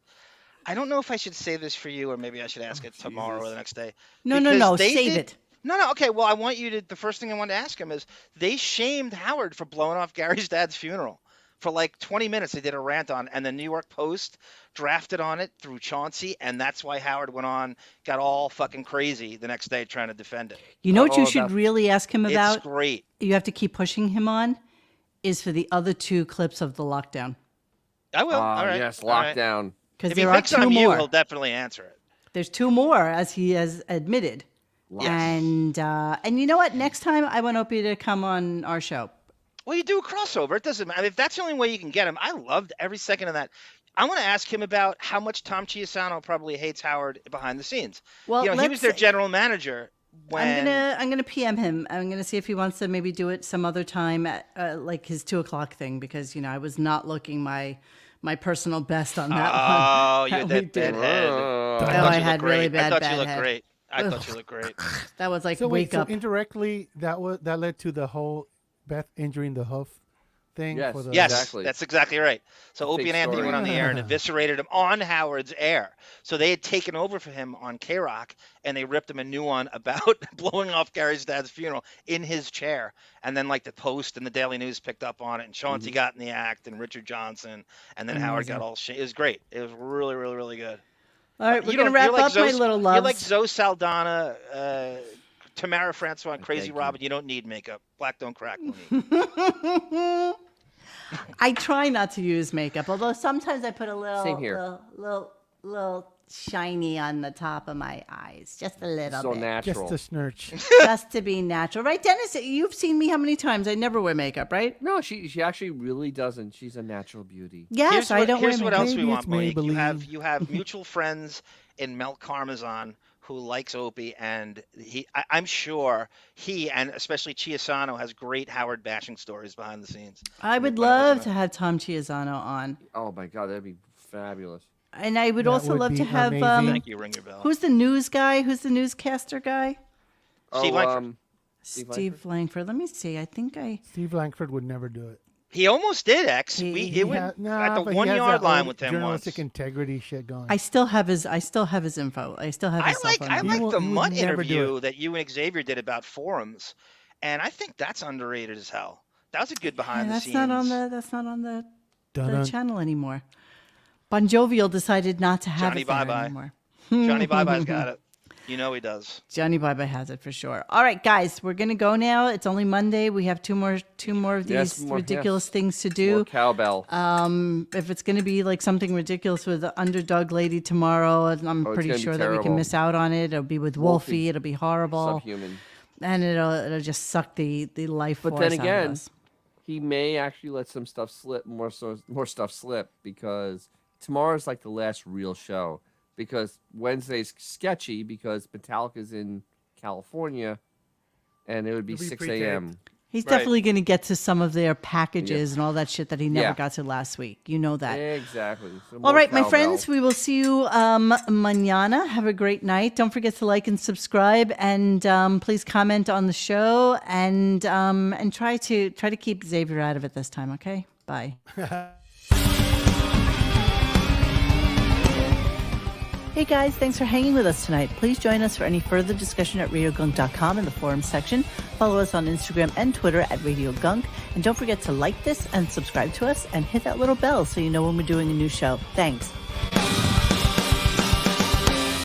I don't know if I should say this for you or maybe I should ask it tomorrow or the next day. No, save it. No, okay. Well, I want you to, the first thing I want to ask him is they shamed Howard for blowing off Gary's dad's funeral. For like 20 minutes, they did a rant on, and the New York Post drafted on it through Chauncey, and that's why Howard went on, got all fucking crazy the next day trying to defend it. You know what you should really ask him about? It's great. You have to keep pushing him on, is for the other 2 clips of the lockdown. I will. All right. Yes, All right. lockdown. Because If he there are thinks 2 I'm you, more. he'll definitely answer it. There's 2 more, as he has admitted. Yes. And you know what? Next time, I want Opie to come on our show. Well, you do a crossover. It doesn't matter. If that's the only way you can get him, I loved every second of that. I want to ask him about how much Tom Chiusano probably hates Howard behind the scenes. Well, you know, he was their general manager. When... I'm gonna PM him. I'm gonna see if he wants to maybe do it some other time at like his 2:00 thing, because I was not looking my personal best on that one. Oh, you had we that bad did. head. I had really bad I thought you bad looked head. great. I thought you looked great. That was like So wake up. So indirectly, that led to the whole Beth injuring the hoof thing. Yes, for the, Yes, that's exactly right. So Opie and Anthony story. went on the air and eviscerated him on Howard's air. So they had taken over for him on K-Rock, and they ripped him a new one about blowing off Gary's dad's funeral in his chair. And then like the Post and the Daily News picked up on it, and Chauncey got in the act, and Richard Johnson, and then Howard got all shit. It was great. It was really, really, really good. All right, we're gonna wrap up, my little loves. You're like Zoe Saldana, Tamara Francois, and Crazy Robin. You don't need makeup. Black don't crack. I try not to use makeup, although sometimes I put a Same here. little shiny on the top of my eyes, just a little So bit. natural. Just a snurch. Just to be natural, right, Dennis? You've seen me how many times? I never wear makeup, right? No, she actually really doesn't. She's a natural beauty. Yes, I don't wear Here's what makeup. else we want, Monique. You Maybelline. have mutual friends in Mel Karmazon who likes Opie, and I'm sure he, and especially Chiusano, has great Howard bashing stories behind the scenes. I would love to have Tom Chiusano on, Oh my God, that'd be fabulous. and I would That also would love be to have amazing. Thank you, ring your bell. who's the news guy? Who's the newscaster guy? Steve Langford. Steve Langford. Let me see. I think Steve Langford would never do it. He almost did, X. At the but 1 he has yard that line old with him journalistic once. integrity shit going. I still have his info. I still have his cell phone I number. like the He would Mutt never do interview that you and Xavier did about forums, and I think that's underrated as hell. That was a good behind the that's scenes. not on the Dun-dun. channel anymore. Bon Jovial decided not to have Johnny it there Bye Bye. anymore. Johnny Bye Bye's got it. You know he does. Johnny Bye Bye has it for sure. All right, guys, we're gonna go now. It's only Monday. We have two more of Yes, these more- ridiculous yes. things to More do. cowbell. If it's gonna be like something ridiculous with the underdog lady tomorrow, I'm it's pretty gonna be sure that we can terrible. miss out on it. It'll be with Wolfie. It'll be horrible, Subhuman. and it'll just suck the life But force then out of again, us. he may actually let some stuff slip, more stuff slip, because tomorrow's like the last real show. Because Wednesday's sketchy because Metallica's in California, and it would be It'll be 6 pre-taped. a.m. He's definitely going to get to some of their packages Yeah. and all that shit that he never Yeah. got to last week. You know that. Exactly. So All more right, my cowbell. friends, we will see you mañana. Have a great night. Don't forget to like and subscribe, and please comment on the show, and try to keep Xavier out of it this time. Okay, bye. Hey guys, thanks for hanging with us tonight. Please join us for any further discussion at RadioGunk.com in the forum section. Follow us on Instagram and Twitter at RadioGunk. And don't forget to like this and subscribe to us and hit that little bell so you know when we're doing a new show. Thanks.